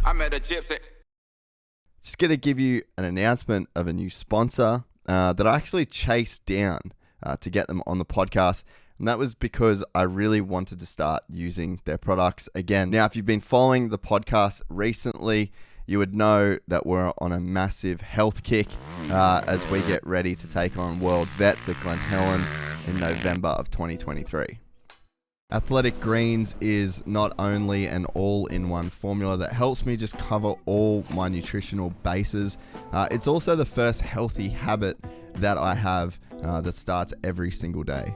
I met a gypsy. Just going to give you an announcement of a new sponsor that I actually chased down to get them on the podcast. And that was because I really wanted to start using their products again. Now, if you've been following the podcast recently, you would know that we're on a massive health kick as we get ready to take on World Vets at Glen Helen in November of 2023. Athletic Greens is not only an all-in-one formula that helps me just cover all my nutritional bases, it's also the first healthy habit that I have that starts every single day.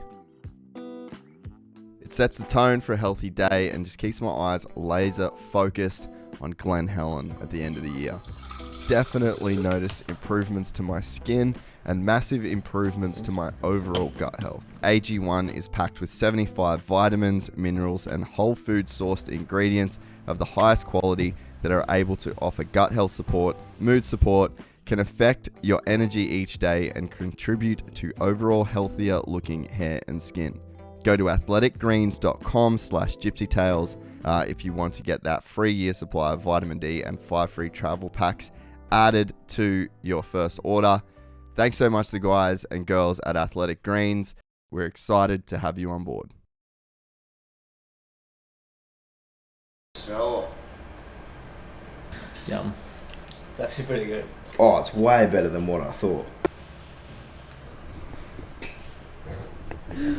It sets the tone for a healthy day and just keeps my eyes laser focused on Glen Helen at the end of the year. Definitely notice improvements to my skin and massive improvements to my overall gut health. AG1 is packed with 75 vitamins, minerals, and whole food sourced ingredients of the highest quality that are able to offer gut health support, mood support, can affect your energy each day, and contribute to overall healthier looking hair and skin. Go to athleticgreens.com/gypsytales if you want to get that free year supply of vitamin D and 5 free travel packs added to your first order. Thanks so much to the guys and girls at Athletic Greens. We're excited to have you on board. Smell. Yum. It's actually pretty good. Oh, it's way better than what I thought. We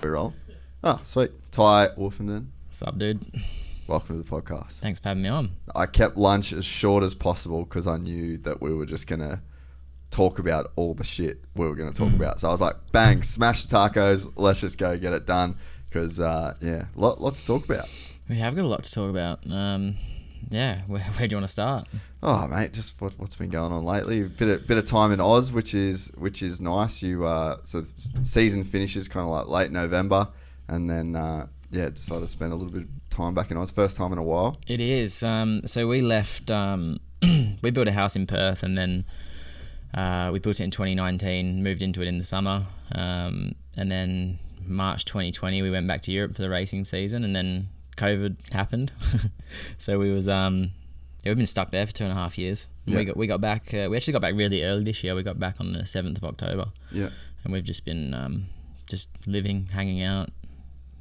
roll. Oh, sweet. Tai Woffinden, What's up, dude? welcome to the podcast. Thanks for having me on. I kept lunch as short as possible because I knew that we were just going to talk about all the shit we were going to talk about. So I was like, bang, smash the tacos. Let's just go get it done because, lots to talk about. We have got a lot to talk about. Where do you want to start? Oh, mate, just what's been going on lately. Bit of time in Oz, which is nice. You so season finishes kind of like late November, and then decided to spend a little bit of time back in Oz. First time in a while. It is. So we left. We built a house in Perth, and then we built it in 2019. Moved into it in the summer, and then March 2020 we went back to Europe for the racing season, and then COVID happened. So we was we've been stuck there for 2.5 years. Yeah. We got back. We actually got back really early this year. We got back on the 7th of October. Yeah. And we've just been just living, hanging out.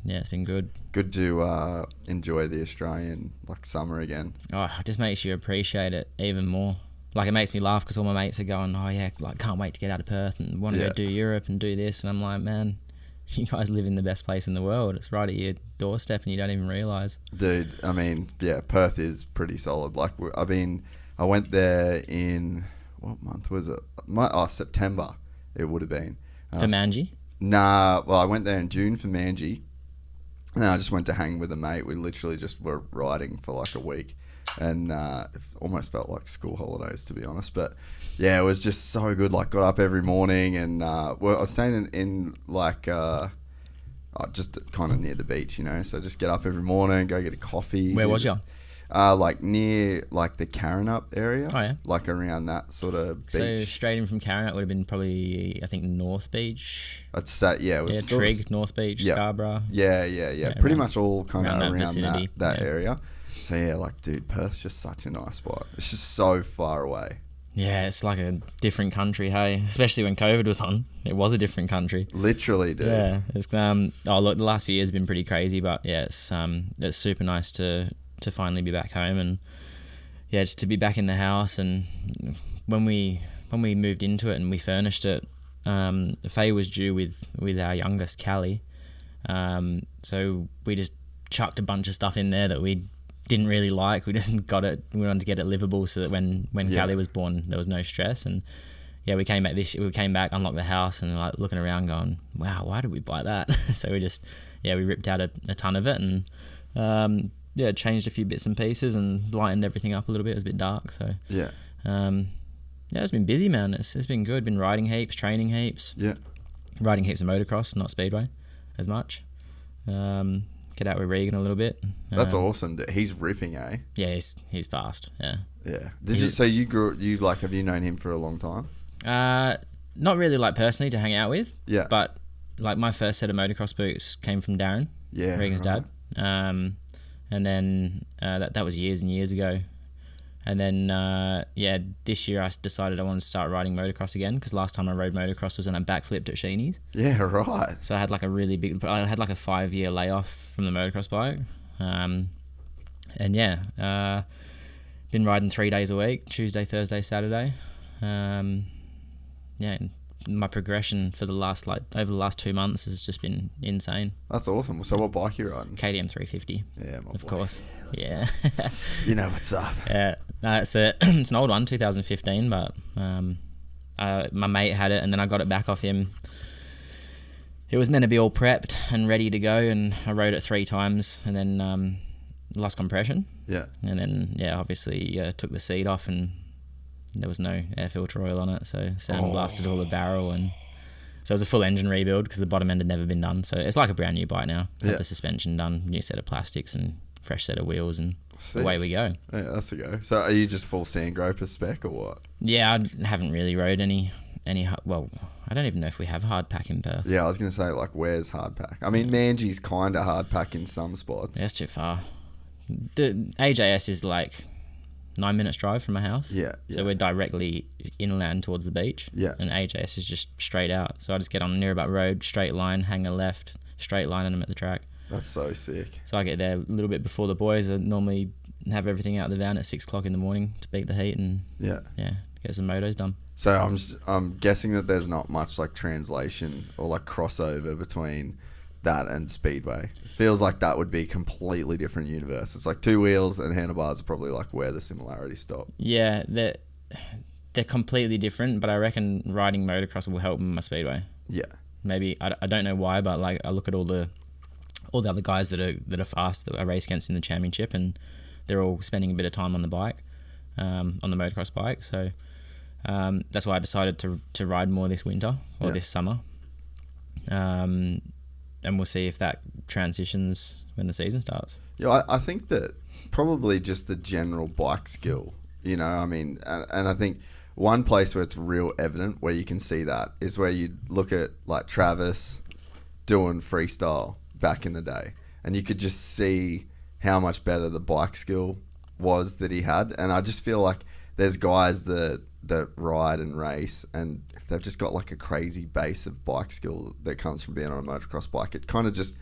Yeah, it's been good. Good to enjoy the Australian summer again. Oh, it just makes you appreciate it even more. It makes me laugh because all my mates are going, oh yeah, can't wait to get out of Perth and want to go do Europe and do this. And I'm like, man, you guys live in the best place in the world. It's right at your doorstep and you don't even realise. Dude, I mean, yeah, Perth is pretty solid. I went there in, what month was it? September it would have been. For Manji? Nah, well, I went there in June for Manji. And I just went to hang with a mate. We literally just were riding for a week. And it almost felt like school holidays, to be honest. But yeah, it was just so good. Got up every morning and I was staying in just kind of near the beach, So just get up every morning, go get a coffee. Where was you? Near the Karrinyup area. Oh yeah. Around that sort of beach. So straight in from Karrinyup would have been probably, I think, North Beach. It's that, yeah. It was Trigg, North Beach, Scarborough. Yeah. Pretty much all kind of around vicinity. that area. So yeah, dude, Perth's just such a nice spot. It's just so far away. Yeah, it's like a different country, hey? Especially when COVID was on. It was a different country. Literally, dude. Yeah. It's the last few years have been pretty crazy, but yeah, it's super nice to finally be back home and yeah, just to be back in the house. And when we moved into it and we furnished it, Faye was due with our youngest, Callie. So we just chucked a bunch of stuff in there that we didn't really like. We just got it. We wanted to get it livable so that when Callie was born, there was no stress. And yeah, we came back, unlocked the house, and looking around, going, "Wow, why did we buy that?" So we ripped out a ton of it and changed a few bits and pieces and lightened everything up a little bit. It was a bit dark, so it's been busy, man. It's been good. Been riding heaps, training heaps. Yeah, riding heaps of motocross, not Speedway as much. Get out with Regan a little bit. That's awesome. He's ripping, eh? Yeah, he's fast. Yeah. Yeah. So you have you known him for a long time? Not really personally to hang out with. Yeah. But my first set of motocross boots came from Darren. Yeah. Regan's dad. And and then that was years and years ago. And then this year I decided I wanted to start riding motocross again, because last time I rode motocross was when I backflipped at Sheenie's. Yeah, right. So I had like a 5-year layoff from the motocross bike. Been riding 3 days a week, Tuesday, Thursday, Saturday. My progression for over the last 2 months has just been insane. That's awesome. So what bike are you riding? KTM 350. Yeah, of course. Yeah. You know what's up. Yeah. It's an old one, 2015, but my mate had it, and then I got it back off him. It was meant to be all prepped and ready to go, and I rode it 3 times, and then lost compression. Yeah. And then obviously took the seat off, and there was no air filter oil on it, so sandblasted all the barrel, and so it was a full engine rebuild because the bottom end had never been done. So it's like a brand new bike now. Had the suspension done, new set of plastics, and fresh set of wheels, and away we go. Yeah, that's the go. So are you just full Sandgroper spec or what? Yeah, I haven't really rode any. Well, I don't even know if we have hard pack in Perth. Yeah, I was gonna say, like, where's hard pack? I mean, Mangy's kind of hard pack in some spots. Yeah, it's too far. The AJS is like 9 minutes drive from my house. Yeah. So we're directly inland towards the beach. Yeah. And AJS is just straight out. So I just get on Nearabutt Road, straight line, hang a left, straight line, and I'm at the track. That's so sick. So I get there a little bit before the boys. I normally have everything out of the van at 6 o'clock in the morning to beat the heat and get some motos done. So I'm guessing that there's not much like translation or like crossover between that and Speedway. It feels like that would be a completely different universe. It's like 2 wheels and handlebars are probably like where the similarities stop. Yeah, they're completely different, but I reckon riding motocross will help my Speedway. Yeah. Maybe I don't know why, but like I look at all the other guys that are fast that I race against in the championship, and they're all spending a bit of time on the bike, on the motocross bike. So that's why I decided to ride more this winter or this summer. And we'll see if that transitions when the season starts. Yeah, I think that probably just the general bike skill, you know, I mean, and I think one place where it's real evident where you can see that is where you look at like Travis doing freestyle back in the day, and you could just see how much better the bike skill was that he had. And I just feel like there's guys that ride and race, and if they've just got like a crazy base of bike skill that comes from being on a motocross bike, it kind of just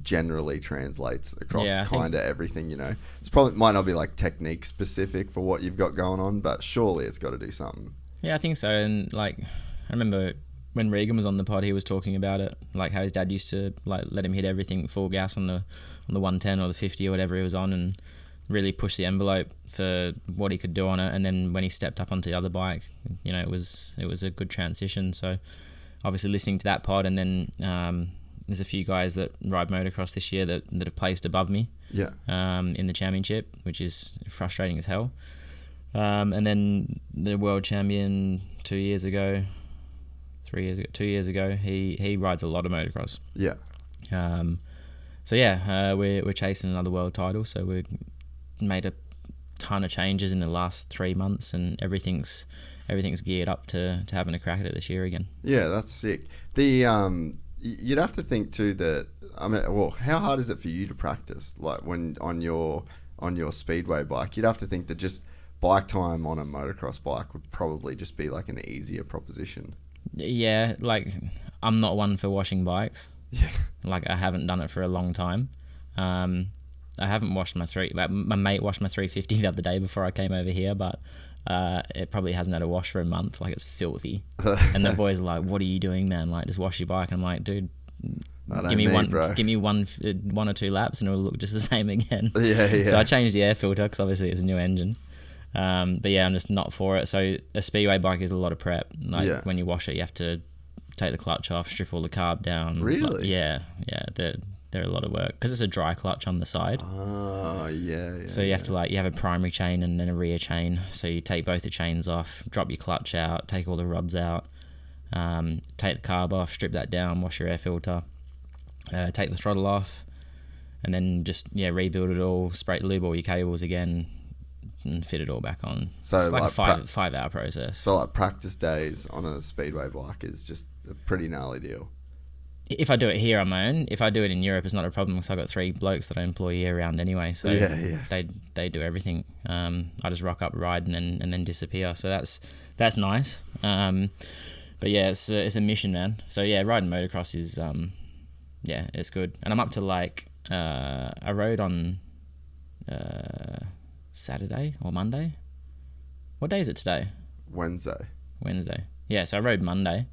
generally translates across kind of everything, you know. It's probably might not be like technique specific for what you've got going on, but surely it's got to do something. Yeah, I think so. And like I remember when Regan was on the pod, he was talking about it, like how his dad used to like let him hit everything full gas on the 110 or the 50 or whatever he was on, and really push the envelope for what he could do on it. And then when he stepped up onto the other bike, you know, it was a good transition. So obviously listening to that pod, and then there's a few guys that ride motocross this year that have placed above me in the championship, which is frustrating as hell. And then the world champion 2 years ago, he rides a lot of motocross. Yeah. We're chasing another world title, so we're made a ton of changes in the last 3 months, and everything's geared up to having a crack at it this year again. Yeah, that's sick. The you'd have to think too that, I mean, well, how hard is it for you to practice? Like when on your Speedway bike, you'd have to think that just bike time on a motocross bike would probably just be like an easier proposition. Yeah, like I'm not one for washing bikes. Yeah. Like I haven't done it for a long time. I haven't washed my my mate washed my 350 the other day before I came over here, but it probably hasn't had a wash for a month. Like it's filthy. And the boys are like, "What are you doing, man? Like just wash your bike." And I'm like, "Dude, give me one or 2 laps and it'll look just the same again." Yeah. So I changed the air filter because obviously it's a new engine. But yeah, I'm just not for it. So a Speedway bike is a lot of prep. Like when you wash it, you have to take the clutch off, strip all the carb down. Really? Yeah. They're a lot of work because it's a dry clutch on the side. Oh, yeah. So you have to you have a primary chain and then a rear chain. So you take both the chains off, drop your clutch out, take all the rods out, take the carb off, strip that down, wash your air filter, take the throttle off, and then just rebuild it all, spray lube all your cables again, and fit it all back on. So it's like a 5 hour process. So like practice days on a Speedway bike is just a pretty gnarly deal. if I do it here on my own, if I do it in Europe, it's not a problem because I've got 3 blokes that I employ year round anyway. So they do everything. I just rock up, ride, and then disappear. So that's nice. But yeah, it's a mission, man. So yeah, riding motocross is it's good. And I'm up to like I rode on Saturday or Monday. What day is it today? Wednesday. Yeah, so I rode Monday,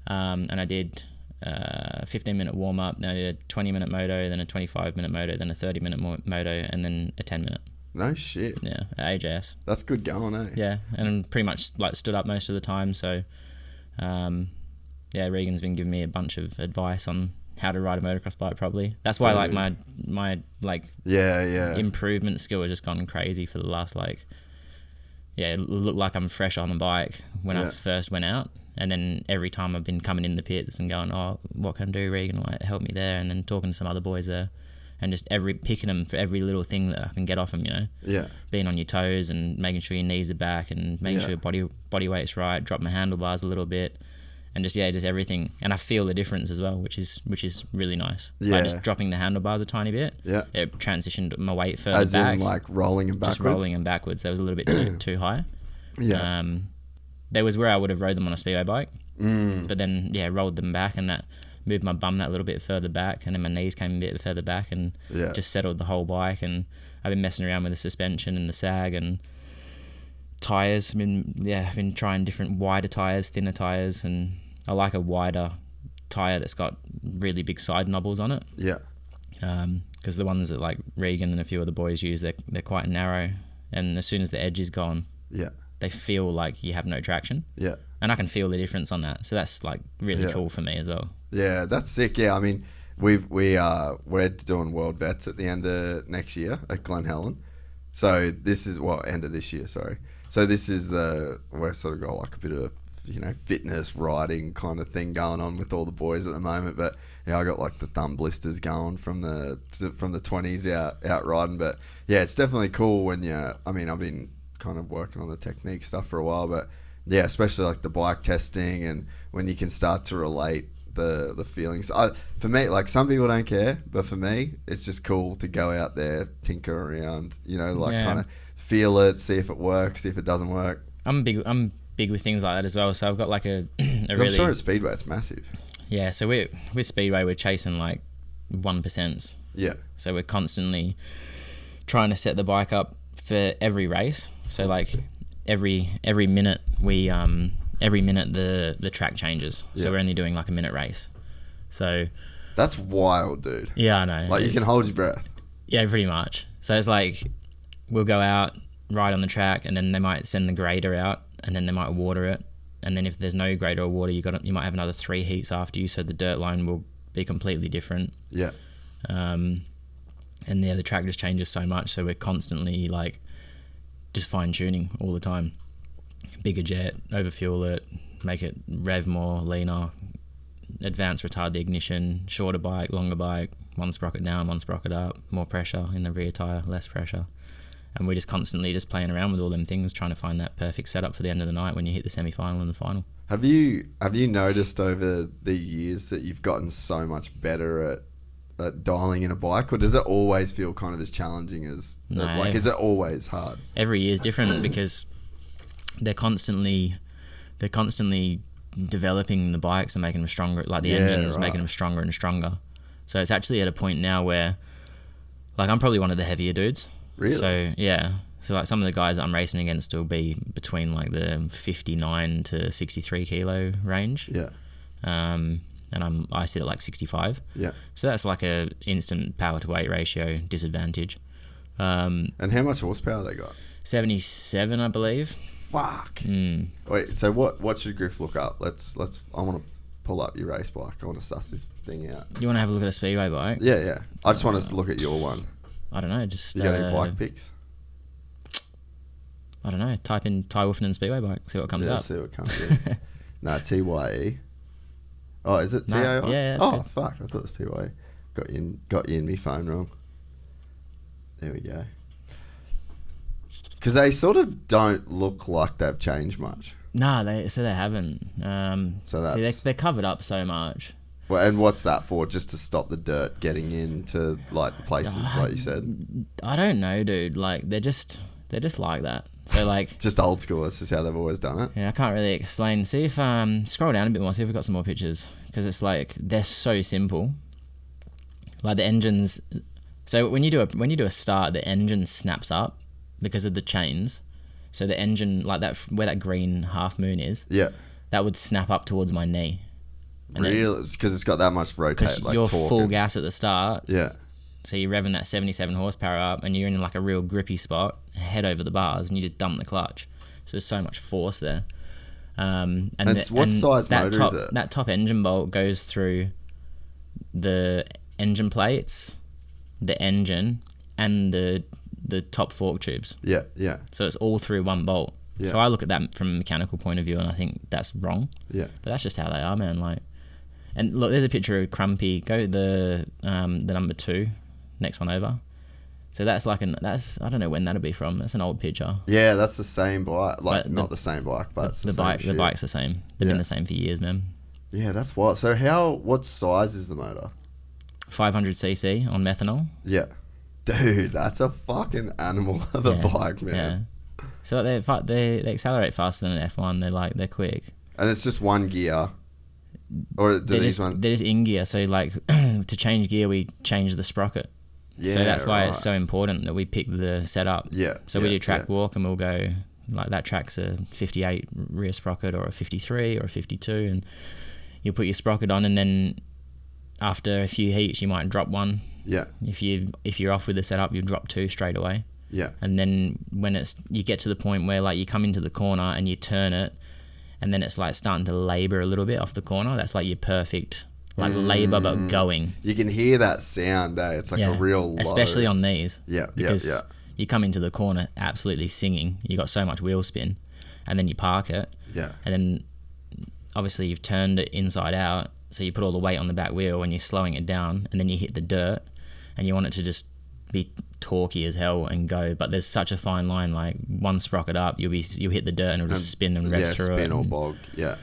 and I did 15-minute warm-up, then I did a 20-minute moto, then a 25-minute moto, then a 30-minute moto, and then a 10-minute. No shit. Yeah, at AJS. That's good going, eh? Yeah, and I'm pretty much like stood up most of the time, so Regan's been giving me a bunch of advice on how to ride a motocross bike properly. That's why like my improvement skill has just gone crazy for the last it looked like I'm fresh on the bike when I first went out, and then every time I've been coming in the pits and going, oh, what can I do, Regan, like help me there, and then talking to some other boys there, and just picking them for every little thing that I can get off them, being on your toes and making sure your knees are back and making sure your body weight's right, drop my handlebars a little bit, and just everything, and I feel the difference as well, which is really nice. Like just dropping the handlebars a tiny bit, it transitioned my weight further as back. in like rolling them backwards. Just rolling them backwards. That was a little bit too high. Yeah. There was where I would have rode them on a speedway bike, but then rolled them back, and that moved my bum that little bit further back, and then my knees came a bit further back, and just settled the whole bike. And I've been messing around with the suspension and the sag and tires. I've been trying different wider tires, thinner tires, and I like a wider tire that's got really big side knobbles on it. Yeah. Because the ones that like Regan and a few other boys use, they're quite narrow, and as soon as the edge is gone, they feel like you have no traction. Yeah. And I can feel the difference on that, so that's like really cool for me as well. Yeah, that's sick. Yeah, I mean, we're doing World Vets at the end of next year at Glen Helen. So this is end of this year. Sorry. So this is we're sort of got like a bit of fitness riding kind of thing going on with all the boys at the moment. But I got like the thumb blisters going from the 20s out riding. But yeah, it's definitely cool when I've been kind of working on the technique stuff for a while, but yeah, especially like the bike testing and when you can start to relate the feelings. For me, like some people don't care, but for me, it's just cool to go out there, tinker around, kind of feel it, see if it works, see if it doesn't work. I'm big with things like that as well. So I've got like a really... I'm sure at Speedway it's massive. Yeah, so with Speedway, we're chasing like 1%. Yeah. So we're constantly trying to set the bike up for every race. So like every minute the track changes. So we're only doing like a minute race. So that's wild, dude. Yeah, I know. Like you can hold your breath. Yeah, pretty much. So it's like we'll go out, ride on the track, and then they might send the grader out, and then they might water it, and then if there's no grader or water, you might have another 3 heats after you, so the dirt line will be completely different. Yeah. And the track just changes so much, so we're constantly like just fine tuning all the time. Bigger jet, overfuel it, make it rev more, leaner, advance retard the ignition, shorter bike, longer bike, one sprocket down, one sprocket up, more pressure in the rear tire, less pressure. And we're just constantly just playing around with all them things, trying to find that perfect setup for the end of the night when you hit the semi-final and the final. Have you noticed over the years that you've gotten so much better at dialing in a bike, or does it always feel kind of as challenging as... No. Like, is it always hard? Every year is different because they're constantly developing the bikes and making them stronger, like the engines, making them stronger and stronger. So it's actually at a point now where, like, I'm probably one of the heavier dudes. Really? So, yeah. So, like, some of the guys that I'm racing against will be between, like, the 59 to 63 kilo range. Yeah. And I sit at, like, 65. Yeah. So that's, like, a instant power to weight ratio disadvantage. And how much horsepower they got? 77, I believe. Fuck. Wait, so what should Griff look up? I want to pull up your race bike. I want to suss this thing out. You want to have a look at a Speedway bike? Yeah. I just want us to look at your one. I don't know, just... You got any bike pics? I don't know, type in Tai Woffinden Speedway bike, see what comes up. See what comes in. No, TYE. Oh, is it TAI? No, yeah, oh, good. Fuck, I thought it was TYE. Got you in my phone wrong. There we go. Because they sort of don't look like they've changed much. No, they haven't. So that's... they're covered up so much. Well, and what's that for? Just to stop the dirt getting into like the places, like you said. I don't know, dude. Like they're just like that. So like Just old school. That's just how they've always done it. yeah, I can't really explain. See if scroll down a bit more. See if we've got some more pictures because it's like they're so simple. Like the engines. So when you do a start, the engine snaps up because of the chains. So the engine, like that, where that green half moon is, Yeah. that would snap up towards my knee. Really? Because it's got that much rotate. Because Like you're torque full and- gas at the start. Yeah. So you're revving that 77 horsepower up and you're in like a real grippy spot, head over the bars, and you just dump the clutch. So there's so much force there. What size motor is it? That top engine bolt goes through the engine plates, the engine, and the top fork tubes. Yeah, yeah, So it's all through one bolt. Yeah. So I look at that from a mechanical point of view and I think that's wrong. yeah. But that's just how they are, man. Like, and look, there's a picture of Crumpy. Go the number 2, next one over. So that's like I don't know when that'll be from. That's an old picture. Yeah, that's the same bike. Like, But not the same bike, but it's the same bike. shit. The bike's the same. They've Yeah. been the same for years, man. Yeah, that's what. So what size is the motor? 500cc on methanol. Yeah. Dude, that's a fucking animal of a bike, man. Yeah. So they accelerate faster than an F1. They're quick. And it's just one gear. Or do They're these just, ones? they're just in gear. So like to change gear, we change the sprocket. Yeah, So that's why right. it's so important that we pick the setup. Yeah. So we yeah, do track yeah. walk and we'll go like that track's a 58 rear sprocket or a 53 or a 52, and you'll put your sprocket on, and then after a few heats you might drop one. Yeah. If you're off with the setup, you drop 2 straight away. Yeah. And then when you get to the point where like you come into the corner and you turn it, and then it's like starting to labour a little bit off the corner, that's like your perfect like labour but going. You can hear that sound, eh? It's like a real low. Especially on these. Yeah, because yeah. you come into the corner absolutely singing. You got so much wheel spin, and then you park it. Yeah. And then obviously you've turned it inside out, so you put all the weight on the back wheel and you're slowing it down, and then you hit the dirt, and you want it to just be torquey as hell and go. But there's such a fine line. Like one sprocket up, you'll hit the dirt and it'll just spin and rev through it. Yeah, spin or bog. Yeah.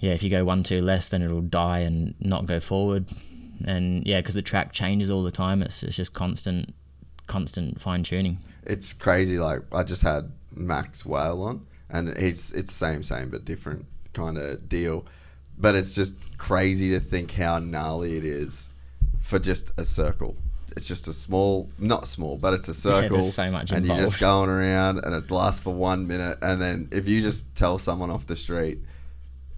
Yeah, if you go 1, 2 less, then it'll die and not go forward. And yeah, because the track changes all the time. It's just constant fine tuning. It's crazy. Like I just had Max Whale on, and it's same but different kind of deal. But it's just crazy to think how gnarly it is for just a circle. It's just a small, not small, but it's a circle. Yeah, there's so much and involved. you're just going around, and it lasts for 1 minute. And then if you just tell someone off the street,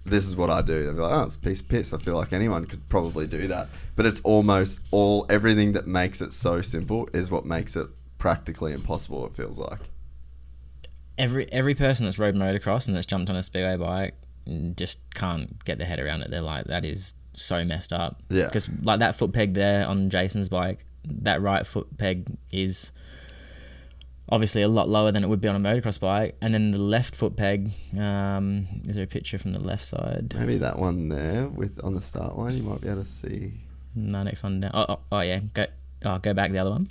this is what I do, they'll be like, oh, it's a piece of piss. I feel like anyone could probably do that. But it's almost everything that makes it so simple is what makes it practically impossible, it feels like. Every person that's rode motocross and that's jumped on a speedway bike just can't get their head around it. They're like, that is so messed up. Yeah. Because like that foot peg there on Jason's bike, that right foot peg is obviously a lot lower than it would be on a motocross bike, and then the left foot peg, is there a picture from the left side? Maybe that one there on the start line, you might be able to see. No, next one down. Oh yeah, go back the other one.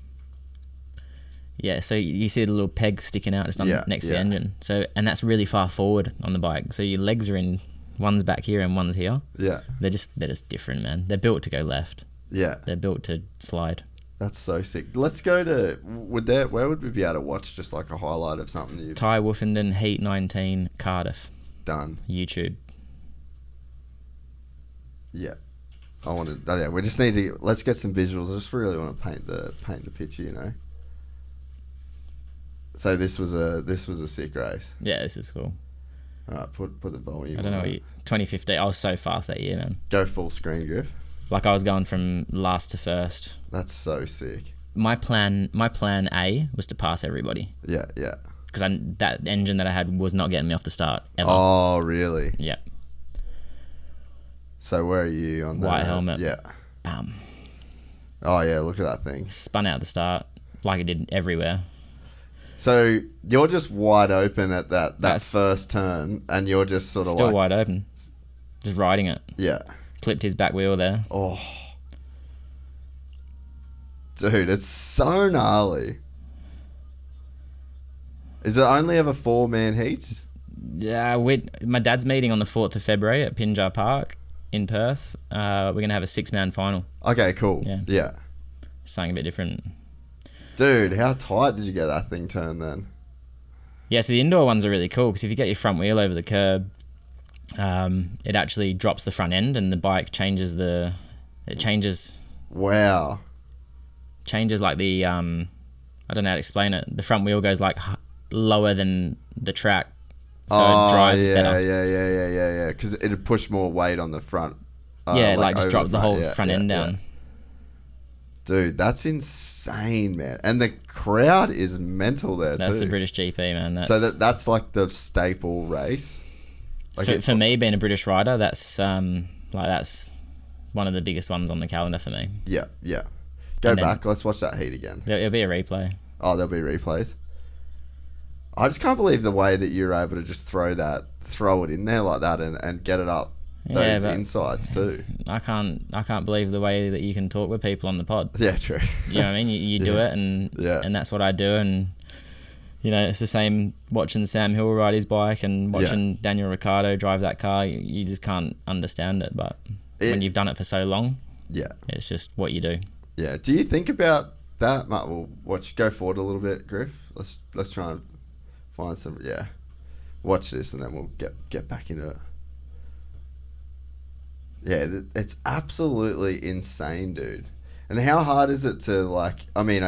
Yeah, so you see the little peg sticking out just next to the engine. So, and that's really far forward on the bike. So your legs are in, one's back here and one's here. Yeah. They're just different, man. They're built to go left. Yeah. They're built to slide. That's so sick. Let's go to, where would we be able to watch just like a highlight of something you've Tai Woffinden, Heat 19, Cardiff. done? YouTube. Yeah. We just need to, let's get some visuals. I just really want to paint the picture, you know. So this was a sick race. Yeah, this is cool. All right, put the volume. I don't know. 2015. I was so fast that year, man. Go full screen, Griff. Like I was going from last to first. That's so sick. My plan A was to pass everybody Yeah, yeah. because that engine that I had was not getting me off the start ever. Oh, really? Yeah. So where are you on White helmet. Yeah. Bam. Oh yeah, look at that thing. Spun out the start like it did everywhere. So you're just wide open at that first turn, and you're just sort of Still like wide open. Just riding it. yeah. Clipped his back wheel there. Oh, dude, it's so gnarly. Is it only ever 4-man heats? Yeah, my dad's meeting on the 4th of February at Pinjar Park. in Perth. We're going to have a 6-man final. Okay, cool. Yeah. Something a bit different. Dude, how tight did you get that thing turned then? Yeah, so the indoor ones are really cool because if you get your front wheel over the curb, it actually drops the front end and the bike changes Wow. Changes like the, I don't know how to explain it. The front wheel goes like lower than the track. So it drives better. Yeah. Because it'd push more weight on the front. Just drop the whole front end down. Yeah. Dude, that's insane, man. And the crowd is mental there, That's the British GP, man. That's like the staple race. Like for me, being a British rider, that's that's one of the biggest ones on the calendar for me. Yeah. Go back. Let's watch that heat again. It'll be a replay. Oh, there'll be replays. I just can't believe the way that you're able to just throw it in there like that and get it up those insides too. I can't believe the way that you can talk with people on the pod. Yeah, true. You know what I mean? You do it, and that's what I do, and it's the same watching Sam Hill ride his bike and watching Daniel Ricciardo drive that car. You just can't understand it, but when you've done it for so long, it's just what you do. Yeah. Do you think about that, Matt? We'll go forward a little bit, Griff. Let's try and find some. Yeah. Watch this, and then we'll get back into it. Yeah, it's absolutely insane, dude. And how hard is it to I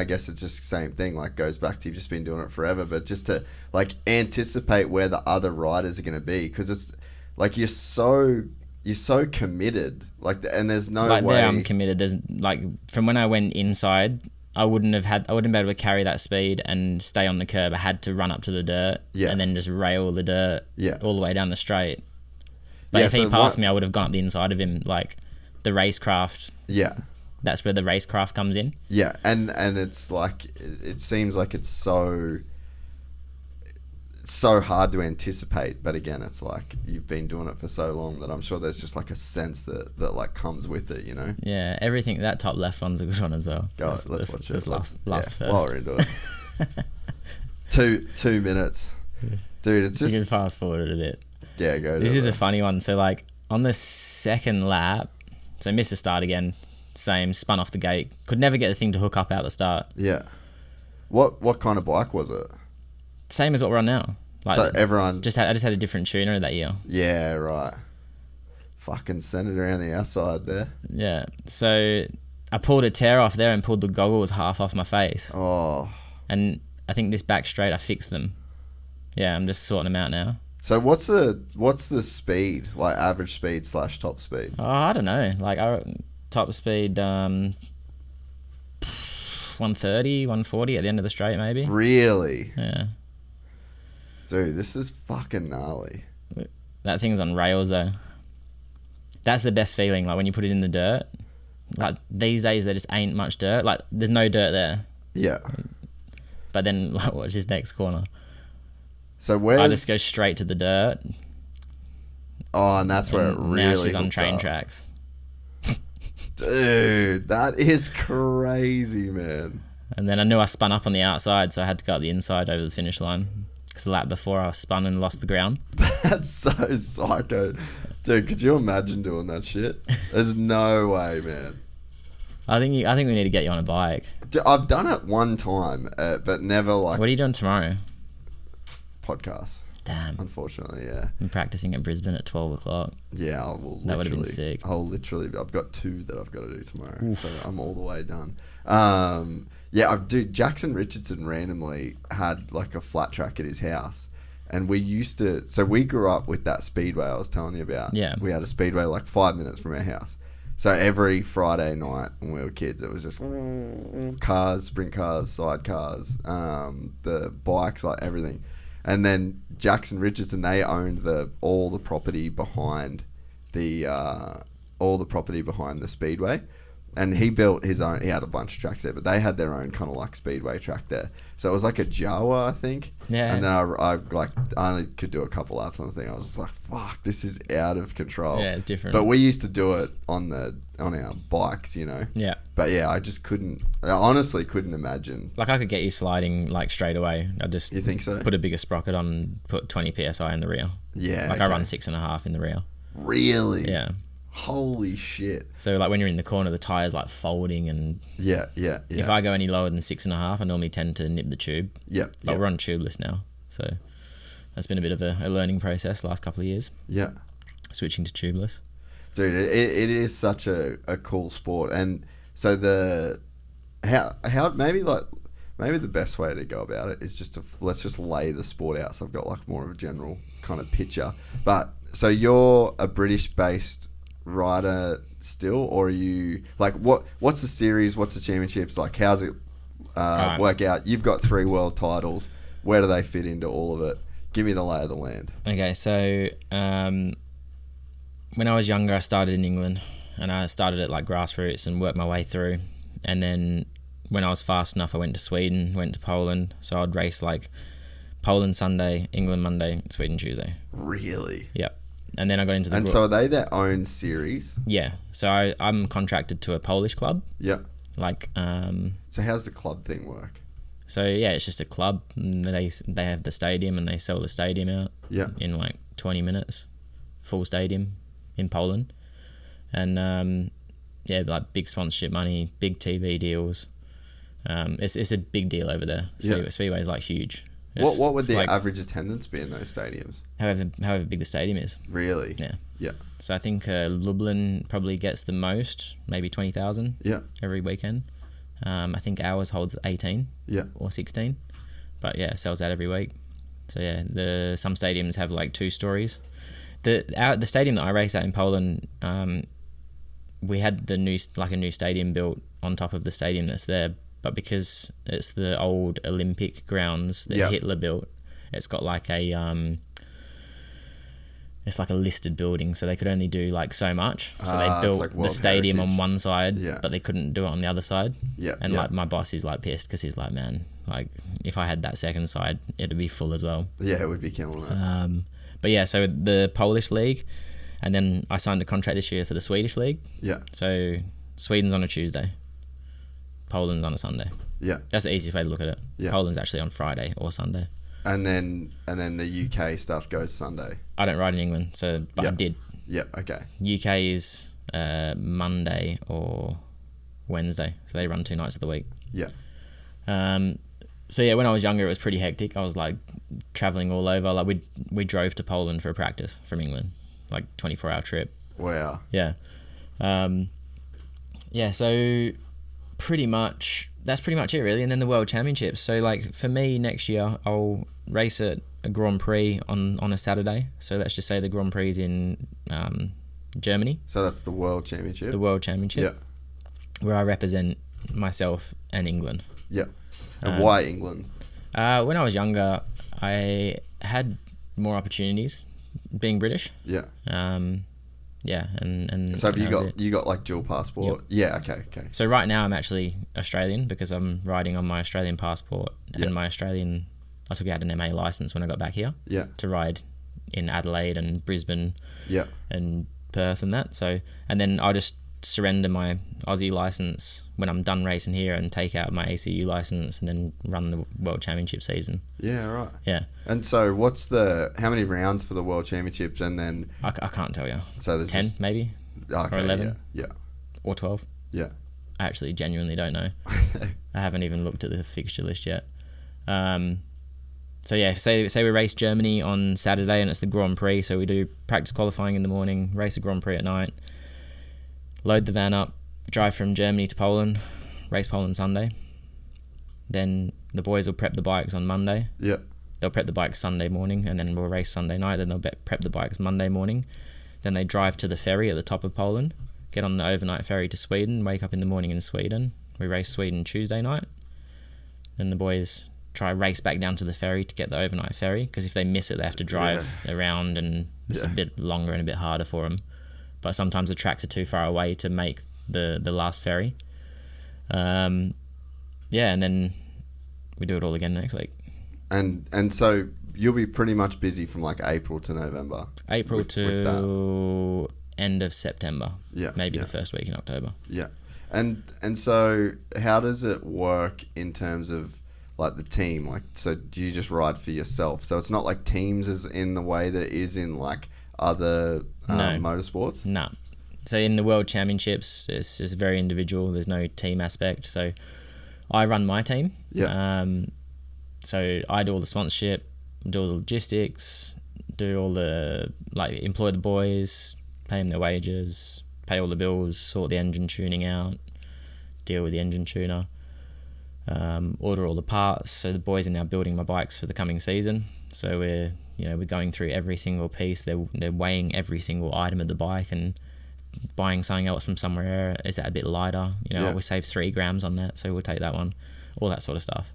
guess it's just the same thing, goes back to you've just been doing it forever, but just to anticipate where the other riders are going to be, because it's you're so committed, and there's no way. There I'm committed. There's from when I went inside, I wouldn't be able to carry that speed and stay on the curb. I had to run up to the dirt and then just rail the dirt all the way down the straight. But if he passed me, I would have gone up the inside of him, the racecraft. Yeah. That's where the racecraft comes in. Yeah, and it's it seems like it's so hard to anticipate, but again, it's you've been doing it for so long that I'm sure there's just a sense that comes with it, Yeah, everything. That top left one's a good one as well. Let's watch it. Last first. While we're into it. 2 minutes. Dude, it's just... You can fast forward it a bit. Yeah, go. This is a funny one. So on the second lap, so missed the start again. Same, spun off the gate. Could never get the thing to hook up out the start. Yeah. What kind of bike was it? Same as what we're on now. So everyone... I just had a different tuner that year. Yeah, right. Fucking sent it around the outside there. Yeah. So I pulled a tear off there and pulled the goggles half off my face. Oh. And I think this back straight, I fixed them. Yeah, I'm just sorting them out now. So what's the speed, average speed / top speed? Oh, I don't know. Our top speed 130, 140 at the end of the straight maybe. Really? Yeah. Dude, this is fucking gnarly. That thing's on rails though. That's the best feeling, when you put it in the dirt. These days there just ain't much dirt. There's no dirt there. Yeah. But then watch this next corner. So where I just go straight to the dirt. Oh, and that's where it really now she's on hooks train up. tracks. Dude, that is crazy, man. And then I knew I spun up on the outside, so I had to go up the inside over the finish line. Because the lap before I spun and lost the ground. That's so psycho. Dude, could you imagine doing that shit? There's no way, man. I think we need to get you on a bike. Dude, I've done it one time, but never What are you doing tomorrow? Podcast. Damn. Unfortunately, yeah. I'm practicing at Brisbane at 12 o'clock. Yeah, that would have been sick. I've got 2 that I've got to do tomorrow. Oof. So I'm all the way done. Dude, Jackson Richardson randomly had a flat track at his house. And we grew up with that Speedway I was telling you about. Yeah. We had a Speedway 5 minutes from our house. So every Friday night when we were kids, it was just cars, sprint cars, side cars, the bikes, everything. And then Jackson Richardson, they owned all the property behind the Speedway, and he built his own. He had a bunch of tracks there, but they had their own kind of Speedway track there. So it was a Jawa, I think. Yeah. And then I only could do a couple laps on the thing. I was just fuck, this is out of control. Yeah, it's different. But we used to do it on our bikes, Yeah. But yeah, I honestly couldn't imagine. I could get you sliding straight away. You think so? Put a bigger sprocket on, put 20 PSI in the rear. Yeah. I run 6.5 in the rear. Really? Yeah. Holy shit. So like when you're in the corner, the tyre's like folding, and Yeah. if I go any lower than 6.5, I normally tend to nip the tube. Yeah. But we're on tubeless now, so that's been a bit of a learning process last couple of years. Yeah. Switching to tubeless. Dude, it is such a cool sport. And so maybe the best way to go about it is just let's just lay the sport out, so I've got like more of a general kind of picture. But so you're a British-based rider still, or are you like what's the series, what's the championships, like how's it work out? You've got 3 world titles. Where do they fit into all of it? Give me the lay of the land. Okay, so when I was younger, I started in England, and I started at like grassroots and worked my way through. And then when I was fast enough, I went to Sweden, went to Poland. So I'd race like Poland Sunday, England Monday, Sweden Tuesday. Really? Yep. And then I got into the... And so are they their own series? Yeah. So I'm contracted to a Polish club. Yeah. Like... So how's the club thing work? So yeah, it's just a club. They have the stadium, and they sell the stadium out in like 20 minutes. Full stadium in Poland. And like big sponsorship money, big TV deals. It's a big deal over there. Speedway is like huge. What would the average attendance be in those stadiums? However big the stadium is. Really? Yeah. Yeah. So I think Lublin probably gets the most, maybe 20,000. Yeah. Every weekend. I think ours holds 18. Yeah. Or 16. But yeah, sells out every week. So yeah, some stadiums have like 2 stories. The stadium that I race at in Poland, we had a new stadium built on top of the stadium that's there, but because it's the old Olympic grounds that Hitler built, it's got like it's like a listed building, so they could only do like so much. So they built like the stadium on one side, but they couldn't do it on the other side. Yeah. And like my boss is like pissed because he's like, man, like if I had that second side, it'd be full as well. Yeah, it would be killing it. But yeah, so the Polish league, and then I signed a contract this year for the Swedish league. Yeah. So Sweden's on a Tuesday, Poland's on a Sunday. Yeah. That's the easiest way to look at it. Yeah. Poland's actually on Friday or Sunday. And then the UK stuff goes Sunday. I don't ride in England, but I did. Yeah, okay. UK is Monday or Wednesday, so they run 2 nights of the week. Yeah. So yeah, when I was younger, it was pretty hectic. I was like traveling all over. Like we drove to Poland for a practice from England, like 24-hour trip. Wow. Yeah. So that's pretty much it really. And then the World Championships. So like for me next year, I'll race at a Grand Prix on a Saturday. So let's just say the Grand Prix is in Germany. So that's the World Championship? The World Championship. Yeah. Where I represent myself and England. Yeah. And why England? When I was younger, I had more opportunities being British. Yeah. Yeah, and so have you got like dual passport? Yep. Yeah, okay. So right now I'm actually Australian because I'm riding on my Australian passport and my Australian. I took out an MA license when I got back here. Yeah. To ride in Adelaide and Brisbane. Yeah. And Perth and that. So and then I'll just surrender my Aussie license when I'm done racing here and take out my ACU license and then run the World Championship season. Yeah, right. Yeah. And so how many rounds for the World Championships and then... I can't tell you. So there's 10 maybe? Okay, or 11? Yeah. Or 12? Yeah. I actually genuinely don't know. I haven't even looked at the fixture list yet. So yeah, say we race Germany on Saturday and it's the Grand Prix, so we do practice qualifying in the morning, race a Grand Prix at night, load the van up, drive from Germany to Poland, race Poland Sunday. Then the boys will prep the bikes on Monday. Yeah. They'll prep the bikes Sunday morning, and then we'll race Sunday night. Then they'll prep the bikes Monday morning. Then they drive to the ferry at the top of Poland, get on the overnight ferry to Sweden, wake up in the morning in Sweden. We race Sweden Tuesday night. Then the boys race back down to the ferry to get the overnight ferry, because if they miss it, they have to drive around, and it's a bit longer and a bit harder for them. But sometimes the tracks are too far away to make the last ferry. And then we do it all again next week. And so you'll be pretty much busy from like April to November. April to end of September. Yeah. Maybe the first week in October. Yeah. And so how does it work in terms of like the team? Like, so do you just ride for yourself? So it's not like teams as in the way that it is in like other motorsports? No. So in the World Championships, it's very individual. There's no team aspect. So I run my team. Yeah. So I do all the sponsorship, do all the logistics, do all the, like, employ the boys, pay them their wages, pay all the bills, sort the engine tuning out, deal with the engine tuner, order all the parts. So the boys are now building my bikes for the coming season. So we're going through every single piece. They're weighing every single item of the bike and buying something else from somewhere. Is that a bit lighter? We save 3 grams on that, so we'll take that one. All that sort of stuff.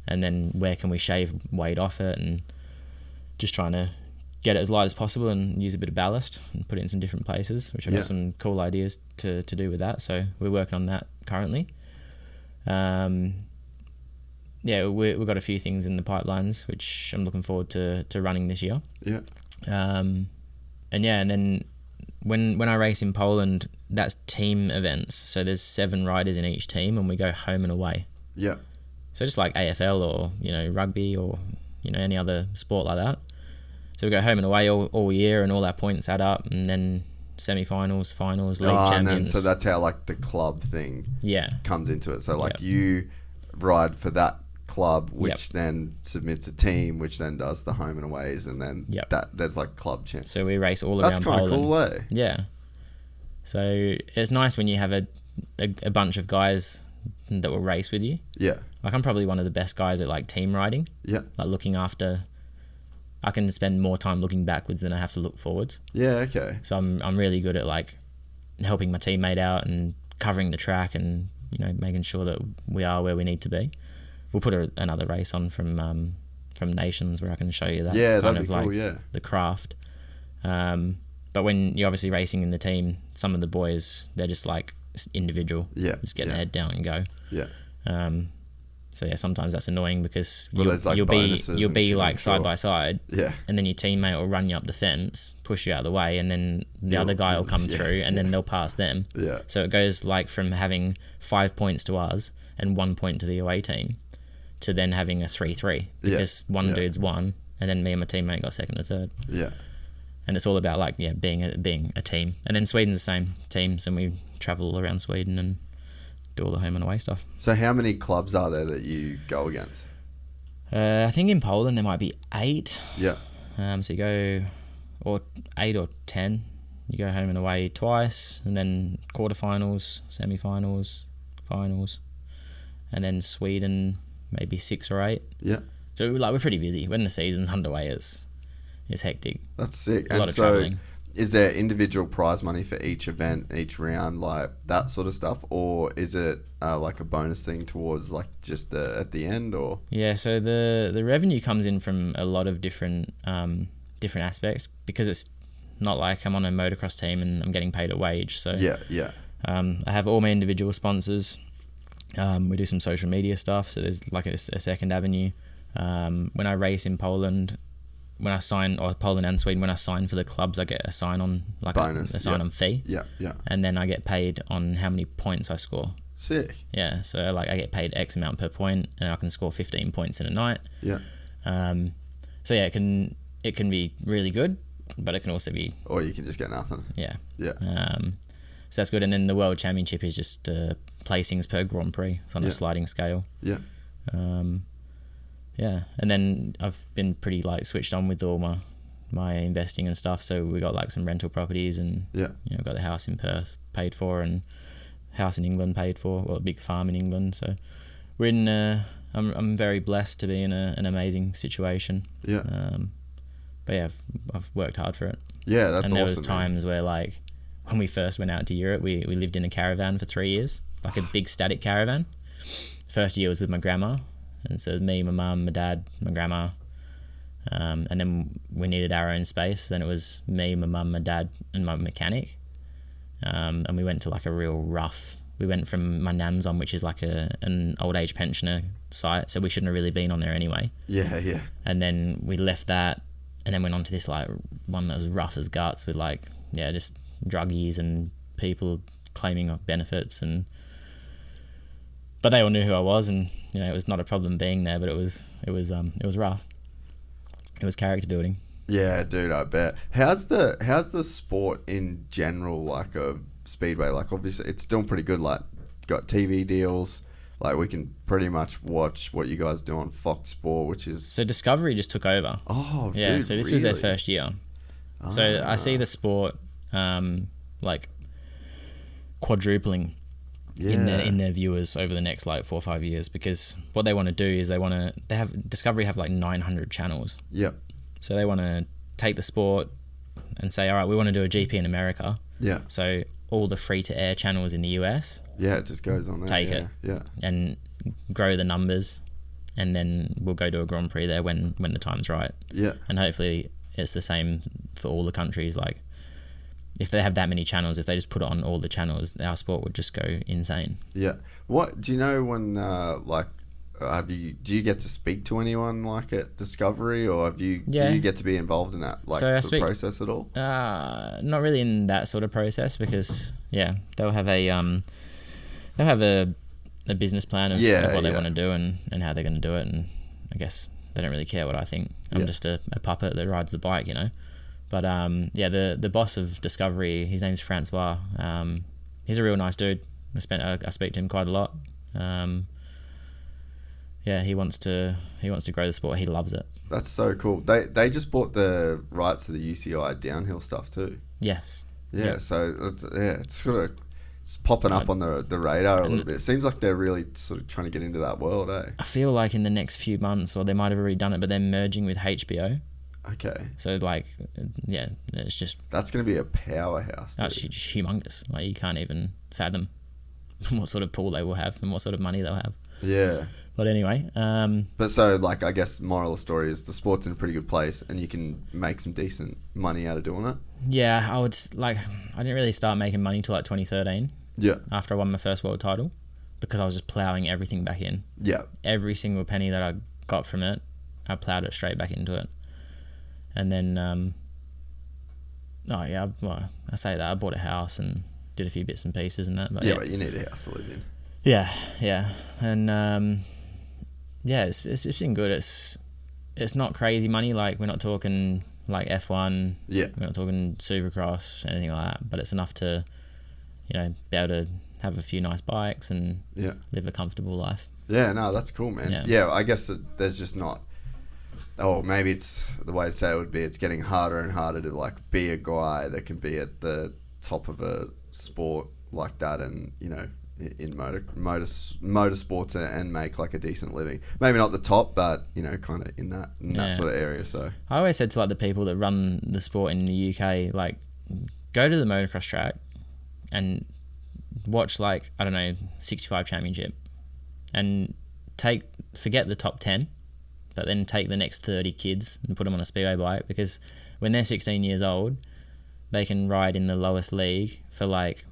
And then where can we shave weight off it, and just trying to get it as light as possible and use a bit of ballast and put it in some different places, which I've got some cool ideas to do with that. So we're working on that currently. We've got a few things in the pipelines, which I'm looking forward to running this year. Yeah. And then when I race in Poland, that's team events. So there's 7 riders in each team, and we go home and away. Yeah. So just like AFL or, rugby or, any other sport like that. So we go home and away all year, and all our points add up, and then semi-finals, finals, league champions. And then, so that's how, like, the club thing comes into it. So, like, you ride for that club, which then submits a team, which then does the home and aways, and then there's, like, club champions. So we race all around Poland. That's kind of cool, eh? Yeah. So it's nice when you have a bunch of guys that will race with you. Yeah. Like, I'm probably one of the best guys at, like, team riding. Yeah. Like, looking after... I can spend more time looking backwards than I have to look forwards. Yeah, okay. So I'm really good at, like, helping my teammate out and covering the track and, making sure that we are where we need to be. We'll put another race on from Nations where I can show you that kind of, like, the craft. But when you're obviously racing in the team, some of the boys, they're just, like, individual. Yeah. Just get their head down and go. Yeah. So sometimes that's annoying because you'll be like side by side, and then your teammate will run you up the fence, push you out of the way, and then the other guy will come through, and then they'll pass them. Yeah. So it goes, like, from having 5 points to us and 1 point to the away team, to then having a 3-3 because one dude's won, and then me and my teammate got second or third. Yeah. And it's all about, like, being a team. And then Sweden's the same teams, and we travel around Sweden and do all the home and away stuff. So how many clubs are there that you go against? I think in Poland there might be 8. Yeah. So you go, or 8 or 10. You go home and away twice, and then quarterfinals, semi-finals, finals, and then Sweden maybe 6 or 8. Yeah. So, like, we're pretty busy. When the season's underway, it's hectic. That's sick. A lot of traveling. Is there individual prize money for each event, each round, like that sort of stuff, or is it like a bonus thing towards, like, just at the end, or? Yeah, so the revenue comes in from a lot of different aspects, because it's not like I'm on a motocross team and I'm getting paid a wage. So I have all my individual sponsors. We do some social media stuff, so there's, like, a second avenue. When I race in Poland, when I sign, or Poland and Sweden, when I sign for the clubs, I get a sign-on, like bonus, a sign-on fee. Yeah. And then I get paid on how many points I score. Sick. Yeah, so, like, I get paid X amount per point, and I can score 15 points in a night. Yeah. So yeah, it can be really good, but it can also be... Or you can just get nothing. Yeah. Yeah. So that's good. And then the World Championship is just placings per Grand Prix. It's on a sliding scale. Yeah. Yeah, and then I've been pretty, like, switched on with all my investing and stuff. So we got, like, some rental properties, and got the house in Perth paid for, and house in England paid for, or a big farm in England. So we're in. I'm very blessed to be in an amazing situation. Yeah. But yeah, I've worked hard for it. Yeah, that's awesome. And there was times where, like, when we first went out to Europe, we lived in a caravan for 3 years, like a big static caravan. First year was with my grandma. And so it was me, my mum, my dad, my grandma, and then we needed our own space. Then it was me, my mum, my dad, and my mechanic. And we went to, like, a real rough... We went from my nan's on, which is like an old age pensioner site, so we shouldn't have really been on there anyway. Yeah. And then we left that, and then went on to this, like, one that was rough as guts with, like, just druggies and people claiming benefits and... But they all knew who I was, and, it was not a problem being there, but it was rough. It was character building. Yeah, dude, I bet. How's the sport in general, like a speedway? Like, obviously, it's still pretty good. Like, got TV deals. Like, we can pretty much watch what you guys do on Fox Sport, which is... So Discovery just took over. Oh, Yeah, dude, so this was their really? first year. So I see the sport like quadrupling in their viewers over the next like 4 or 5 years, because what they want to do is Discovery have like 900 channels. Yep. So they want to take the sport and say, all right, we want to do a GP in America. Yeah. So all the free to air channels in the US, Yeah, it just goes on there. take it. Yeah. And grow the numbers, and then we'll go to a Grand Prix there when the time's right. Yeah. And hopefully it's the same for all the countries. Like, if they have that many channels, if they just put it on all the channels, our sport would just go insane. Yeah. What do you know when do you get to speak to anyone like at Discovery, or do you get to be involved in that process at all? Not really in that sort of process, because they'll have a business plan of what they want to do and how they're going to do it, and I guess they don't really care what I think. I'm just a puppet that rides the bike, you know. But the boss of Discovery, his name's Francois. He's a real nice dude. I speak to him quite a lot. He wants to grow the sport. He loves it. That's so cool. They just bought the rights to the UCI downhill stuff too. Yes. Yeah. Yep. So it's sort of popping up on the radar a little bit. It seems like they're really sort of trying to get into that world, eh? I feel like in the next few months, or they might have already done it, but they're merging with HBO. Okay. So it's just... That's going to be a powerhouse. That's humongous. Like, you can't even fathom what sort of pool they will have and what sort of money they'll have. Yeah. But anyway... But so, like, I guess moral of the story is the sport's in a pretty good place and you can make some decent money out of doing it. Yeah, I didn't really start making money till like 2013. Yeah. After I won my first world title, because I was just ploughing everything back in. Yeah. Every single penny that I got from it, I ploughed it straight back into it. And then, I say that, I bought a house and did a few bits and pieces and that. But but you need a house to live in. Yeah. And, it's been good. It's not crazy money. Like, we're not talking like F1. Yeah. We're not talking Supercross, anything like that. But it's enough to, be able to have a few nice bikes and live a comfortable life. Yeah, no, that's cool, man. Yeah, I guess that there's just not... Oh, maybe it's the way to say it would be, it's getting harder and harder to like be a guy that can be at the top of a sport like that, and in motorsports and make like a decent living. Maybe not the top, but kind of in that sort of area. So I always said to like the people that run the sport in the UK, like, go to the motocross track and watch, like, I don't know, 65 Championship, and forget the top 10. But then take the next 30 kids and put them on a speedway bike, because when they're 16 years old, they can ride in the lowest league for like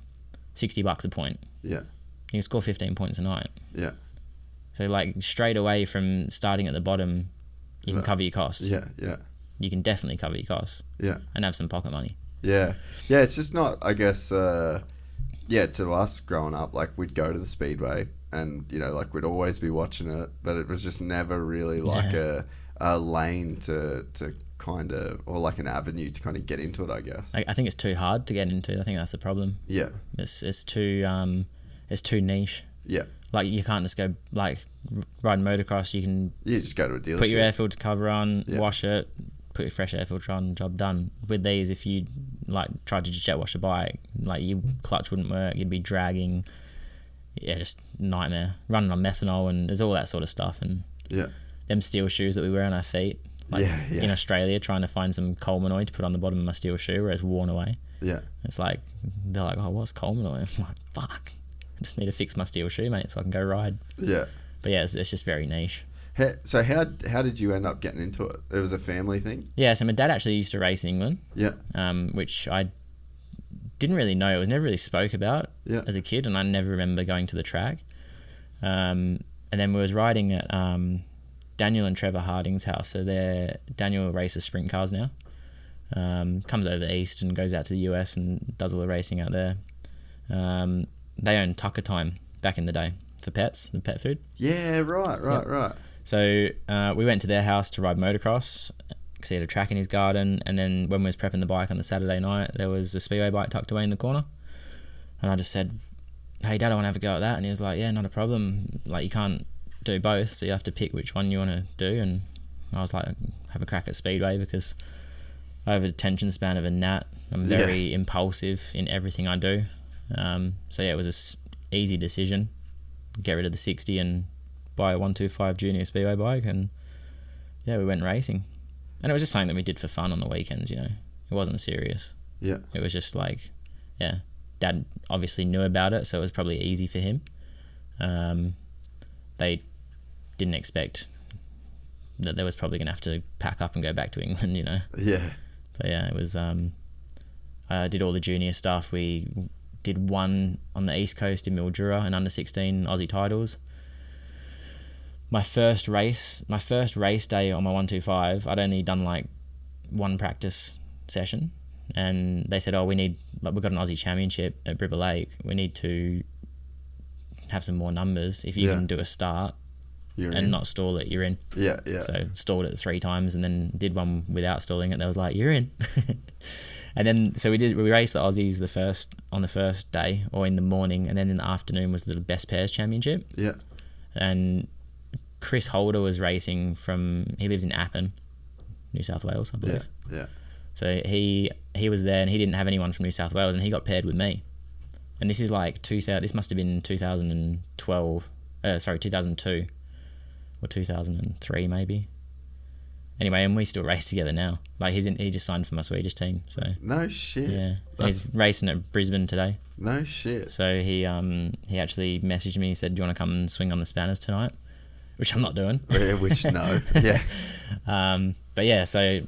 $60 a point. Yeah. You can score 15 points a night. Yeah. So like straight away from starting at the bottom, you can cover your costs. Yeah. You can definitely cover your costs. Yeah. And have some pocket money. Yeah. Yeah, it's just not, I guess, to us growing up, like, we'd go to the Speedway and, like, we'd always be watching it, but it was just never really like a lane to kind of, or like an avenue to kind of get into it, I guess. I think it's too hard to get into. I think that's the problem. Yeah. It's too niche. Yeah. Like, you can't just go, like, ride motocross. You just go to a dealership. Put your air filter cover on, wash it, put your fresh air filter on, job done. With these, if you, like, tried to jet wash a bike, like, your clutch wouldn't work, you'd be dragging. Yeah, just nightmare. Running on methanol, and there's all that sort of stuff. And them steel shoes that we wear on our feet. Like, in Australia, trying to find some Colemanoi to put on the bottom of my steel shoe where it's worn away. Yeah. It's like, they're like, oh, what's Colemanoi? I'm like, fuck. I just need to fix my steel shoe, mate, so I can go ride. Yeah. But yeah, it's just very niche. So how did you end up getting into it? It was a family thing? Yeah, so my dad actually used to race in England. Yeah. Which I didn't really know. It was never really spoke about as a kid, and I never remember going to the track. And then we was riding at Daniel and Trevor Harding's house. So Daniel races sprint cars now. Comes over east and goes out to the US and does all the racing out there. They owned Tucker Time back in the day for pets, the pet food. Yeah, right. So we went to their house to ride motocross, because he had a track in his garden. And then when we was prepping the bike on the Saturday night, there was a Speedway bike tucked away in the corner. And I just said, hey, Dad, I want to have a go at that. And he was like, yeah, not a problem. Like, you can't do both, so you have to pick which one you want to do. And I was like, have a crack at Speedway, because I have a attention span of a gnat. I'm very impulsive in everything I do. So yeah, it was a easy decision. Get rid of the 60 and buy a 125 junior Speedway bike, and yeah, we went racing. And it was just something that we did for fun on the weekends, you know. It wasn't serious. Yeah. It was just like, yeah, Dad obviously knew about it, so it was probably easy for him. They didn't expect that they was probably going to have to pack up and go back to England, you know. Yeah. But yeah, it was, I did all the junior stuff. We did one on the East Coast in Mildura, an under 16 Aussie titles. My first race day on my 125, I'd only done like one practice session, and they said, we've got an Aussie championship at Bribber Lake. We need to have some more numbers. If you can do a start not stall it, you're in. Yeah. So stalled it 3 times and then did one without stalling it. They was like, you're in. And then, so we raced the Aussies on the first day, or in the morning, and then in the afternoon was the best pairs championship. Yeah. And Chris Holder was racing he lives in Appin, New South Wales, I believe. Yeah. So he was there, and he didn't have anyone from New South Wales, and he got paired with me. And this is like this must have been 2012, 2002 or 2003 maybe. Anyway, and we still race together now. Like, he just signed for my Swedish team, so. No shit. Yeah. He's racing at Brisbane today. No shit. So he actually messaged me, he said, do you want to come and swing on the spanners tonight? Which I'm not doing. Yeah, no. Yeah. But yeah, so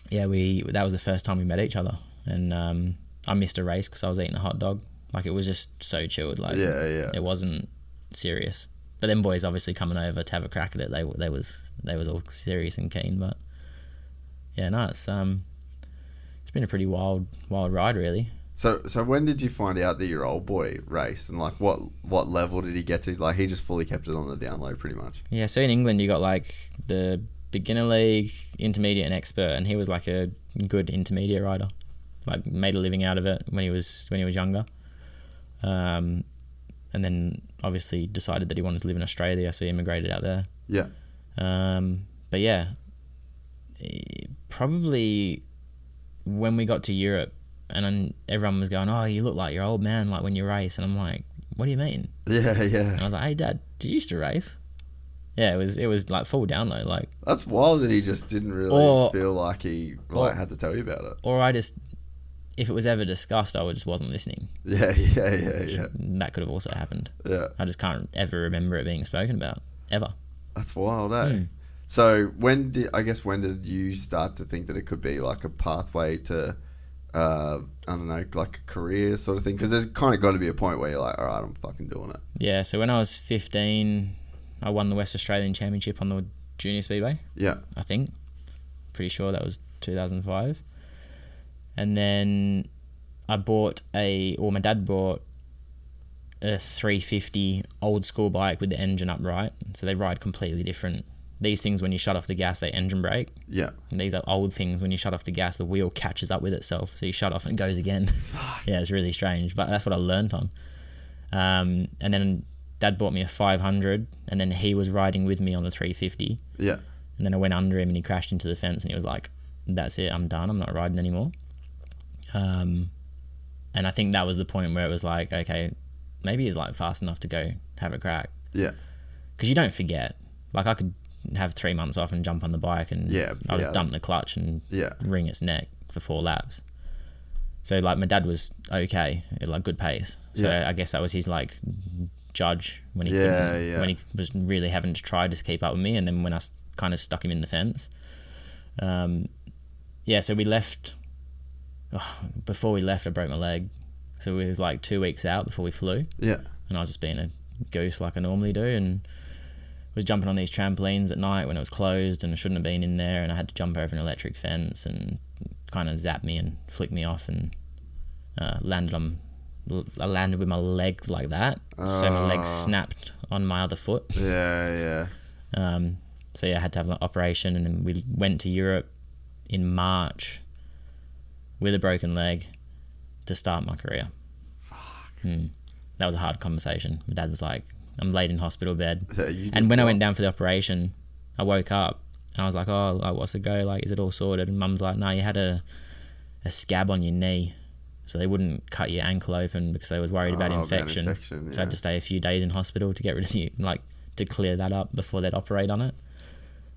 yeah, that was the first time we met each other. And I missed a race because I was eating a hot dog. Like, it was just so chilled. Like, yeah. It wasn't serious. But them boys obviously coming over to have a crack at it, they was all serious and keen. But yeah, no, it's been a pretty wild ride, really. So when did you find out that your old boy raced, and like what level did he get to? Like, he just fully kept it on the down low, pretty much. Yeah, so in England you got like the beginner league, intermediate, and expert, and he was like a good intermediate rider. Like, made a living out of it when he was younger. And then obviously decided that he wanted to live in Australia, so he immigrated out there. Yeah. But yeah, probably when we got to Europe, and then everyone was going, you look like your old man, like when you race. And I'm like, what do you mean? Yeah. And I was like, hey, Dad, did you used to race? Yeah, it was like full download. Like, that's wild that he just didn't really feel like he had to tell you about it. Or if it was ever discussed, I just wasn't listening. Yeah. That could have also happened. Yeah. I just can't ever remember it being spoken about, ever. That's wild, eh? So when did you start to think that it could be like a pathway to, I don't know, like a career sort of thing? Because there's kind of got to be a point where you're like, all right, I'm fucking doing it. Yeah, so when I was 15, I won the West Australian Championship on the Junior Speedway. Yeah. I think. Pretty sure that was 2005. And then my dad bought a 350 old school bike with the engine upright. So they ride completely different. These things, when you shut off the gas, they engine brake. Yeah. And these are old things. When you shut off the gas, the wheel catches up with itself. So you shut off and it goes again. Yeah, it's really strange. But that's what I learned on. And then Dad bought me a 500, and then he was riding with me on the 350. Yeah. And then I went under him and he crashed into the fence, and he was like, that's it, I'm done. I'm not riding anymore. And I think that was the point where it was like, okay, maybe he's like fast enough to go have a crack. Yeah. Because you don't forget. Like, I could have 3 months off and jump on the bike and I just dump the clutch and wring its neck for 4 laps. So like, my dad was okay at like good pace. So I guess that was his like judge when he when he was really having to try to keep up with me, and then when I kind of stuck him in the fence. So we left. Before we left, I broke my leg, so it was like 2 weeks out before we flew. Yeah. And I was just being a goose like I normally do, and was jumping on these trampolines at night when it was closed, and I shouldn't have been in there, and I had to jump over an electric fence, and kind of zapped me and flicked me off, and I landed with my leg like that, so my leg snapped on my other foot. Yeah. So I had to have an operation, and then we went to Europe in March with a broken leg to start my career. That was a hard conversation. My dad was like, I'm laid in hospital bed. And when I went down for the operation, I woke up and I was like, oh, like, what's the go? Like, is it all sorted? And Mum's like, no, you had a scab on your knee. So they wouldn't cut your ankle open because they was worried about infection. Yeah. So I had to stay a few days in hospital to get rid of to clear that up before they'd operate on it.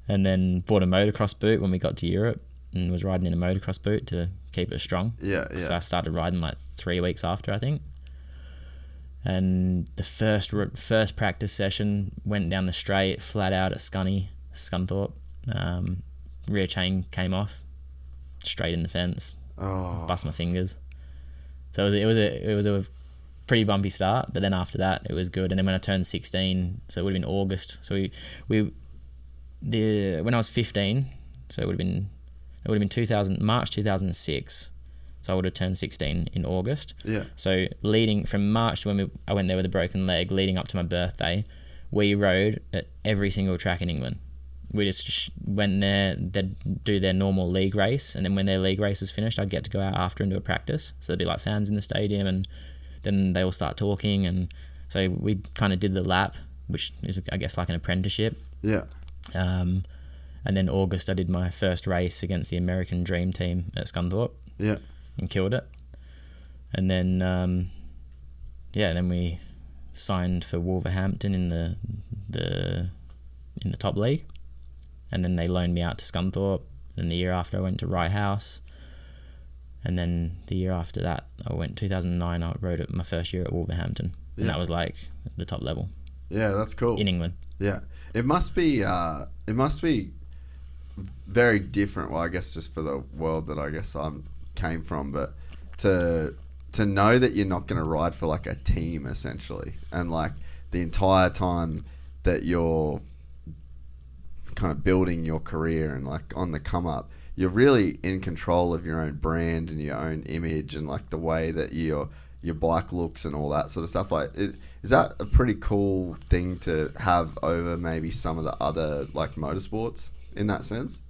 And then bought a motocross boot when we got to Europe and was riding in a motocross boot to keep it strong. Yeah. So I started riding like 3 weeks after, I think. And the first practice session went down the straight, flat out at Scunthorpe. Rear chain came off, straight in the fence. Bust my fingers. So it was a pretty bumpy start, but then after that it was good. And then when I turned 16, so it would have been August. So when I was 15, so it would have been March 2006. So I would have turned 16 in August. Yeah. So leading from March to when I went there with a broken leg, leading up to my birthday, we rode at every single track in England. We just went there, they'd do their normal league race, and then when their league race was finished, I'd get to go out after and do a practice. So there'd be like fans in the stadium, and then they all start talking, and so we kind of did the lap, which is, I guess, like an apprenticeship. Yeah. And then August, I did my first race against the American Dream Team at Scunthorpe. Yeah. And killed it. And then, then we signed for Wolverhampton in the top league. And then they loaned me out to Scunthorpe. And the year after, I went to Rye House. And then the year after that, 2009, I rode it my first year at Wolverhampton. And that was like the top level. Yeah, that's cool. In England. Yeah. It must be very different. Well, I guess just for the world that I guess came from, but to know that you're not going to ride for like a team essentially, and like the entire time that you're kind of building your career and like on the come up, you're really in control of your own brand and your own image and like the way that your bike looks and all that sort of stuff. Like, is that a pretty cool thing to have over maybe some of the other like motorsports in that sense?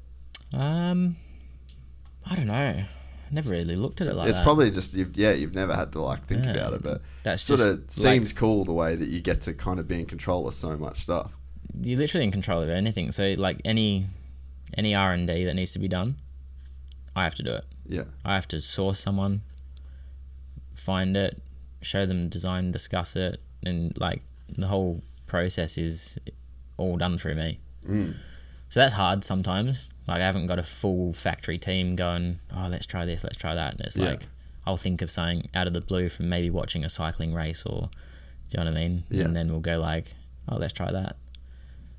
I don't know. Never really looked at it like that. It's probably just you've never had to like think about it, but that's sort of just seems like, cool the way that you get to kind of be in control of so much stuff. You're literally in control of anything. So like any R&D that needs to be done, I have to do it. Yeah. I have to source someone, find it, show them design, discuss it, and like the whole process is all done through me. So that's hard sometimes. Like, I haven't got a full factory team going, oh, let's try this, let's try that. And it's like, I'll think of something out of the blue from maybe watching a cycling race, or, do you know what I mean? Yeah. And then we'll go like, oh, let's try that.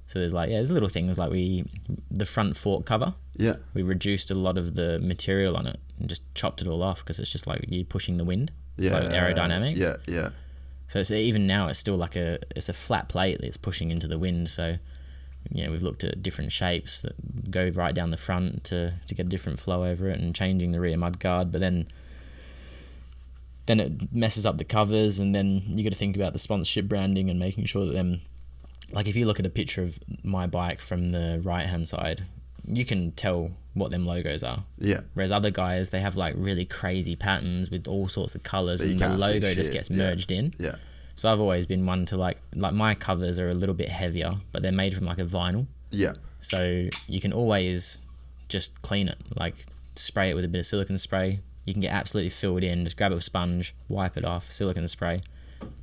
So there's like, there's little things like the front fork cover. Yeah. We reduced a lot of the material on it and just chopped it all off because it's just like you're pushing the wind. It's like aerodynamics. Yeah, yeah. So it's, even now it's still like it's a flat plate that's pushing into the wind. So, you know, we've looked at different shapes that go right down the front to get a different flow over it, and changing the rear mudguard. But then it messes up the covers, and then you got to think about the sponsorship branding and making sure that them, like if you look at a picture of my bike from the right hand side, you can tell what them logos are. Yeah. Whereas other guys, they have like really crazy patterns with all sorts of colours, and the logo just gets merged in. Yeah. So I've always been one to like my covers are a little bit heavier, but they're made from like a vinyl. Yeah. So you can always just clean it, like spray it with a bit of silicone spray. You can get absolutely filled in, just grab a sponge, wipe it off, silicone spray,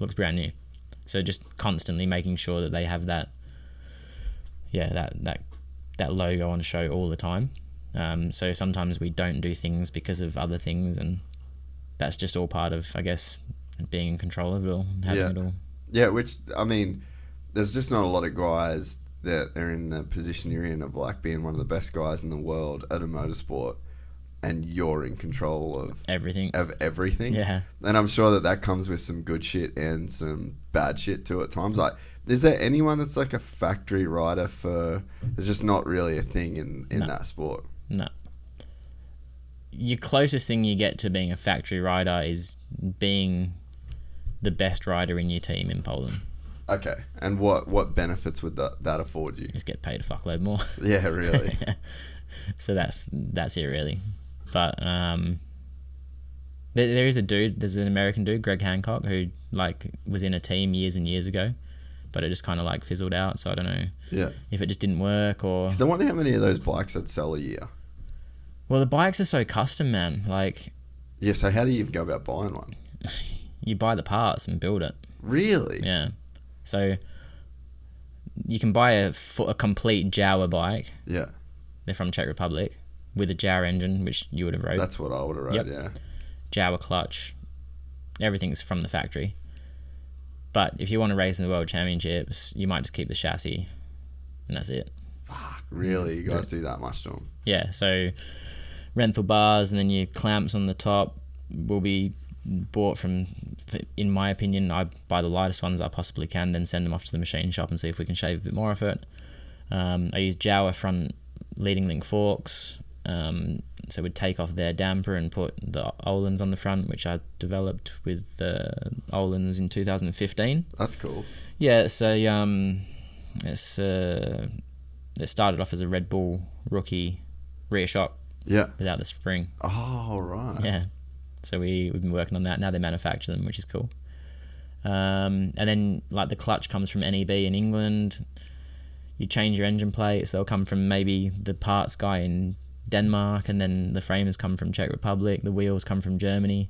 looks brand new. So just constantly making sure that they have that logo on show all the time. So sometimes we don't do things because of other things, and that's just all part of, I guess, being in control of it all, having it all. Yeah, which, I mean, there's just not a lot of guys that are in the position you're in of like being one of the best guys in the world at a motorsport, and you're in control of everything. Yeah. And I'm sure that comes with some good shit and some bad shit too at times. Like, is there anyone that's like a factory rider for... It's just not really a thing in that sport. No. Your closest thing you get to being a factory rider is being the best rider in your team in Poland. Okay. And what benefits would that afford you? Just get paid a fuckload more. Yeah, really. So that's it really. But there is there's an American dude, Greg Hancock, who like was in a team years and years ago, but it just kind of like fizzled out. So I don't know if it just didn't work or. 'Cause I wonder how many of those bikes that sell a year. Well, the bikes are so custom, man. Like. Yeah. So how do you even go about buying one? You buy the parts and build it. Really? Yeah. So you can buy a complete Jawa bike. Yeah. They're from Czech Republic with a Jawa engine, which you would have rode. That's what I would have rode. Yep. Yeah. Jawa clutch. Everything's from the factory. But if you want to race in the World Championships, you might just keep the chassis, and that's it. Fuck. Really? You guys do that much to them? Yeah. So rental bars and then your clamps on the top will be bought from, in my opinion, I buy the lightest ones that I possibly can, then send them off to the machine shop and see if we can shave a bit more off it. I use Jawa front leading link forks, so we'd take off their damper and put the Öhlins on the front, which I developed with the Öhlins in 2015. That's cool. Yeah, so it started off as a Red Bull rookie rear shock. Yeah. Without the spring. Oh, right. Yeah. So we've been working on that. Now they manufacture them, which is cool. And then like the clutch comes from NEB in England. You change your engine plates. They'll come from maybe the parts guy in Denmark, and then the framers come from Czech Republic. The wheels come from Germany.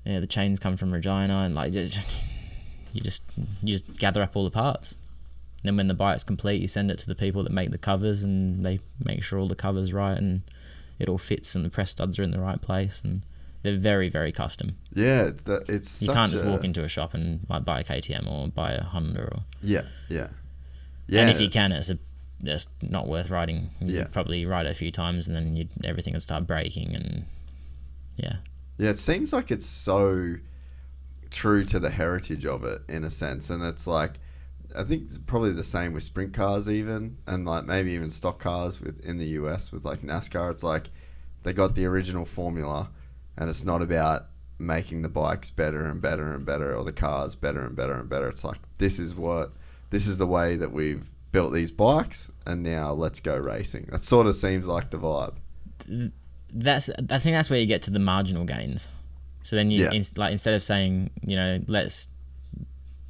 Yeah, the chains come from Regina, and like you just gather up all the parts. Then when the bike's complete, you send it to the people that make the covers, and they make sure all the cover's right and it all fits and the press studs are in the right place, and they're very, very custom. Yeah, it's. You can't just walk into a shop and like buy a KTM or buy a Honda or. Yeah. And if you can, it's just not worth riding. Yeah. You'd probably ride it a few times and then everything would start breaking and. Yeah. Yeah, it seems like it's so true to the heritage of it in a sense, and it's like. I think it's probably the same with sprint cars even, and like maybe even stock cars in the US with like NASCAR. It's like they got the original formula, and it's not about making the bikes better and better and better, or the cars better and better and better. It's like this is the way that we've built these bikes, and now let's go racing. That sort of seems like the vibe. I think that's where you get to the marginal gains. So then instead of saying, let's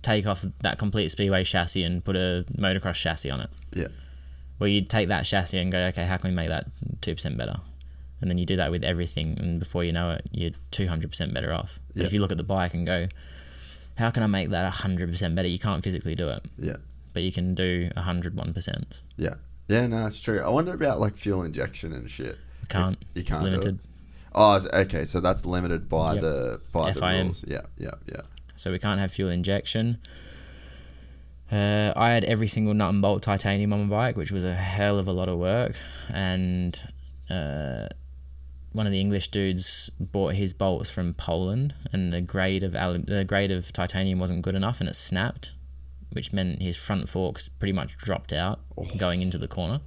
take off that complete Speedway chassis and put a motocross chassis on it. Yeah. Well, you take that chassis and go, okay, how can we make that 2% better? And then you do that with everything, and before you know it, you're 200% better off. But Yeah. if you look at the bike and go, how can I make that 100% better? You can't physically do it. Yeah. But you can do 101%. Yeah. Yeah, no, it's true. I wonder about like fuel injection and shit. You can't. You can't It's limited. do it. Oh, okay. So that's limited by Yep. the FIM. rules. Yeah. So we can't have fuel injection. I had every single nut and bolt titanium on my bike, which was a hell of a lot of work. And one of the English dudes bought his bolts from Poland, and the grade of titanium wasn't good enough, and it snapped, which meant his front forks pretty much dropped out going into the corner.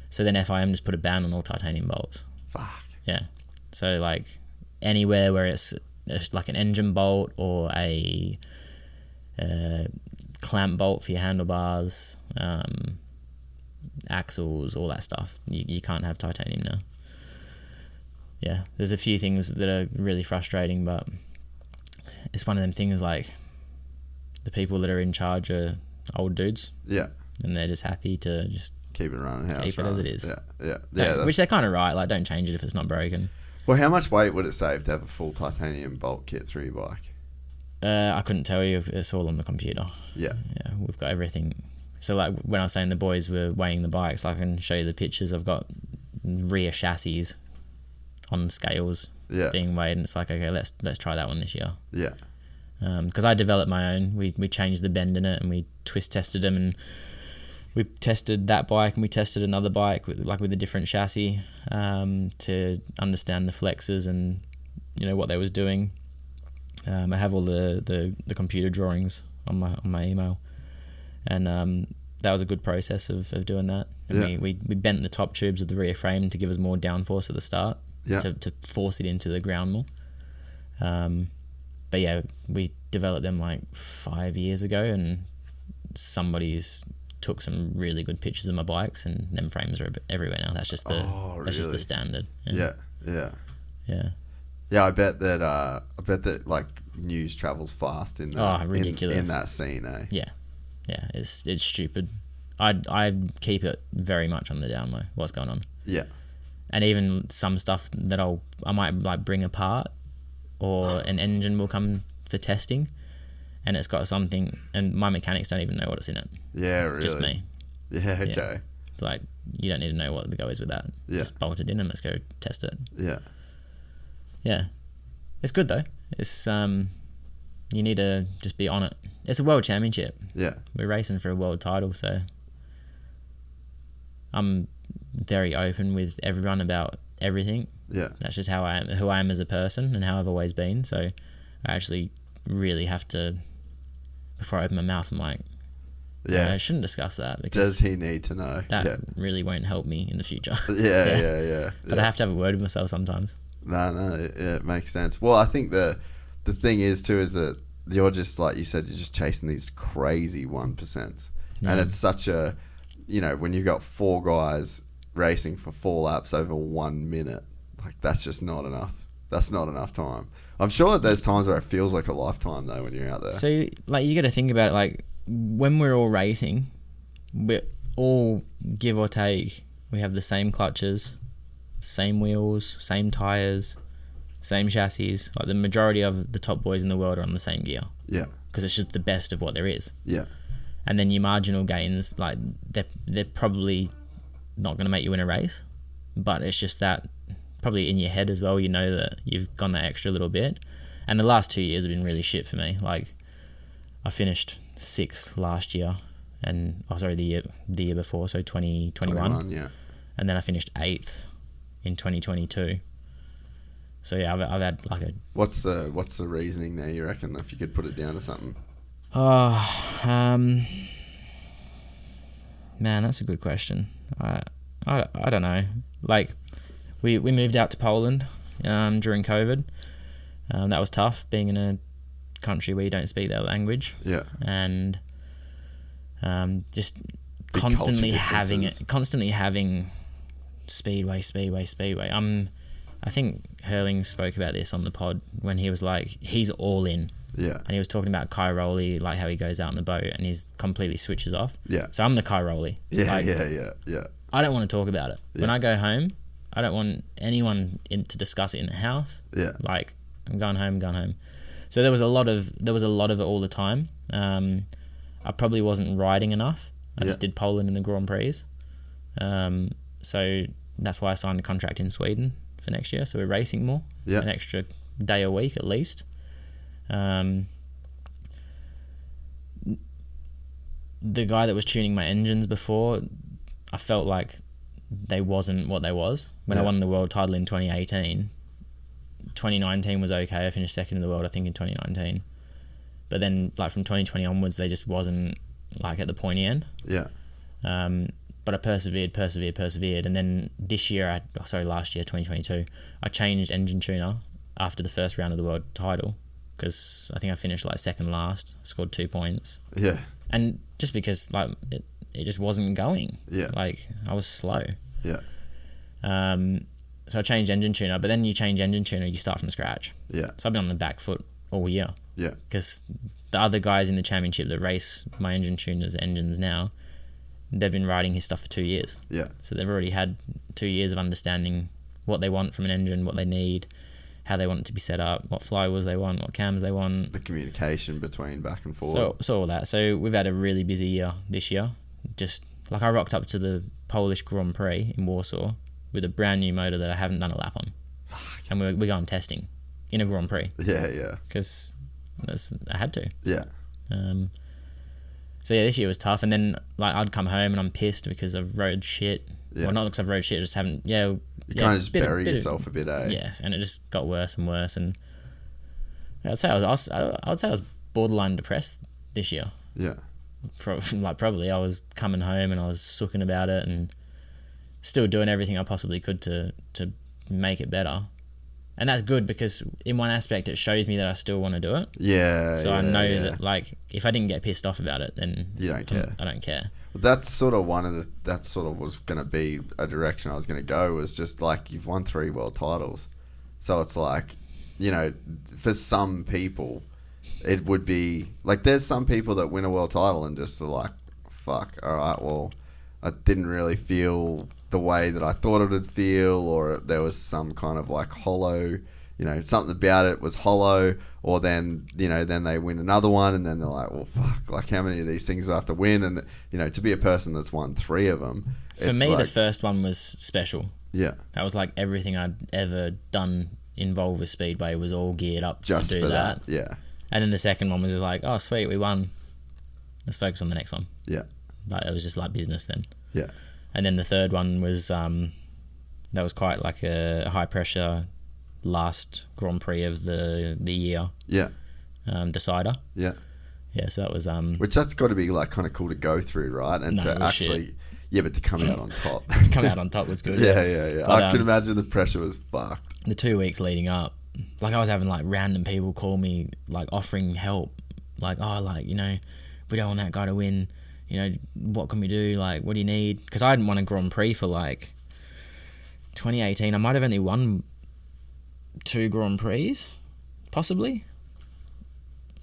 So then FIM just put a ban on all titanium bolts. Fuck. Yeah. So like anywhere where it's like an engine bolt or a clamp bolt for your handlebars, axles, all that stuff, you can't have titanium now. Yeah, there's a few things that are really frustrating, but it's one of them things like the people that are in charge are old dudes. Yeah. And they're just happy to just Keep it running. keep it as it is. Yeah. Which they're kind of right. Like, don't change it if it's not broken. Well, how much weight would it save to have a full titanium bolt kit through your bike? I couldn't tell you. It's all on the computer. Yeah. Yeah, we've got everything. So like when I was saying the boys were weighing the bikes, I can show you the pictures. I've got rear chassis on scales being weighed, and it's like, okay, let's try that one this year. Yeah. Because I developed my own. We changed the bend in it, and we twist tested them, and we tested that bike, and we tested another bike with a different chassis to understand the flexes and what they was doing. I have all the computer drawings on my email, and that was a good process of doing that. And we bent the top tubes of the rear frame to give us more downforce at the start, to force it into the ground more. But yeah, we developed them like 5 years ago, and somebody's took some really good pictures of my bikes, and them frames are everywhere now. That's just the just the standard. Yeah. I bet that like news travels fast in that, ridiculous in that scene, eh? Yeah, it's stupid. I keep it very much on the down low. What's going on? Yeah. And even some stuff that I might like bring apart, or an engine will come for testing, and it's got something, and my mechanics don't even know what it's in it. Yeah, really. Just me. Yeah, okay. Yeah. It's like, you don't need to know what the go is with that. Yeah. Just bolt it in and let's go test it. Yeah. Yeah. It's good though. It's you need to just be on it. It's a world championship. Yeah. We're racing for a world title, so I'm very open with everyone about everything. Yeah. That's just who I am as a person, and how I've always been. So I actually really have to, before I open my mouth, I'm like, I shouldn't discuss that, because does he need to know? That really won't help me in the future. Yeah. But I have to have a word with myself sometimes. No, it makes sense. Well, I think the thing is too is that you're just, like you said, you're just chasing these crazy 1%, and it's such a, when you've got 4 guys racing for 4 laps over 1 minute, like that's just not enough. That's not enough time. I'm sure that there's times where it feels like a lifetime though when you're out there. So like, you got to think about it, like when we're all racing, we're all, give or take, we have the same clutches, same wheels, same tires, same chassis. Like the majority of the top boys in the world are on the same gear. Yeah. Because it's just the best of what there is. Yeah. And then your marginal gains, like they're probably not going to make you win a race, but it's just that probably in your head as well, that you've gone that extra little bit. And the last 2 years have been really shit for me. Like I finished 6th last year, and the year before, so 2021. Yeah. And then I finished 8th in 2022. So yeah, I've had like a. What's the reasoning there, you reckon, if you could put it down to something? Man, that's a good question. I don't know. Like, we moved out to Poland during COVID. That was tough, being in a country where you don't speak their language. Yeah. And just Big constantly culture having Speedway. I think Hurling spoke about this on the pod when he was like, he's all in. Yeah. And he was talking about Cairoli, like how he goes out in the boat and he's completely switches off. Yeah. So I'm the Cairoli. Yeah, like, yeah. I don't want to talk about it. Yeah. When I go home, I don't want anyone to discuss it in the house. Yeah. Like, I'm going home. So there was a lot of it all the time. I probably wasn't riding enough. I just did Poland in the Grand Prix. So that's why I signed a contract in Sweden for next year. So we're racing more. Yeah. An extra day a week at least. The guy that was tuning my engines before, I felt like they wasn't what they was. When I won the world title in 2018, 2019 was okay. I finished 2nd in the world, I think, in 2019. But then, like, from 2020 onwards, they just wasn't, like, at the pointy end. Yeah. But I persevered. And then last year, 2022, I changed engine tuner after the first round of the world title, because I think I finished, like, 2nd last, scored 2 points. Yeah. And just because, like, it just wasn't going. Yeah. Like, I was slow. Yeah. So I changed engine tuner, but then you change engine tuner, you start from scratch. Yeah. So I've been on the back foot all year. Yeah. Because the other guys in the championship that race my engine tuners engines now, they've been riding his stuff for 2 years. Yeah. So they've already had 2 years of understanding what they want from an engine, what they need, how they want it to be set up, what flywheels they want, what cams they want. The communication between back and forth. So all that. So we've had a really busy year this year. Just like, I rocked up to the Polish Grand Prix in Warsaw with a brand new motor that I haven't done a lap on. Fuck. And we're going testing in a Grand Prix. Yeah. Because I had to. Yeah. So yeah, this year was tough. And then, like, I'd come home and I'm pissed because I've rode shit. Yeah. Well, not because I've rode shit, I just haven't. You kind of just bury yourself a bit, eh? Yes, and it just got worse and worse. And I'd say I was borderline depressed this year. Yeah. Probably I was coming home and I was sooking about it and still doing everything I possibly could to make it better. And that's good because in one aspect it shows me that I still want to do it. Yeah. So I know that, like, if I didn't get pissed off about it, then you don't care. I don't care. That's sort of that sort of was going to be a direction I was going to go, was just like, you've won 3 world titles. So it's like, you know, for some people, it would be like, there's some people that win a world title and just are like, fuck, all right, well, I didn't really feel the way that I thought it would feel, or there was some kind of like hollow, you know, something about it was hollow, or then, you know, then they win another one and then they're like, well, fuck, like, how many of these things do I have to win? And, you know, to be a person that's won 3 of them. For me, like, the first one was special. Yeah. That was like everything I'd ever done involved with Speedway was all geared up Just to do for that. Yeah. And then the second one was just like, oh, sweet, we won. Let's focus on the next one. Yeah. Like, it was just like business then. Yeah. And then the third one was, that was quite like a high pressure last Grand Prix of the year. Yeah. Decider. Yeah. Yeah, so that was... which that's got to be like kind of cool to go through, right? And to actually... Shit. Yeah, but to come out on top. To come out on top was good. Yeah. But, I can imagine the pressure was fucked. The 2 weeks leading up, like, I was having like random people call me, like, offering help. Like, oh, like, you know, we don't want that guy to win. You know, what can we do? Like, what do you need? Because I hadn't won a Grand Prix for like 2018. I might have only won 2 Grand Prix, possibly.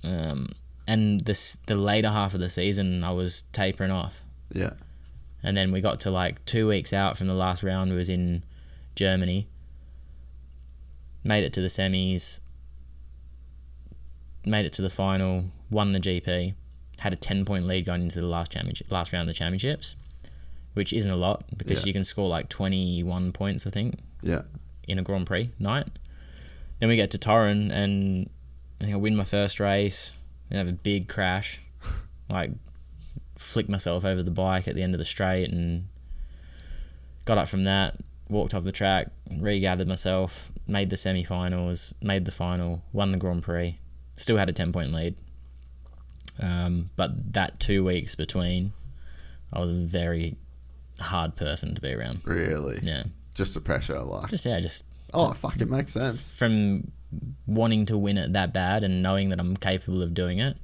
And the later half of the season, I was tapering off. Yeah. And then we got to like 2 weeks out from the last round. We was in Germany. Made it to the semis. Made it to the final. Won the GP. Had a 10-point lead going into the last round of the championships, which isn't a lot because you can score like 21 points, I think. Yeah. In a Grand Prix night. Then we get to Torren and I think I win my first race. Then have a big crash. Like, flicked myself over the bike at the end of the straight and got up from that, walked off the track, regathered myself, made the semi-finals, made the final, won the Grand Prix, still had a 10-point lead. But that 2 weeks between, I was a very hard person to be around. Really? Yeah. Just the pressure, like. Oh, fuck, it makes sense. From wanting to win it that bad and knowing that I'm capable of doing it.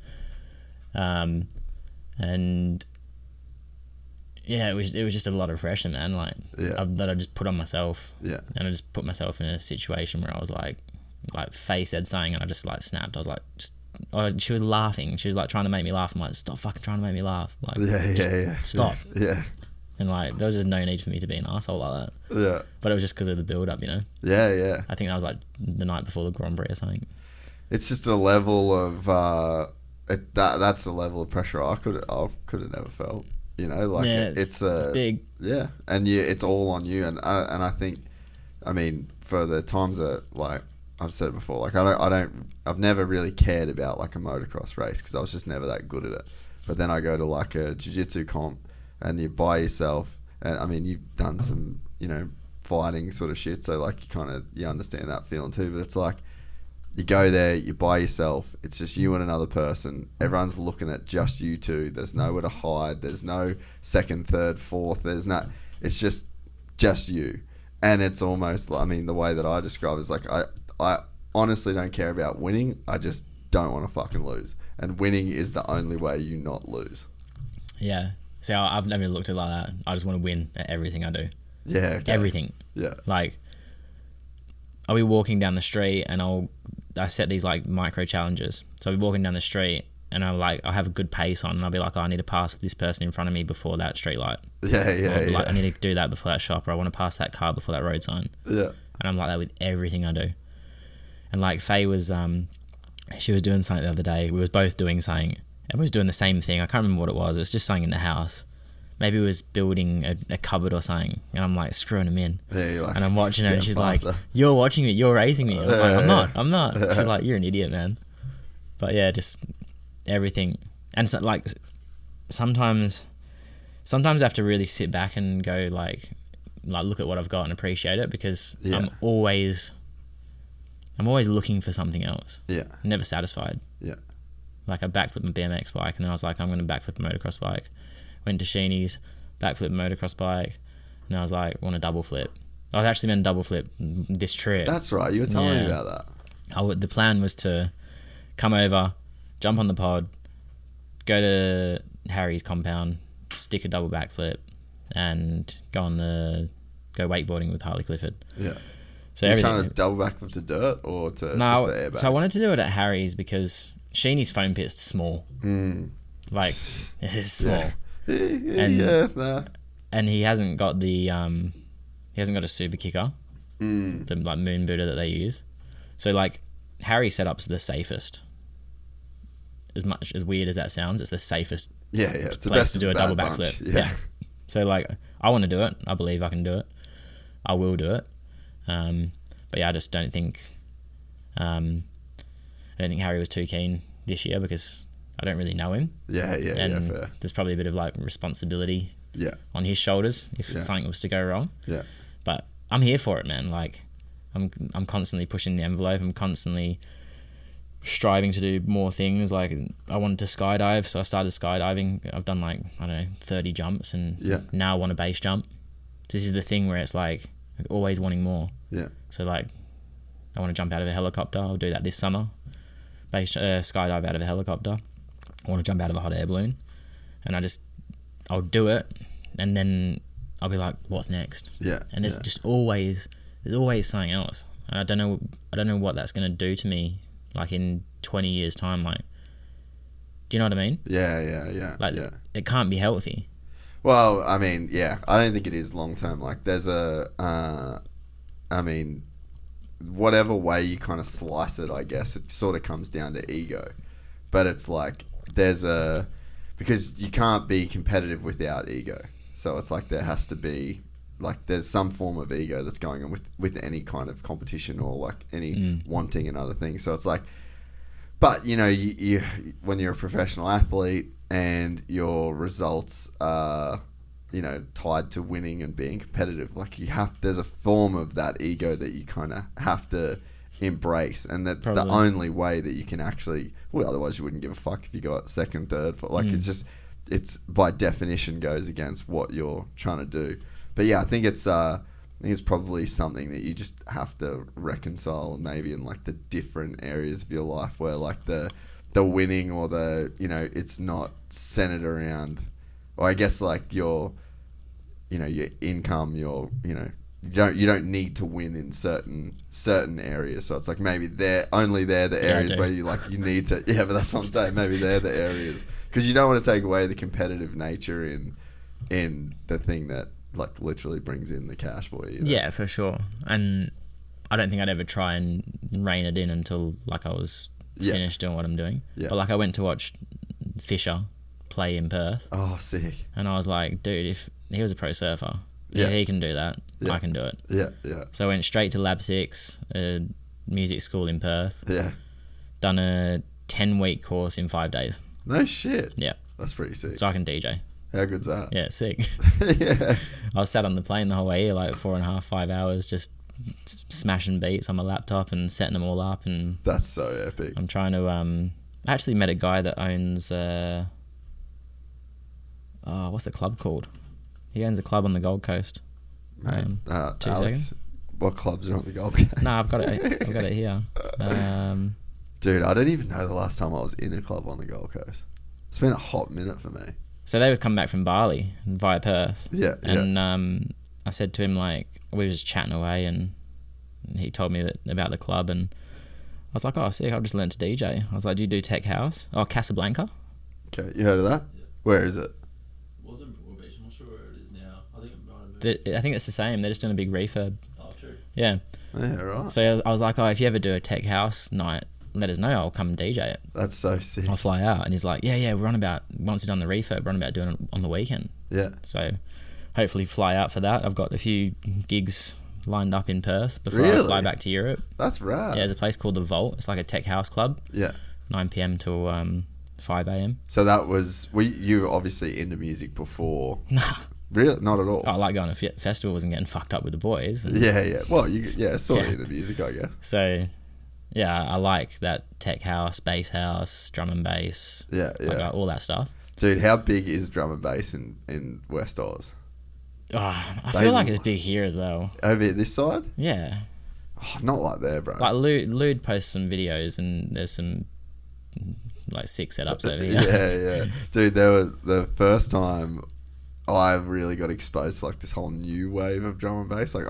And yeah, it was just a lot of pressure, man. Like, that I just put on myself. Yeah. And I just put myself in a situation where I was like Faye said something and I just like snapped. I was like, she was laughing. She was like trying to make me laugh. I'm like, stop fucking trying to make me laugh. Like, stop. Yeah. And like, there was just no need for me to be an asshole like that. Yeah. But it was just because of the build up, you know? Yeah. I think that was like the night before the Grand Prix or something. It's just a level of, that's a level of pressure I could have never felt. You know, like, it's big. Yeah. And it's all on you. And I think, I mean, for the times that, like, I've said it before, like, I've never really cared about like a motocross race because I was just never that good at it. But then I go to like a jiu-jitsu comp and you're by yourself, and I mean, you've done some, you know, fighting sort of shit, so like you understand that feeling too. But it's like, you go there, you're by yourself, it's just you and another person, everyone's looking at just you two, there's nowhere to hide, there's no second, third, fourth, it's just you. And it's almost like, I mean, the way that I describe it is like, I honestly don't care about winning, I just don't want to fucking lose. And winning is the only way you not lose. Yeah. See, I've never looked at it like that. I just want to win at everything I do. Yeah. Okay. Everything. Yeah. Like, I'll be walking down the street and I set these like micro challenges. So I'll be walking down the street and I'll have a good pace on and I'll be like, oh, I need to pass this person in front of me before that street light. Yeah. Like, I need to do that before that shop, or I want to pass that car before that road sign. Yeah. And I'm like that with everything I do. And like Faye was, she was doing something the other day. We was both doing something. Everyone was doing the same thing. I can't remember what it was. It was just something in the house. Maybe it was building a cupboard or something. And I'm like screwing them in. Yeah, you're like, and I'm watching her and she's faster. like, you're watching me. You're racing me. I'm like, I'm not. She's like, you're an idiot, man. But yeah, just everything. And so, like, sometimes I have to really sit back and go like look at what I've got and appreciate it, because I'm always looking for something else. Yeah. I'm never satisfied. Yeah. Like, I backflipped my BMX bike and then I was like, I'm going to backflip a motocross bike. Went to Sheenie's, backflip a motocross bike, and I was like, I want a double flip. I was actually meant to double flip this trip. That's right. You were telling me about that. The plan was to come over, jump on the pod, go to Harry's compound, stick a double backflip, and go wakeboarding with Harley Clifford. Yeah. So you're trying to double backflip to dirt or to just the airbag? So I wanted to do it at Harry's because Sheeny's foam pit's small. Like, it's small. And he hasn't got the a super kicker, the like moon booter that they use. So like Harry's setup's the safest. As much as weird as that sounds, it's the safest it's the place best to do a double backflip. Yeah. So like I want to do it. I believe I can do it. I will do it. But yeah, I just don't think Harry was too keen this year because I don't really know him. Yeah, fair. There's probably a bit of like responsibility on his shoulders if something was to go wrong. Yeah. But I'm here for it, man. Like I'm constantly pushing the envelope. I'm constantly striving to do more things. Like I wanted to skydive, so I started skydiving. I've done like, I don't know, 30 jumps and now I want a base jump. So this is the thing where it's like always wanting more. Yeah. So like I want to jump out of a helicopter. I'll do that this summer. Skydive out of a helicopter. I want to jump out of a hot air balloon. And I'll do it and then I'll be like, what's next? Yeah. And there's always something else. And I don't know what that's going to do to me like in 20 years time. Like, do you know what I mean? Yeah. Like it can't be healthy. Well, I mean, I don't think it is long term. Like there's whatever way you kind of slice it, I guess it sort of comes down to ego. But it's like because you can't be competitive without ego. So it's like there has to be like there's some form of ego that's going on with any kind of competition or like any wanting and other things. So it's like, but you know, you when you're a professional athlete and your results are, you know, tied to winning and being competitive, like there's a form of that ego that you kind of have to embrace, and that's the only way that you can actually. Well, otherwise you wouldn't give a fuck if you got second, third. Like it's by definition goes against what you're trying to do. But yeah, I think it's probably something that you just have to reconcile maybe in like the different areas of your life where like the winning or the, you know, it's not centered around, or I guess like your income, you don't need to win in certain areas. So it's like maybe the areas where you need to. Yeah, but that's what I'm saying. Maybe they're the areas because you don't want to take away the competitive nature in the thing that like literally brings in the cash for you. Yeah, for sure. And I don't think I'd ever try and rein it in until like I was finished doing what I'm doing. Yeah. But like I went to watch Fisher play in Perth. Oh, sick. And I was like, dude, if he was a pro surfer, he can do that. I can do it. Yeah. So I went straight to Lab 6, a music school in Perth. Yeah. Done a 10-week course in 5 days. No shit. Yeah. That's pretty sick. So I can DJ. How good's that? Yeah, sick. Yeah. I was sat on the plane the whole way here, like 4.5, 5 hours, just smashing beats on my laptop and setting them all up. And that's so epic. I'm trying to. I actually met a guy that owns. What's the club called? He owns a club on the Gold Coast. Mate, 2 Alex, seconds. what clubs are on the Gold Coast? No, I've got it here. Dude, I don't even know the last time I was in a club on the Gold Coast. It's been a hot minute for me. So they was coming back from Bali via Perth. Yeah. And I said to him, like, we were just chatting away, and he told me about the club, and I was like, oh, sick, I've just learned to DJ. I was like, do you do tech house? Oh, Casablanca. Okay, you heard of that? Yeah. Where is it? Wasn't Moore Beach, I'm not sure where it is now. I think it might have moved. I think it's the same. They're just doing a big refurb. Oh, true. Yeah. Yeah, right. So I was like, oh, if you ever do a tech house night, let us know. I'll come and DJ it. That's so sick. I'll fly out. And he's like, yeah, we're on about, once we've done the refurb, we're on about doing it on the weekend. Yeah. So hopefully fly out for that. I've got a few gigs lined up in Perth before Really? I fly back to Europe. That's rad. Yeah, there's a place called The Vault. It's like a tech house club. Yeah. 9 p.m. till 5 a.m. So that was, you were obviously into music before. Nah. Really? Not at all? I like going to festivals and getting fucked up with the boys. Yeah. Well, sort of into music, I guess. So, yeah, I like that tech house, bass house, drum and bass. Yeah. Like all that stuff. Dude, how big is drum and bass in West Oz? I feel like it's big here as well. Over this side? Yeah. Oh, not like there, bro. Like Lude posts some videos and there's some like sick setups over here. Yeah. Dude, there was the first time I really got exposed to like this whole new wave of drum and bass. Like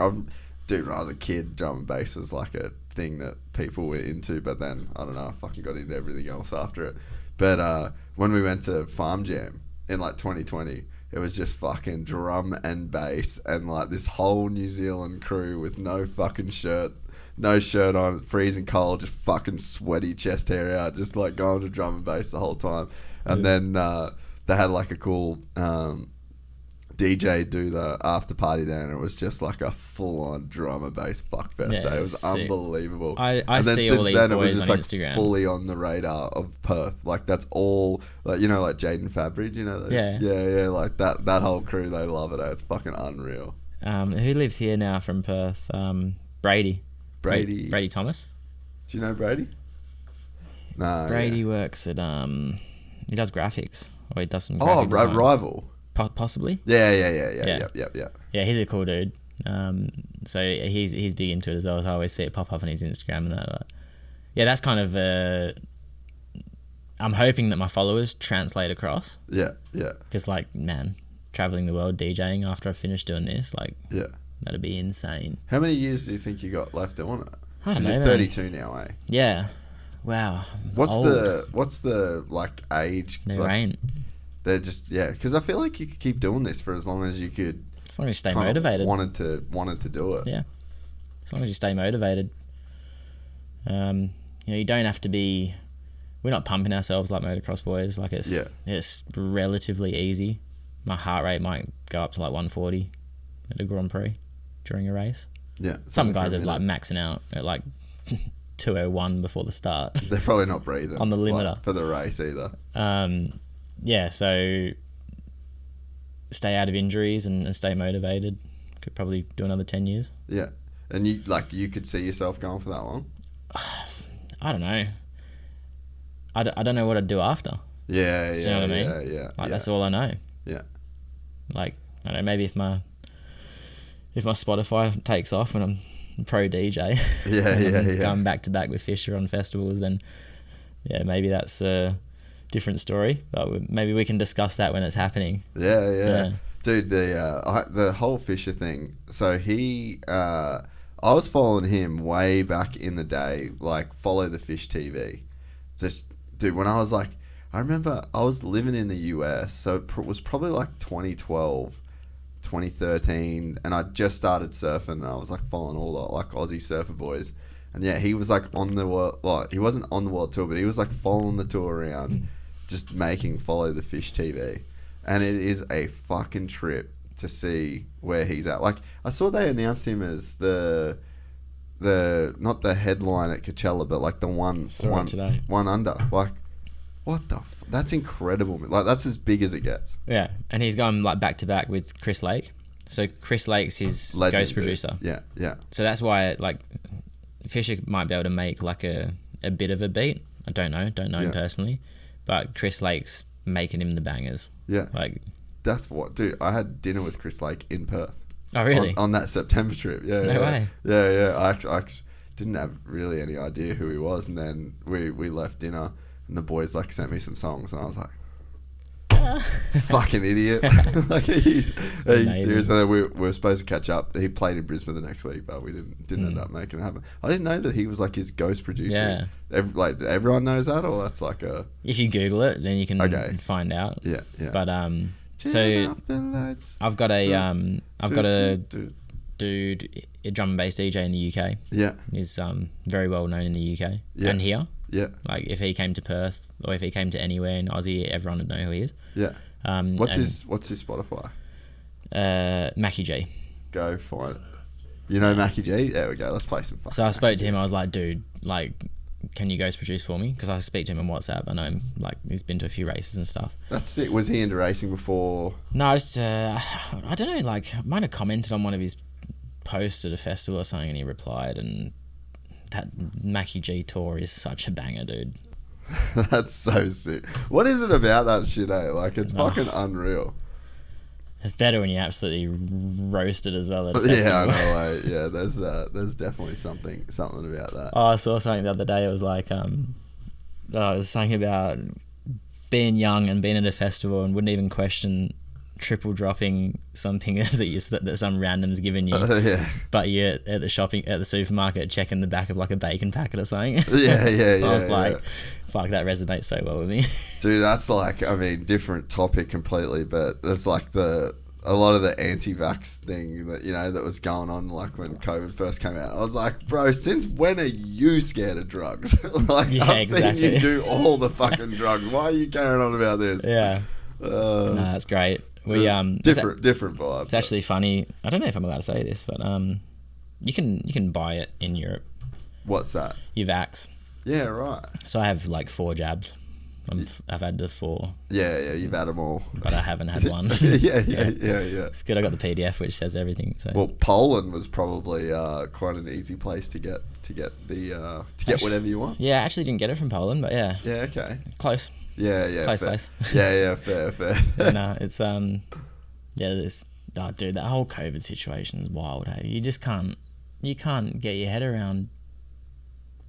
dude, when I was a kid, drum and bass was like a thing that people were into, but then I don't know, I fucking got into everything else after it. But when we went to Farm Jam in like 2020, it was just fucking drum and bass and like this whole New Zealand crew with no fucking shirt on, freezing cold, just fucking sweaty chest hair out, just like going to drum and bass the whole time. And then they had like a cool DJ do the after party there, and it was just like a full on drum and bass fuckfest day. It was sick. Unbelievable. I and then see since all these then it was boys just on like Instagram. fully on the radar of Perth. Like that's all, like you know, like Jaden Fabridge, you know those? Yeah, like that whole crew, they love it. It's fucking unreal. Who lives here now from Perth? Brady Thomas. Do you know Brady? No. Brady works at he does graphics, or he does some graphic design. Rival. Possibly. Yeah. Yeah, he's a cool dude. So he's big into it as well. So I always see it pop up on his Instagram and that. But yeah, that's kind of. I'm hoping that my followers translate across. Yeah. Because like, man, traveling the world DJing after I finish doing this, like, that'd be insane. How many years do you think you got left doing it? I don't know. You're 32 now, eh? Yeah. Wow. What's the like age? There ain't. They're just because I feel like you could keep doing this for as long as you could. As long as you stay motivated. Wanted to do it. Yeah. As long as you stay motivated. You don't have to be. We're not pumping ourselves like motocross boys. Like it's relatively easy. My heart rate might go up to like 140 at a Grand Prix during a race. Yeah. Some guys are like maxing out at like 201 before the start. They're probably not breathing on the limiter like, for the race either. So stay out of injuries and stay motivated. Could probably do another 10 years. Yeah. And you could see yourself going for that long? I don't know. I don't know what I'd do after. Yeah. You know what I mean? Yeah. Like that's all I know. Yeah. Like I don't know, maybe if my Spotify takes off when I'm a pro DJ, going back to back with Fisher on festivals, then maybe that's a different story. But maybe we can discuss that when it's happening. Yeah. Dude, the whole Fisher thing. So I was following him way back in the day, like Follow the Fish TV. Just dude, when I was like, I remember I was living in the US, so it was probably like 2012. 2013, and I just started surfing, and I was like following all the like Aussie surfer boys, and he was like on the world, like he wasn't on the world tour, but he was like following the tour around, just making Follow the Fish TV, and it is a fucking trip to see where he's at. Like I saw they announced him as the not the headline at Coachella, but like the one under. Like what the that's incredible. Like that's as big as it gets. Yeah, and he's gone like back to back with Chris Lake. So Chris Lake's his ghost producer. Yeah. So that's why like Fisher might be able to make like a bit of a beat. I don't know him personally, but Chris Lake's making him the bangers. Yeah, like that's what, dude. I had dinner with Chris Lake in Perth. Oh really? On that September trip. Yeah. No way. Yeah. I actually didn't have really any idea who he was, and then we left dinner. And the boys like sent me some songs, and I was like, "Fucking idiot!" Like he's serious. And then we were supposed to catch up. He played in Brisbane the next week, but we didn't end up making it happen. I didn't know that he was like his ghost producer. Yeah, like everyone knows that, or that's like a. If you Google it, then you can find out. Yeah. But so I've got a dude, a drum and bass DJ in the UK. Yeah, he's very well known in the UK and here. Yeah. Like if he came to Perth or if he came to anywhere in Aussie, everyone would know who he is. Yeah. What's his Spotify? Mackie G. Go find it. You know Mackie G? There we go. Let's play some fun. So I spoke to him. I was like, dude, like, can you ghost produce for me? Because I speak to him on WhatsApp. I know him. Like he's been to a few races and stuff. That's it. Was he into racing before? No, I just I don't know. Like I might have commented on one of his posts at a festival or something, and he replied and. That Mackie G tour is such a banger, dude. That's so sick. What is it about that shit, eh? Like, it's fucking unreal. It's better when you're absolutely roasted as well at a Yeah, festival. I know. Yeah, there's definitely something about that. Oh, I saw something the other day. It was like, it was something about being young and being at a festival and wouldn't even question triple dropping something that some random's given you. Yeah. But you're at the supermarket checking the back of like a bacon packet or something. Yeah. I was like, fuck, that resonates so well with me. Dude, that's like, I mean, different topic completely, but it's like a lot of the anti-vax thing that, that was going on like when COVID first came out. I was like, bro, since when are you scared of drugs? Like, Yeah, I've exactly. seen you do all the fucking drugs. Why are you carrying on about this? Yeah. No, that's great. We different vibe. It's actually funny. I don't know if I'm allowed to say this, but you can buy it in Europe. What's that? Your vax. Yeah, right. So I have like 4 jabs. I've had the 4. Yeah, you've had them all. But I haven't had one. yeah. It's good. I got the PDF which says everything. So. Well, Poland was probably quite an easy place to get whatever you want. Yeah, I actually didn't get it from Poland, but yeah. Yeah, okay. Close. Yeah. Close fair. place. Yeah, fair. Yeah, no, it's dude, that whole COVID situation is wild. Hey, you just can't get your head around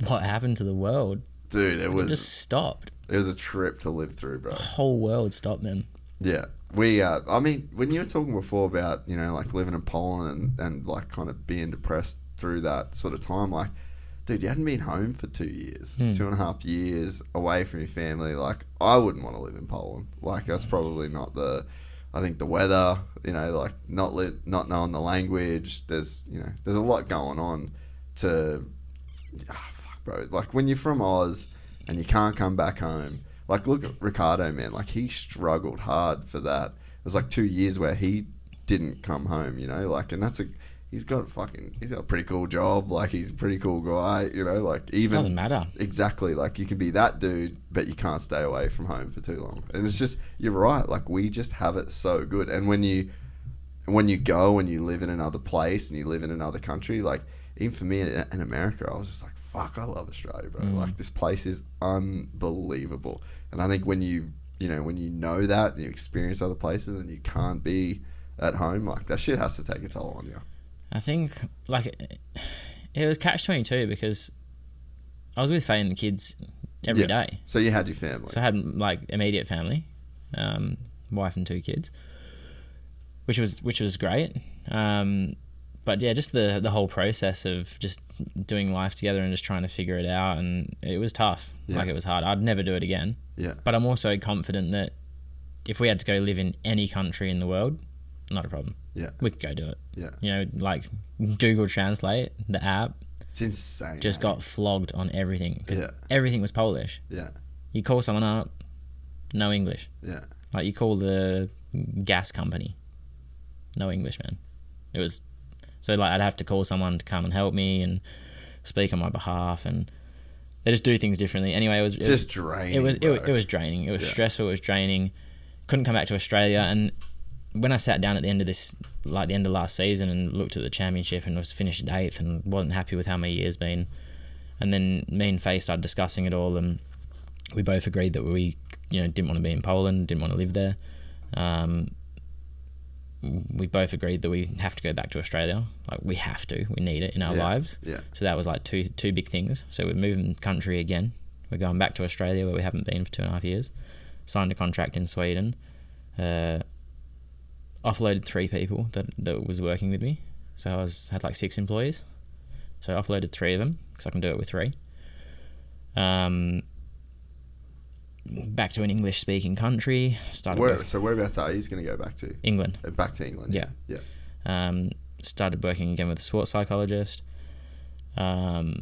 what happened to the world. Dude, it just stopped. It was a trip to live through, bro. The whole world stopped, man. Yeah. We, I mean, when you were talking before about, like living in Poland and like kind of being depressed through that sort of time, like, dude, you hadn't been home for 2 years, 2.5 years away from your family. Like, I wouldn't want to live in Poland. Like, that's probably not I think the weather, like not knowing the language. There's a lot going on fuck, bro. Like when you're from Oz and you can't come back home. Like, look at Ricardo, man. Like, he struggled hard for that. It was like 2 years where he didn't come home, like, and he's got a pretty cool job. Like, he's a pretty cool guy, like, even. Doesn't matter. Exactly. Like, you can be that dude, but you can't stay away from home for too long. And it's just, you're right. Like, we just have it so good. And when you go and you live in another place and you live in another country, like, even for me in America, I was just like, fuck, I love Australia, bro. Like, this place is unbelievable. And I think when you know that and you experience other places and you can't be at home, like, that shit has to take a toll on you. I think, like, it was catch-22 because I was with Faye and the kids every day. So you had your family. So I had, like, immediate family, wife and 2 kids, which was great. But yeah, just the whole process of just doing life together and just trying to figure it out, and it was tough. Yeah. Like, it was hard. I'd never do it again. Yeah. But I'm also confident that if we had to go live in any country in the world, not a problem. Yeah. We could go do it. Yeah. Like Google Translate, the app, it's insane. just got flogged on everything because everything was Polish. Yeah. You call someone up, no English. Yeah. Like, you call the gas company, no English, man. It was... So, like, I'd have to call someone to come and help me and speak on my behalf, and they just do things differently. Anyway, it was draining. It was draining. It was stressful. It was draining. Couldn't come back to Australia, and when I sat down at the end of this, like the end of last season, and looked at the championship and was finished 8th and wasn't happy with how my year's been, and then me and Faye started discussing it all, and we both agreed that we, didn't want to be in Poland, didn't want to live there. We both agreed that we have to go back to Australia. Like, we have to. We need it in our lives. Yeah. So that was like two big things. So we're moving country again. We're going back to Australia where we haven't been for 2.5 years. Signed a contract in Sweden. Offloaded 3 people that was working with me. So I had like 6 employees. So I offloaded 3 of them because I can do it with 3. Back to an English-speaking country. So whereabouts are you going to go back to? England. Back to England. Yeah. Yeah. Started working again with a sports psychologist. Like,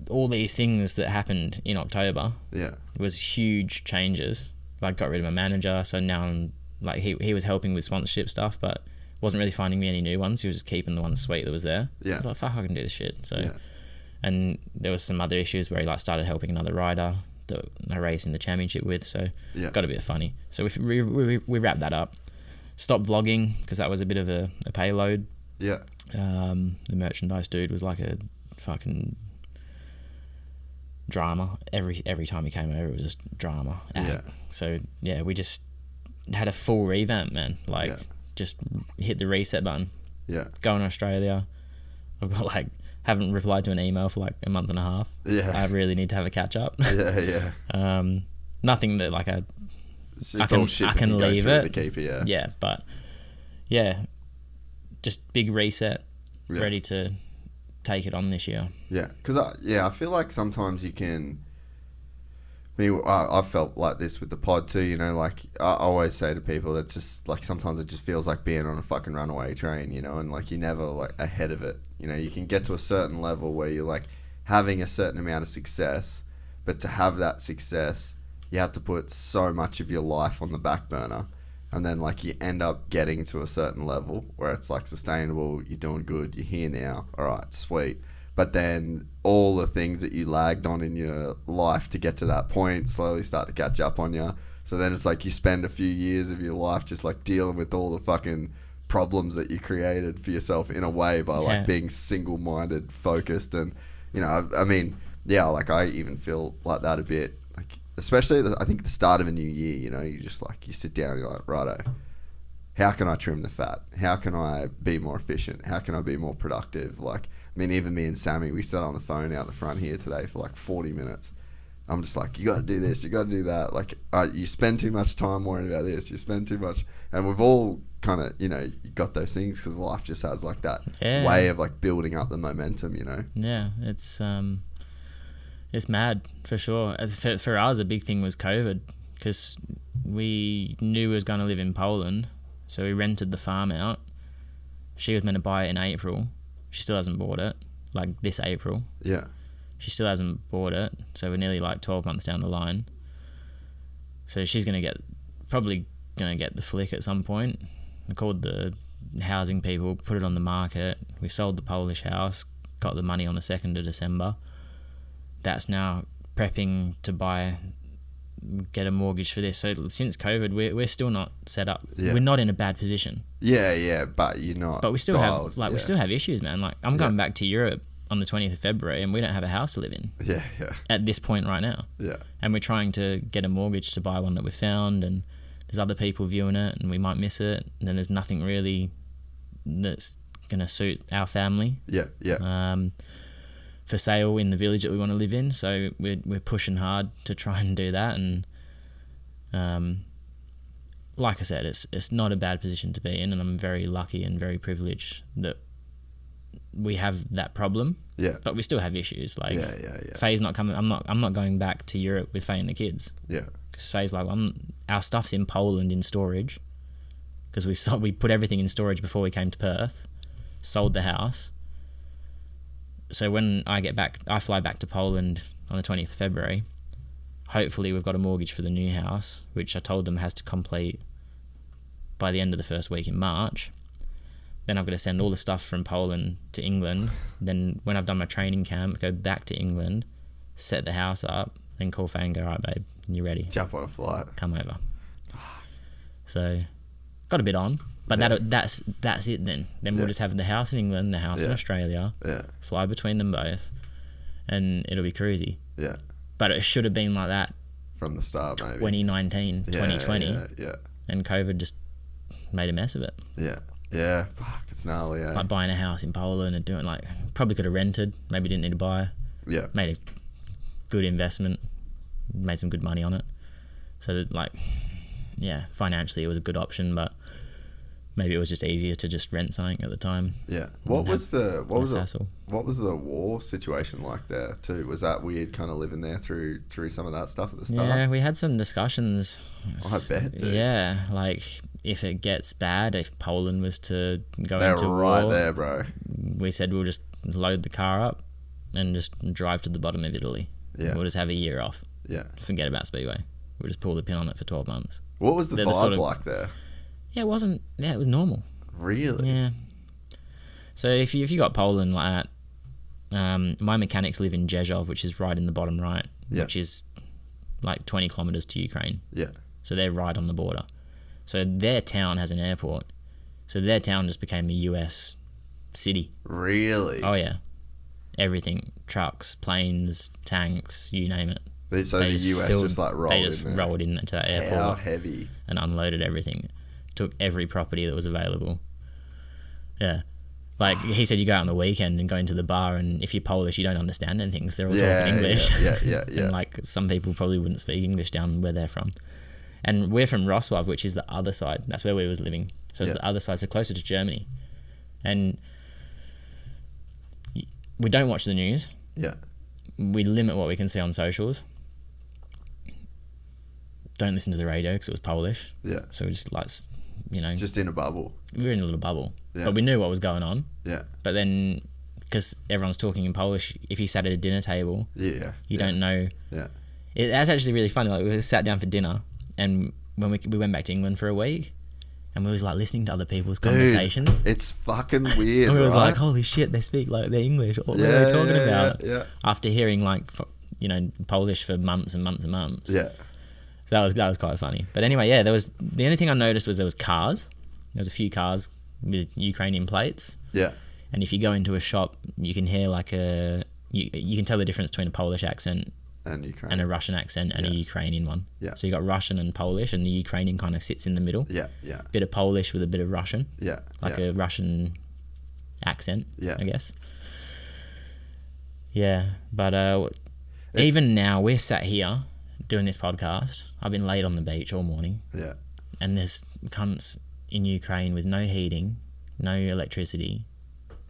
all these things that happened in October. Yeah. Was huge changes. Like, got rid of my manager, so now I'm like, he was helping with sponsorship stuff, but wasn't really finding me any new ones. He was just keeping the one sweet that was there. Yeah. I was like, fuck, I can do this shit. So. Yeah. And there was some other issues where he like started helping another rider that I raced in the championship with, so got a bit funny. So we wrapped that up. Stopped vlogging because that was a bit of a payload. Yeah. The merchandise dude was like a fucking drama. Every time he came over, it was just drama. Yeah. So yeah, we just had a full revamp, man. Like, just hit the reset button. Yeah. Going to Australia. I've got like, haven't replied to an email for like a month and a half. Yeah. I really need to have a catch up. Yeah. Nothing that like I can leave it. The keeper, Yeah, but yeah, just big reset, ready to take it on this year. Yeah, because I feel like sometimes you can. I've felt like this with the pod too. You know, like I always say to people that just like sometimes it just feels like being on a fucking runaway train. You know, and like you're never like ahead of it. You know, you can get to a certain level where you're like having a certain amount of success, but to have that success, you have to put so much of your life on the back burner. And then, like, you end up getting to a certain level where it's, like, sustainable, you're doing good, you're here now, all right, sweet. But then all the things that you lagged on in your life to get to that point slowly start to catch up on you. So then it's like you spend a few years of your life just, like, dealing with all the fucking problems that you created for yourself in a way by, like, being single-minded, focused. And, you know, I mean, yeah, like, I even feel like that a bit. Especially, I think the start of a new year, you know, you just like, you sit down and you're like, righto, how can I trim the fat? How can I be more efficient? How can I be more productive? Like, I mean, even me and Sammy, we sat on the phone out the front here today for like 40 minutes. I'm just like, you got to do this, you got to do that. Like, you spend too much time worrying about this, you spend too much. And we've all kind of, you know, got those things because life just has like that way of like building up the momentum, you know? Yeah, it's mad, for sure. For us, a big thing was COVID, because we knew we was going to live in Poland, so we rented the farm out. She was meant to buy it in April. She still hasn't bought it, like this April. Yeah. She still hasn't bought it, so we're nearly like 12 months down the line. So she's probably going to get the flick at some point. I called the housing people, put it on the market. We sold the Polish house, got the money on the 2nd of December. That's now prepping to get a mortgage for this. So since COVID, we're still not set up. Yeah. We're not in a bad position. Yeah, but you're not. But we still we still have issues, man. Like, I'm going back to Europe on the 20th of February, and we don't have a house to live in. Yeah. At this point right now. Yeah. And we're trying to get a mortgage to buy one that we found, and there's other people viewing it, and we might miss it. And then there's nothing really that's gonna suit our family. Yeah. For sale in the village that we want to live in, so we're pushing hard to try and do that. And like I said, it's not a bad position to be in, and I'm very lucky and very privileged that we have that problem. Yeah. But we still have issues. Like, yeah. Faye's not coming. I'm not going back to Europe with Faye and the kids. Yeah. Because Faye's like, our stuff's in Poland in storage, because we put everything in storage before we came to Perth, sold the house. So when I fly back to Poland on the 20th of February. Hopefully we've got a mortgage for the new house, which I told them has to complete by the end of the first week in March. Then I've got to send all the stuff from Poland to England. Then when I've done my training camp, go back to England, set the house up, then call Faye and go, all right, babe, you ready? Jump on a flight. Come over. So got a bit on. But that's it then. Then we'll just have the house in England, the house in Australia, fly between them both, and it'll be crazy. Yeah. But it should have been like that from the start, maybe. 2019, 2020. Yeah. And COVID just made a mess of it. Yeah. Fuck, it's gnarly, Like buying a house in Poland and doing probably could have rented, maybe didn't need to buy. Yeah. Made a good investment, made some good money on it. So that financially it was a good option, but maybe it was just easier to just rent something at the time. Yeah. What was the war situation like there too? Was that weird kind of living there through some of that stuff at the start? Yeah, we had some discussions. I bet, dude. Yeah, like if it gets bad, if Poland was to go They're into right war, there, bro. we said we'll just load the car up and just drive to the bottom of Italy. Yeah. We'll just have a year off. Yeah. Forget about Speedway. We'll just pull the pin on it for 12 months. What was the vibe like there? Yeah, it wasn't. Yeah, it was normal. Really? Yeah. So if you got Poland like that, my mechanics live in Jezhov, which is right in the bottom right, which is like 20 kilometers to Ukraine. Yeah. So they're right on the border. So their town has an airport. So their town just became a US city. Really? Oh yeah. Everything, trucks, planes, tanks, you name it. So the US just like rolled They just in there. rolled into that How airport heavy. and unloaded everything. Took every property that was available. Yeah. Like he said, you go out on the weekend and go into the bar, and if you're Polish, you don't understand anything because they're all talking English. Yeah. And like some people probably wouldn't speak English down where they're from. And we're from Rosław, which is the other side. That's where we was living. So it's the other side, so closer to Germany. And we don't watch the news. Yeah. We limit what we can see on socials. Don't listen to the radio because it was Polish. Yeah. So we just like, Just in a bubble. we were in a little bubble. Yeah. But we knew what was going on. Yeah. But then, because everyone's talking in Polish, if you sat at a dinner table, Yeah. you don't know. Yeah. That's actually really funny. Like we sat down for dinner, and when we went back to England for a week, and we was like listening to other people's conversations. It's fucking weird. And we was right? like, holy shit, they speak like they're English. What are they talking about? Yeah. After hearing like Polish for months and months and months. Yeah. So that was quite funny. But anyway, yeah, the only thing I noticed was there was cars. There was a few cars with Ukrainian plates. Yeah. And if you go into a shop, you can hear like you can tell the difference between a Polish accent And Ukraine. and a Russian accent and a Ukrainian one. Yeah. So you got Russian and Polish, and the Ukrainian kind of sits in the middle. Yeah. Yeah. Bit of Polish with a bit of Russian. Yeah. Like a Russian accent, Yeah. I guess. Yeah, but even now we're sat here doing this podcast. I've been laid on the beach all morning, Yeah. and there's cunts in Ukraine with no heating, no electricity,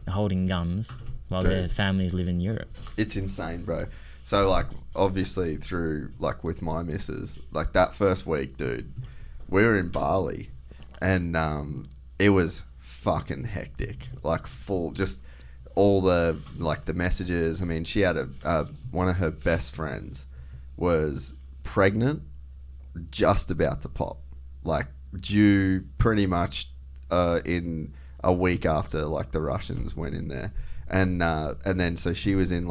holding guns while Dude. their families live in Europe. It's insane, bro. So, like, obviously through, like, with my missus, like, that first week, dude, we were in Bali, and it was fucking hectic. Like, full, just all the, like, the messages. I mean, she had one of her best friends was pregnant, just about to pop. Like, due pretty much in a week after, like, the Russians went in there. And then so she was in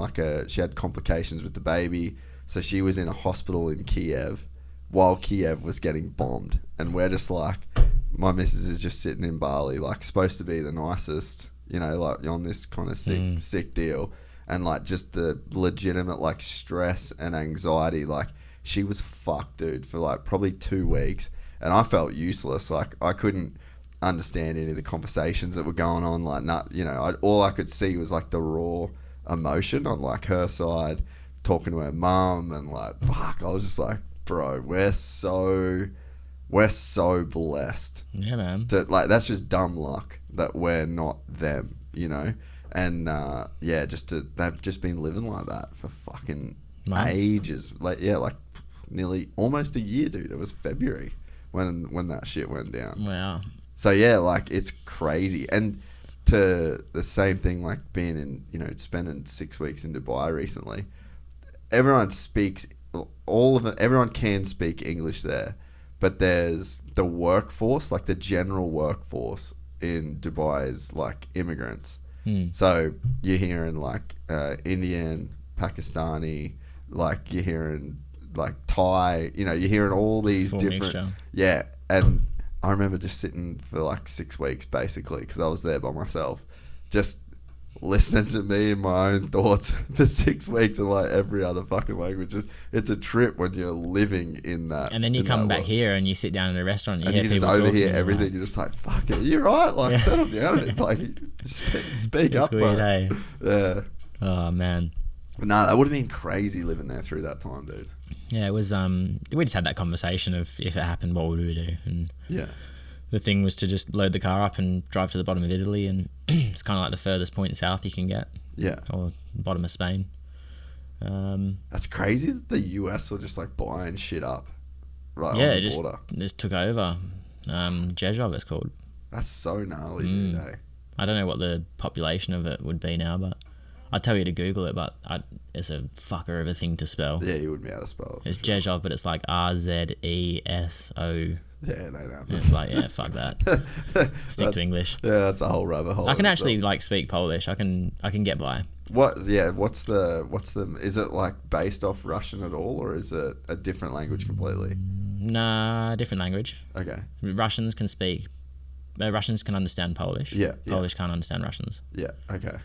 she had complications with the baby, so she was in a hospital in Kiev while Kiev was getting bombed, and we're just like, my missus is just sitting in Bali, like supposed to be the nicest, like on this kind of sick deal, and like just the legitimate like stress and anxiety, like she was fucked, dude, for like probably 2 weeks, and I felt useless, like I couldn't understand any of the conversations that were going on, like all I could see was like the raw emotion on like her side, talking to her mum, and like fuck, I was just like, bro, we're so blessed. Yeah, man. Like that's just dumb luck that we're not them, and they've just been living like that for fucking Months. ages, like nearly almost a year, dude. It was February when that shit went down. Wow. So yeah, like it's crazy. And to the same thing, like being in, spending 6 weeks in Dubai recently, everyone can speak English there, but there's the workforce, like the general workforce in Dubai is like immigrants. So you're hearing like Indian, Pakistani, like you're hearing like Thai, you're hearing all these Full different mixture. Yeah. And I remember just sitting for like 6 weeks basically, because I was there by myself, just listening to me and my own thoughts for 6 weeks in like every other fucking language. It's a trip when you're living in that. And then you come back here and you sit down in a restaurant and you and hear you people just overhear talking. everything. Like, You're just like, fuck it, you're right. Like, settle down. Like, speak it's up, weird, bro. eh? Yeah. Oh, man. But no, that would have been crazy living there through that time, dude. Yeah, it was, we just had that conversation of if it happened, what would we do? And Yeah. the thing was to just load the car up and drive to the bottom of Italy, and it's kind of like the furthest point south you can get. Yeah. Or bottom of Spain. That's crazy that the US were just like buying shit up right Yeah, on it the border. just took over. Jezhov it's called. That's so gnarly, dude, eh? I don't know what the population of it would be now, but I'd tell you to Google it, but it's a fucker of a thing to spell. Yeah, you wouldn't be able to spell it. It's Jezhov, but it's like RZESO. Yeah, no. And it's like, yeah, fuck that. Stick to English. Yeah, that's a whole rabbit hole. I can in actually itself. like speak Polish. I can get by. What's the is it like based off Russian at all, or is it a different language completely? Nah, different language. Okay. Russians can understand Polish. Yeah, yeah. Polish can't understand Russians. Yeah, okay.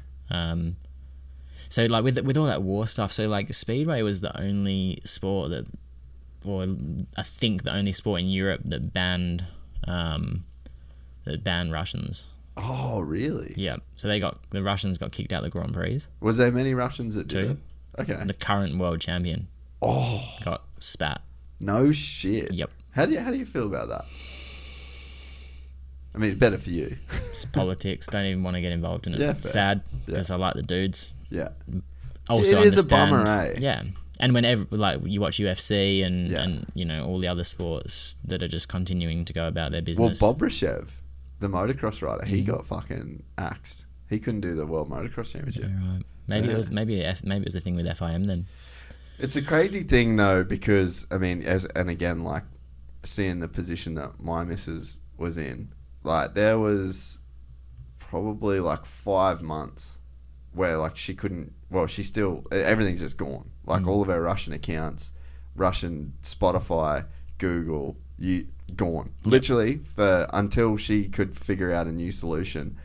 So like with all that war stuff, so like Speedway was the only sport that, or I think the only sport in Europe that banned Russians. Oh, really? Yeah. So the Russians got kicked out of the Grand Prix. Was there many Russians that did it? Okay. The current world champion got spat. No shit. Yep. How do you feel about that? I mean, it's better for you. It's politics. Don't even want to get involved in it. Yeah, fair. Sad because I like the dudes. Yeah. Also it is understand. a bummer, eh? Yeah. And whenever like you watch UFC and Yeah. and you know all the other sports that are just continuing to go about their business. Well, Bob Rashev, the motocross rider, he got fucking axed. He couldn't do the World Motocross Championship. Yeah, right. Maybe it was a thing with FIM then. It's a crazy thing though, because I mean, and again, like seeing the position that my missus was in, like there was probably like 5 months where like she couldn't. Well, she still everything's just gone. Like all of her Russian accounts, Russian Spotify, Google, gone. Yep. Literally until she could figure out a new solution.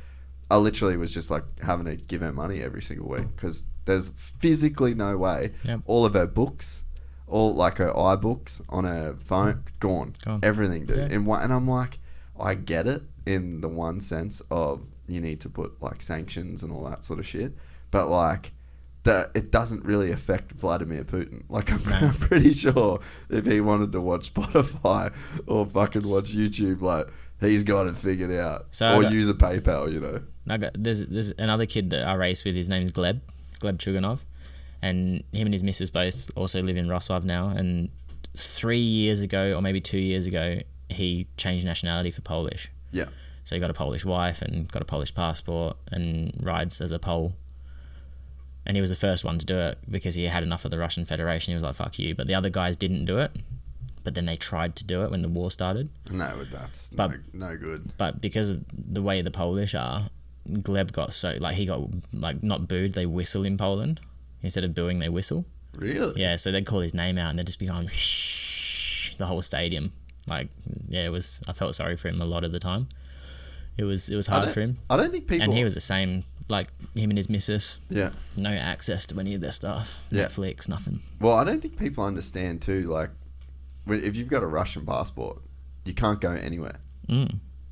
I literally was just like having to give her money every single week because there's physically no way. Yep. All of her books, all like her iBooks on her phone, gone. Everything, dude. Yeah. And I'm like, I get it in the one sense of you need to put like sanctions and all that sort of shit, but like it doesn't really affect Vladimir Putin. Like I'm pretty sure if he wanted to watch Spotify or fucking watch YouTube, like he's got it figured out. Or use a PayPal, you know. There's another kid that I race with. His name is Gleb Chuganov, and him and his missus both also live in Rostov now. And 3 years ago, or maybe 2 years ago, he changed nationality for Polish. Yeah. So he got a Polish wife and got a Polish passport and rides as a Pole. And he was the first one to do it because he had enough of the Russian Federation. He was like, "Fuck you!" But the other guys didn't do it. But then they tried to do it when the war started. No, that's no good. But because of the way the Polish are, Gleb got he got like not booed, they whistle in Poland. Instead of booing, they whistle. Really? Yeah, so they'd call his name out and they'd just be going the whole stadium. Like, yeah, I felt sorry for him a lot of the time. It was hard for him. I don't think people... And he was the same, like him and his missus. Yeah. No access to any of their stuff. Yeah. Netflix, nothing. Well, I don't think people understand too, like, if you've got a Russian passport, you can't go anywhere.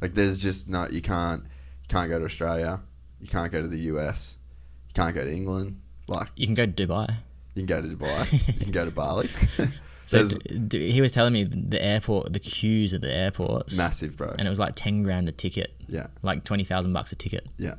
Like, there's just no... You can't go to Australia. You can't go to the US. You can't go to England. Like, you can go to Dubai. You can go to Dubai. You can go to Bali. So he was telling me the queues at the airports. Massive, bro. And it was like 10 grand a ticket. Yeah. Like $20,000 a ticket. Yeah.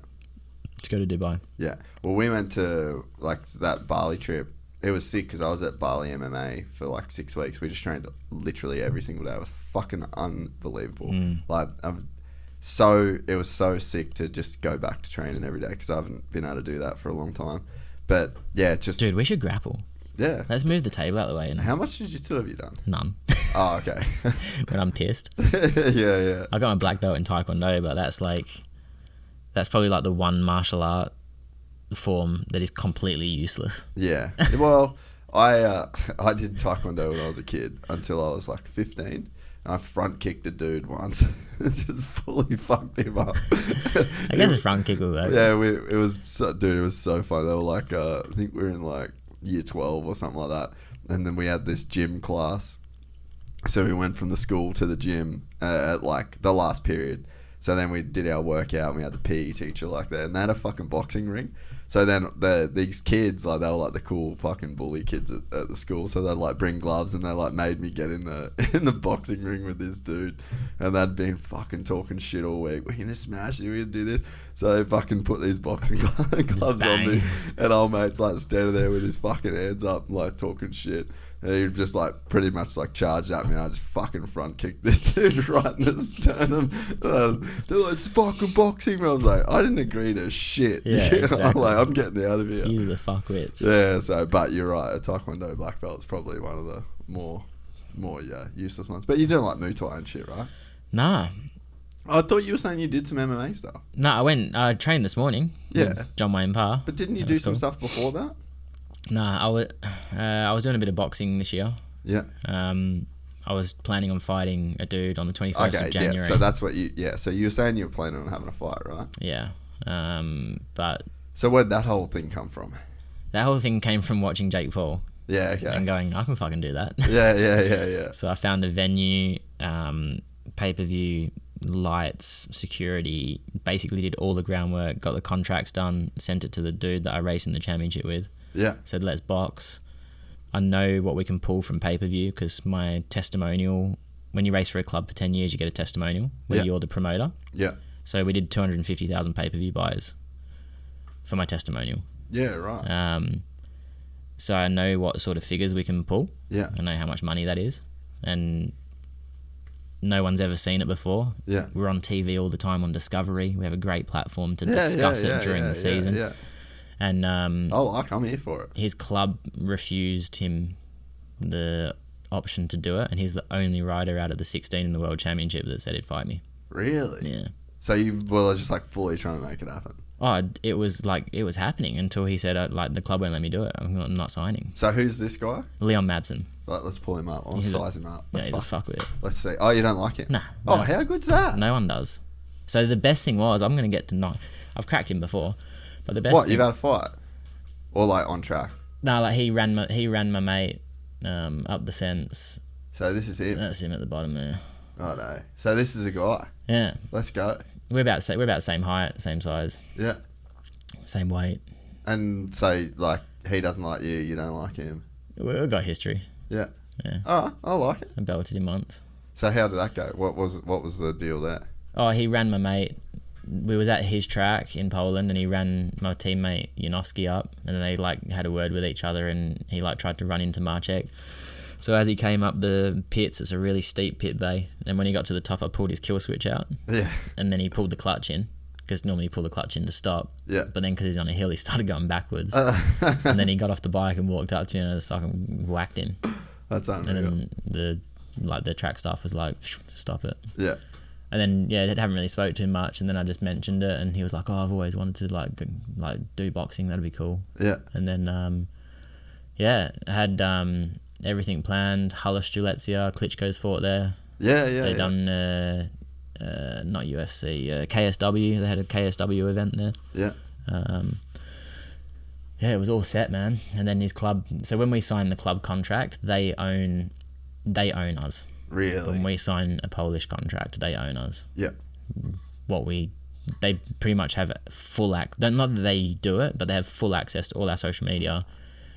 To go to Dubai. Yeah. Well, we went to like that Bali trip. It was sick because I was at Bali MMA for like 6 weeks. We just trained literally every single day. It was fucking unbelievable. Like, it was so sick to just go back to training every day because I haven't been able to do that for a long time. But yeah, Dude, we should grapple. Yeah. Let's move the table out of the way. How much jiu-jitsu have you done? None. Oh, okay. When I'm pissed. Yeah. I got my black belt in Taekwondo, but that's probably like the one martial art form that is completely useless. Yeah. Well, I did Taekwondo when I was a kid until I was like 15. I front kicked a dude once. Just fully fucked him up. I guess a front kick will work. Yeah, it was so fun. They were like, I think we were in like year 12 or something like that. And then we had this gym class. So we went from the school to the gym at like the last period. So then we did our workout and we had the PE teacher like that. And they had a fucking boxing ring. So then these kids, like, they were like the cool fucking bully kids at the school. So they'd like bring gloves and they like made me get in the boxing ring with this dude. And they'd been fucking talking shit all week. We're gonna smash you, we're gonna do this. So they fucking put these boxing gloves on me. And old mate's like standing there with his fucking hands up, like talking shit. And he just like pretty much like charged at me and I just fucking front kicked this dude right in the sternum. They're like, it's fucking boxing. I was like, I didn't agree to shit. Yeah, exactly. I'm like, I'm getting out of here. These are the fuckwits. Yeah, so, but you're right, a Taekwondo black belt is probably one of the more useless ones. But you don't like Muay Thai and shit, right? Nah. I thought you were saying you did some MMA stuff. Nah, I trained this morning. Yeah. With John Wayne Parr. But didn't you do some stuff before that? Nah, I was doing a bit of boxing this year. Yeah. I was planning on fighting a dude on the 21st of January. Yeah. So that's what so you were saying you were planning on having a fight, right? Yeah. But so where'd that whole thing come from? That whole thing came from watching Jake Paul. Yeah, okay. And going, I can fucking do that. Yeah. So I found a venue, pay-per-view, lights, security, basically did all the groundwork, got the contracts done, sent it to the dude that I raced in the championship with. Yeah. Said, let's box. I know what we can pull from pay-per-view because my testimonial, when you race for a club for 10 years, you get a testimonial where you're the promoter. Yeah. So we did 250,000 pay-per-view buys for my testimonial. Yeah, right. So I know what sort of figures we can pull. Yeah. I know how much money that is. And no one's ever seen it before. Yeah. We're on TV all the time on Discovery. We have a great platform to discuss it during the season. Yeah. And I'm here for it. his club refused him the option to do it, and he's the only rider out of the 16 in the World Championship that said he'd fight me. Really? Yeah. So you were just like fully trying to make it happen. Oh, it was happening until he said, the club won't let me do it. I'm not signing. So who's this guy? Leon Madsen. Right, let's pull him up. I'll size him up. Yeah, he's a fuckwit. Let's see. Oh, you don't like him? Nah. Oh, No. how good's that? No one does. So the best thing was, I'm going to get to know. I've cracked him before, but the best What, thing, you've had a fight? Or like on track? No, like he ran my mate up the fence. So this is him? That's him at the bottom there. Oh no. So this is a guy. Yeah. Let's go. We're about the same height, same size, Yeah. same weight. And so like he doesn't like you, you don't like him. We've got history. Yeah. Yeah. Alright, I like it. I belted him once. So how did that go? What was the deal there? Oh, he ran my mate. We was at his track in Poland, and he ran my teammate Janowski up, and then they like had a word with each other, and he like tried to run into Marchek. So as he came up the pits, it's a really steep pit bay, and when he got to the top, I pulled his kill switch out. Yeah. And then he pulled the clutch in, because normally you pull the clutch in to stop. Yeah. But then because he's on a hill, he started going backwards. And then he got off the bike and walked up to me, and I just fucking whacked him. That's unreal. And then the track staff was like, stop it. Yeah. And then I haven't really spoke to him much, and then I just mentioned it, and he was like, oh, I've always wanted to like do boxing, that'd be cool. Yeah. And then I had everything planned. Halle Strelezia, Klitschko's fought there. Yeah. They done not UFC, KSW. They had a KSW event there. Yeah. Yeah, it was all set, man. And then his club. So when we signed the club contract, they own us. Really? When we sign a Polish contract, they own us. Yeah. They pretty much have full access. Not that they do it, but they have full access to all our social media.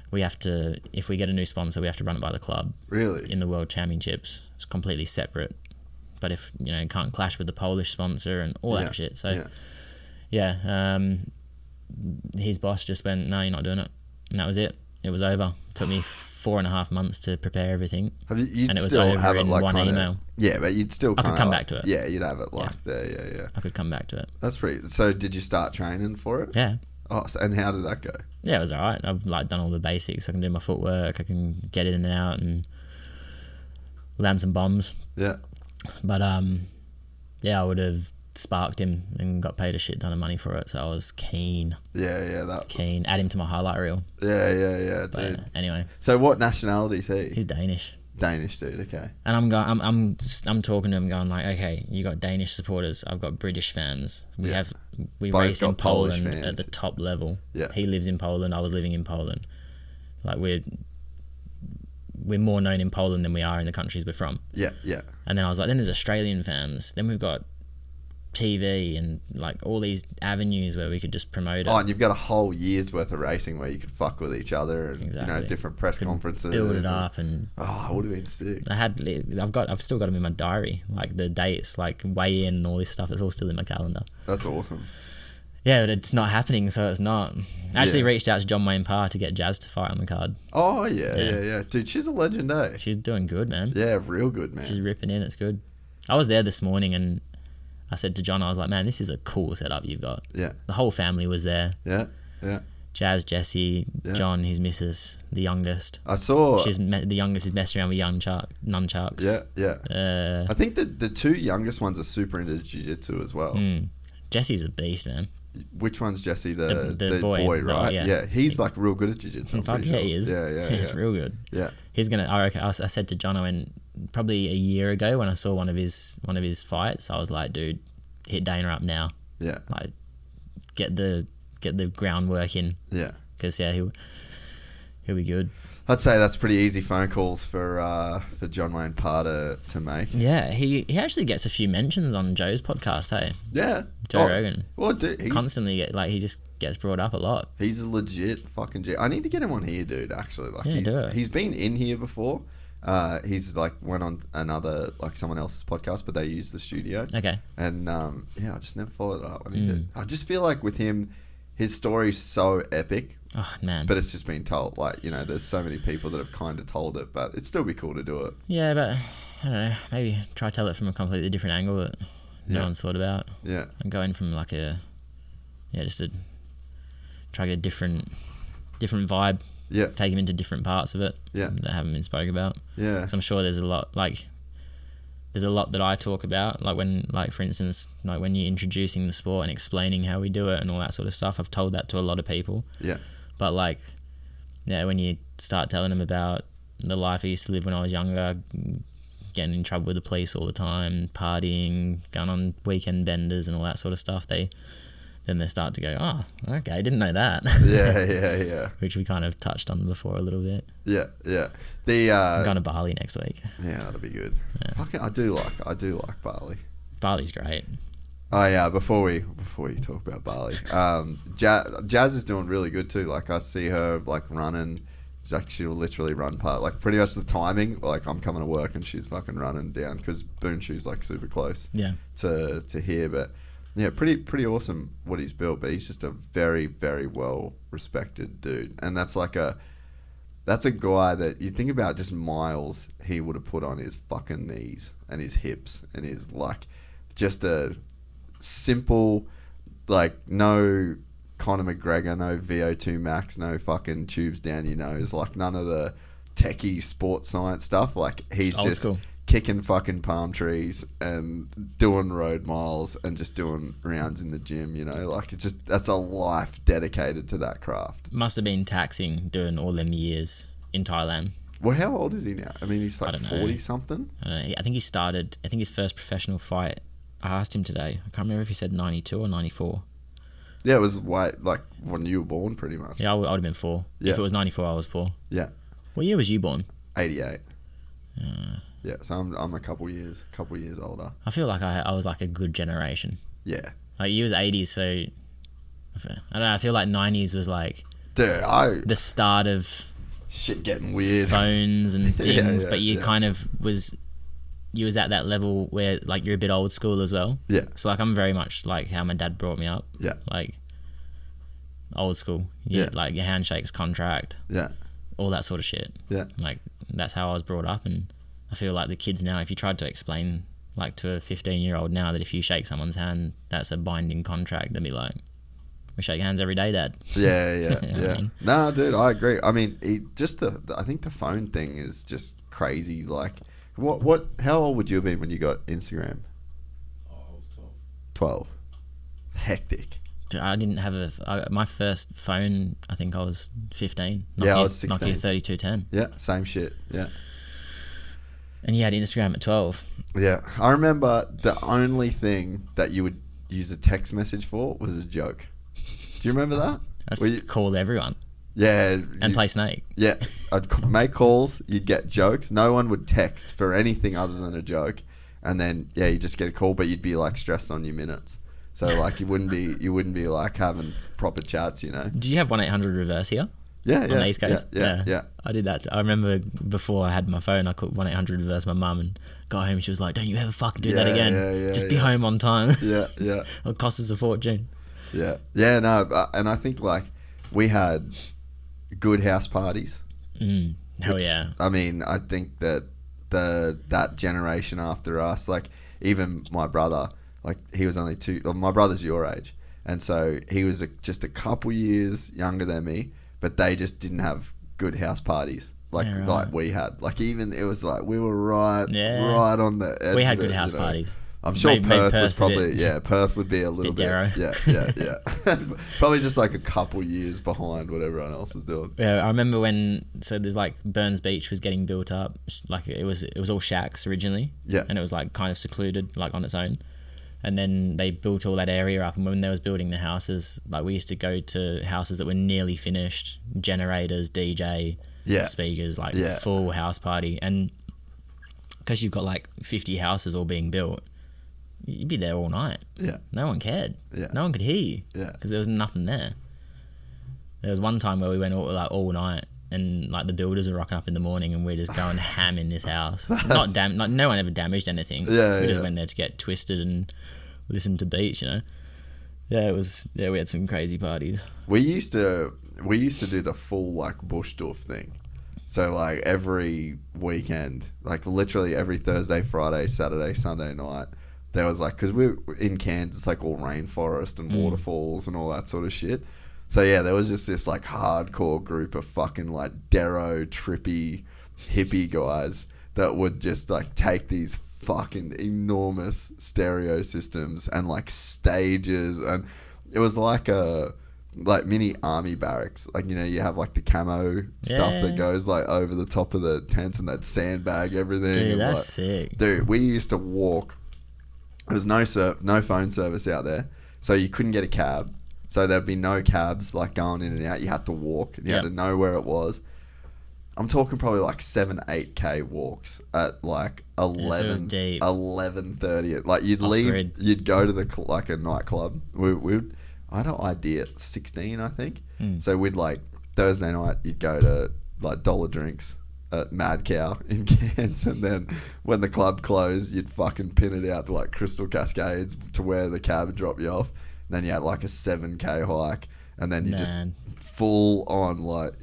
We have to, if we get a new sponsor, we have to run it by the club. Really? In the World Championships, it's completely separate. But if it can't clash with the Polish sponsor and all that shit. So his boss just went, no, you're not doing it, and that was it. It was over. It took me 4.5 months to prepare everything. And it was over have in it like one email. Yeah, but you'd still I could come back to it. Yeah, you'd have it like there, yeah. I could come back to it. That's pretty. So did you start training for it? Yeah. Oh, and how did that go? Yeah, it was alright. I've done all the basics. I can do my footwork. I can get in and out and land some bombs. Yeah. But I would have sparked him and got paid a shit ton of money for it. So I was keen. Yeah. Keen. Add him to my highlight reel. Yeah, But dude. anyway. So what nationality is he? He's Danish. Danish, dude. Okay. And I'm talking to him, going like, okay, you got Danish supporters. I've got British fans. We Both race in got Polish Poland fans. at the top level. Yeah. He lives in Poland. I was living in Poland. Like we're more known in Poland than we are in the countries we're from. Yeah. And then I was like, then there's Australian fans. Then we've got TV and like all these avenues where we could just promote it. Oh, and you've got a whole year's worth of racing where you could fuck with each other and Exactly. different press conferences. Build it up and it would have been sick. I've still got them in my diary, like the dates, like weigh in and all this stuff. It's all still in my calendar. That's awesome. Yeah, but it's not happening, so it's not. I actually reached out to John Wayne Parr to get Jazz to fight on the card. Oh yeah. Dude, she's a legend, eh? She's doing good, man. Yeah, real good, man. She's ripping in. It's good. I was there this morning and I said to John, I was like, man, this is a cool setup you've got. Yeah. The whole family was there. Yeah. Jazz, Jesse, John, his missus, the youngest. I saw. The youngest is messing around with nunchucks. Yeah. I think that the two youngest ones are super into jiu-jitsu as well. Jesse's a beast, man. Which one's Jesse? The boy, right? Yeah. He's like real good at jiu-jitsu. Fuck yeah, he is. Yeah. He's real good. Yeah. He's gonna. I said to John, I went probably a year ago when I saw one of his fights. I was like, dude, hit Dana up now. Yeah. Like, get the groundwork in. Yeah. because he'll be good. I'd say that's pretty easy phone calls for John Wayne Parr to make. Yeah, he actually gets a few mentions on Joe's podcast, hey? Yeah. Joe Rogan. Well, dude, Constantly, he just gets brought up a lot. He's a legit fucking G. I need to get him on here, dude, actually. Do it. He's been in here before. He's went on another, someone else's podcast, but they use the studio. Okay. And, I just never followed it up. I just feel like with him, his story's so epic. Oh, man. But it's just been told. There's so many people that have kind of told it, but it'd still be cool to do it. Yeah, but I don't know. Maybe try to tell it from a completely different angle that no one's thought about. Yeah. And go in from just to try to get a different vibe. Yeah. Take him into different parts of it. Yeah. That haven't been spoke about. Yeah. Because I'm sure there's a lot that I talk about, for instance, when you're introducing the sport and explaining how we do it and all that sort of stuff. I've told that to a lot of people. Yeah. But when you start telling them about the life I used to live when I was younger, getting in trouble with the police all the time, partying, going on weekend benders and all that sort of stuff, they start to go, oh, okay, didn't know that. Yeah. Which we kind of touched on before a little bit. Yeah. I'm going to Bali next week. Yeah, that'll be good. Yeah. Fucking, I do like Bali. Bali's great. Oh yeah, before we talk about Bali, Jazz is doing really good too. I see her running, she'll literally run pretty much the timing. I'm coming to work and she's fucking running down because Boone Shoe's super close. Yeah. To here, but yeah, pretty awesome what he's built. But he's just a very, very well respected dude, and that's a guy that you think about just miles he would have put on his fucking knees and his hips and his just a simple, no Conor McGregor, no VO2 max, no fucking tubes down your nose, none of the techie sports science stuff. He's old just school. Kicking fucking palm trees and doing road miles and just doing rounds in the gym, that's a life dedicated to that craft. Must have been taxing doing all them years in Thailand. Well, how old is he now? I mean, he's 40 something. I don't know. I think his first professional fight, I asked him today, I can't remember if he said 92 or 94. Yeah, it was when you were born, pretty much. Yeah, I would have been 4. Yeah. If it was 94, I was 4. Yeah. What year was you born? 88. Yeah, so I'm a couple years older. I feel like I was a good generation. Yeah. You was 80s, so I don't know. I feel like 90s was dude, the start of shit getting weird, phones and things. But you kind of was at that level where you're a bit old school as well. Yeah. So I'm very much how my dad brought me up. Yeah. Old school. Yeah. Your handshakes, contract. Yeah. All that sort of shit. Yeah. That's how I was brought up, and I feel the kids now, if you tried to explain to a 15-year-old now that if you shake someone's hand, that's a binding contract, they'd be like, we shake hands every day, Dad. Yeah. You know what I mean? No, dude, I agree. I mean, I think the phone thing is just crazy. How old would you have been when you got Instagram? Oh, I was 12. 12. Hectic. I didn't have my first phone, I think I was 15. Yeah, I was 16. Nokia 3210. Yeah, same shit. Yeah. And you had Instagram at 12. Yeah. I remember the only thing that you would use a text message for was a joke. Do you remember that? I just called everyone. Yeah. And play Snake. Yeah. I'd make calls, you'd get jokes. No one would text for anything other than a joke. And then, you just get a call, but you'd be stressed on your minutes. So you wouldn't be having proper chats, Did you have 1-800 reverse here? Yeah, on the East Coast? Yeah. I did that. I remember before I had my phone, I called 1-800 reverse my mum and got home and she was like, don't you ever fucking do that again. Just be home on time. Yeah. It'll cost us a fortune. Yeah. Yeah, no, and I think we had good house parties. Hell yeah. I mean, I think that that generation after us, even my brother, he was only 2, my brother's your age. And so he was just a couple years younger than me, but they just didn't have good house parties like we had. Even it was we were right on the edge. We had good house parties. I'm sure Perth was probably Perth would be a little bit darrow. Yeah. Probably just a couple years behind what everyone else was doing. Yeah, I remember there's Burns Beach was getting built up. It was all shacks originally. Yeah. And it was kind of secluded on its own. And then they built all that area up, and when they was building the houses, like we used to go to houses that were nearly finished, generators, DJ, speakers, like full house party. And because you've got like 50 houses all being built, you'd be there all night. Yeah. No one cared. Yeah. No one could hear you. Yeah. Because there was nothing there. There was one time where we went all night, and like the builders were rocking up in the morning, and we're just going ham in this house. Like no one ever damaged anything. We just went there to get twisted and listen to beats, you know. We had some crazy parties. We used to do the full like bush doof thing. So like every weekend, like literally every Thursday, Friday, Saturday, Sunday night, there was like, because we're in Kansas, like all rainforest and waterfalls and all that sort of shit. So yeah, there was just this like hardcore group of fucking like Darrow trippy hippie guys that would just like take these fucking enormous stereo systems and like stages, and it was like a mini army barracks. Like, you know, you have like the camo stuff that goes like over the top of the tents, and that sandbag everything. Dude, and, that's like, sick. Dude, we used to walk. There was no phone service out there, so you couldn't get a cab. So there'd be no cabs like going in and out. You had to walk, and you had to know where it was. I'm talking probably like 7-8K walks at like 11:30. Like you'd leave, you'd go to like a nightclub. We'd I had an ID at 16, I think. So we'd like Thursday night, you'd go to like dollar drinks at Mad Cow in Cairns, and then when the club closed, you'd fucking pin it out to like Crystal Cascades to where the cab would drop you off. And then you had like a 7K hike, and then you just full on like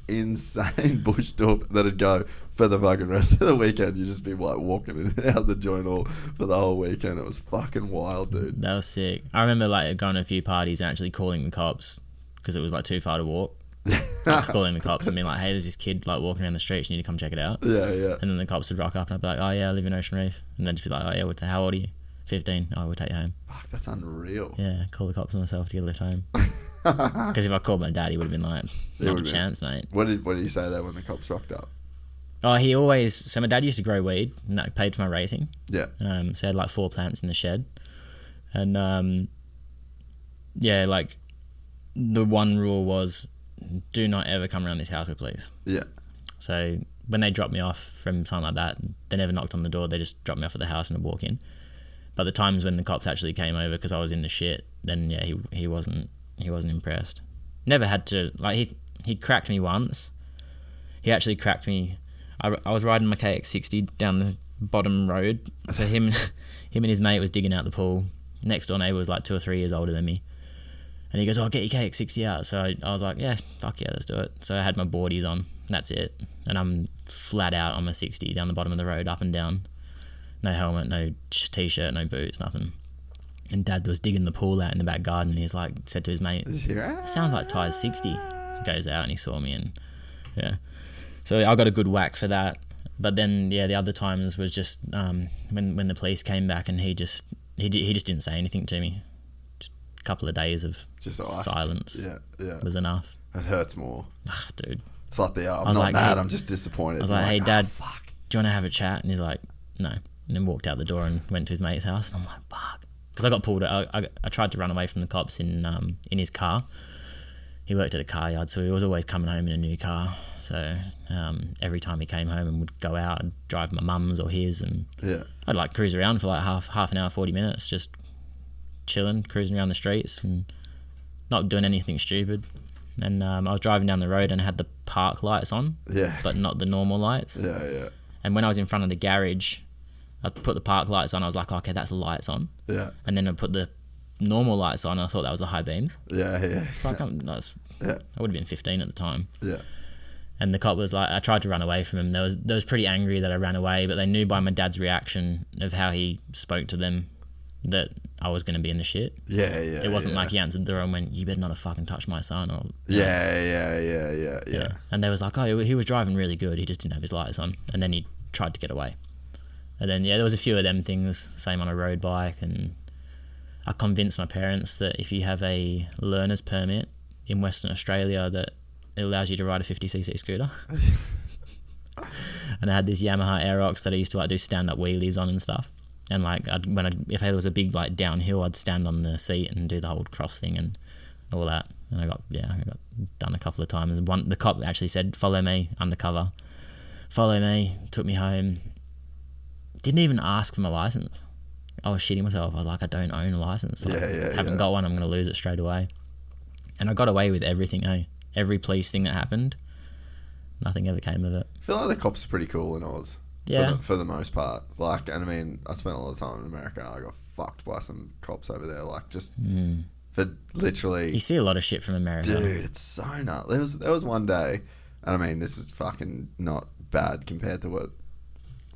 insane bush doof that'd go for the fucking rest of the weekend. You'd just be like walking in and out of the joint all for the whole weekend. It was fucking wild, dude. That was sick. I remember like going to a few parties and actually calling the cops because it was like too far to walk. Like calling the cops and being like, hey, there's this kid like walking around the streets, you need to come check it out. Yeah. And then the cops would rock up, and I'd be like, oh yeah, I live in Ocean Reef. And they'd just be like, oh yeah, how old are you? 15. Oh, we'll take you home. Fuck, that's unreal. Yeah, call the cops on myself to get a lift home. Because if I called my dad, he would have been like, not a chance, mate. What did he say there when the cops rocked up? Oh, so my dad used to grow weed, and that paid for my racing. Yeah. So I had like 4 plants in the shed. And like the one rule was, do not ever come around this house with police. Yeah. So when they dropped me off from something like that, they never knocked on the door. They just dropped me off at the house and I'd walk in. But the times when the cops actually came over because I was in the shit, then yeah, he wasn't impressed. Never had to, like, he cracked me once. He actually cracked me. I was riding my KX60 down the bottom road. So him and his mate was digging out the pool. Next door neighbour was like 2 or 3 years older than me. And he goes, oh, get your KX60 out. So I was like, yeah, fuck yeah, let's do it. So I had my boardies on. That's it. And I'm flat out on my 60 down the bottom of the road, up and down. No helmet, no t-shirt, no boots, nothing. And Dad was digging the pool out in the back garden, and he's like, said to his mate, sounds like Ty's 60. Goes out and he saw me, and yeah. So I got a good whack for that. But then, yeah, the other times was just when the police came back, and he just didn't say anything to me. Just a couple of days of just silence was enough. It hurts more. Ugh, dude. It's like I'm not mad, I'm just disappointed. I was like, hey, Dad, do you want to have a chat? And he's like, no. And then walked out the door and went to his mate's house. And I'm like, fuck. Because I got pulled. I tried to run away from the cops in his car. He worked at a car yard, so he was always coming home in a new car. So every time he came home and would go out and drive my mum's or his, and I'd like cruise around for like half an hour, 40 minutes, just chilling, cruising around the streets and not doing anything stupid. And I was driving down the road and I had the park lights on, but not the normal lights. Yeah. And when I was in front of the garage, I put the park lights on. I was like, okay, that's lights on. Yeah. And then I put the normal lights on. I thought that was the high beams. Yeah. It's like I would have been 15 at the time. Yeah. And the cop was like, I tried to run away from him. They was pretty angry that I ran away, but they knew by my dad's reaction of how he spoke to them that I was going to be in the shit. Yeah. It wasn't like he answered the door and went, you better not have fucking touched my son. Or Yeah. And they was like, oh, he was driving really good. He just didn't have his lights on. And then he tried to get away. And then, there was a few of them things, same on a road bike. And I convinced my parents that if you have a learner's permit in Western Australia, that it allows you to ride a 50cc scooter. And I had this Yamaha Aerox that I used to like do stand-up wheelies on and stuff. And like if there was a big like downhill, I'd stand on the seat and do the whole cross thing and all that. And I got done a couple of times. The cop actually said, "Follow me," undercover. Follow me. Took me home. Didn't even ask for my license. I was shitting myself. I was like, I don't own a license. Like, haven't got one. I'm gonna lose it straight away. And I got away with everything. Every police thing that happened, nothing ever came of it. I feel like the cops are pretty cool in Oz. Yeah. For the most part. Like, and I mean, I spent a lot of time in America. I got fucked by some cops over there. Like, just for literally. You see a lot of shit from America. Dude, it's so nuts. There was one day, and I mean, this is fucking not bad compared to what.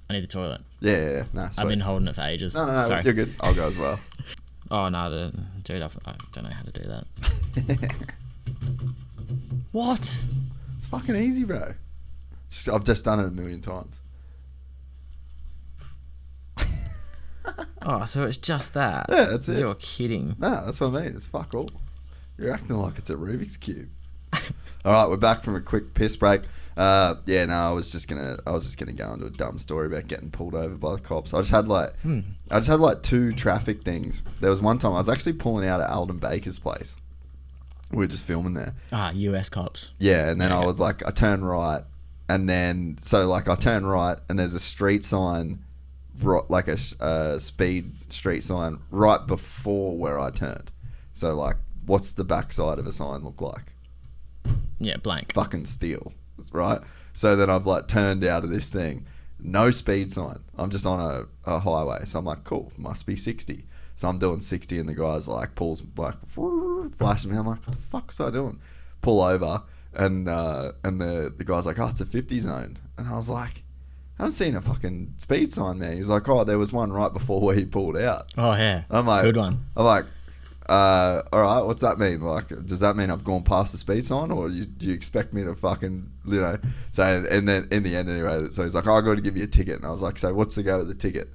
I need the toilet. Yeah. Nah, I've been holding it for ages. No, Sorry. You're good. I'll go as well. Oh, no, dude, I don't know how to do that. What? It's fucking easy, bro. I've just done it a million times. Oh, so it's just that? Yeah, that's it. You're kidding. Nah, that's what I mean. It's fuck all. You're acting like it's a Rubik's Cube. All right, we're back from a quick piss break. I was just gonna go into a dumb story about getting pulled over by the cops. I just had like two traffic things. There was one time I was actually pulling out at Alden Baker's place. We were just filming there. US cops. Yeah, and then I was like, I turned right, and then I turn right, and there's a street sign, like a speed street sign right before where I turned. So like, what's the backside of a sign look like? Yeah, blank. Fucking steel, right? So then I've like turned out of this thing, no speed sign. I'm just on a highway, so I'm like, cool, must be 60. So I'm doing 60, and the guy's like pulls like flashes me. I'm like, what the fuck was I doing? Pull over, and the guy's like, oh, it's a 50 zone, and I was like, I haven't seen a fucking speed sign, man. He's like, oh, there was one right before where he pulled out. Oh yeah, I'm like, good one. I'm like, all right, what's that mean? Like, does that mean I've gone past the speed sign, or do you expect me to fucking, So, and then in the end anyway, so he's like, oh, I got to give you a ticket, and I was like, so what's the go with the ticket?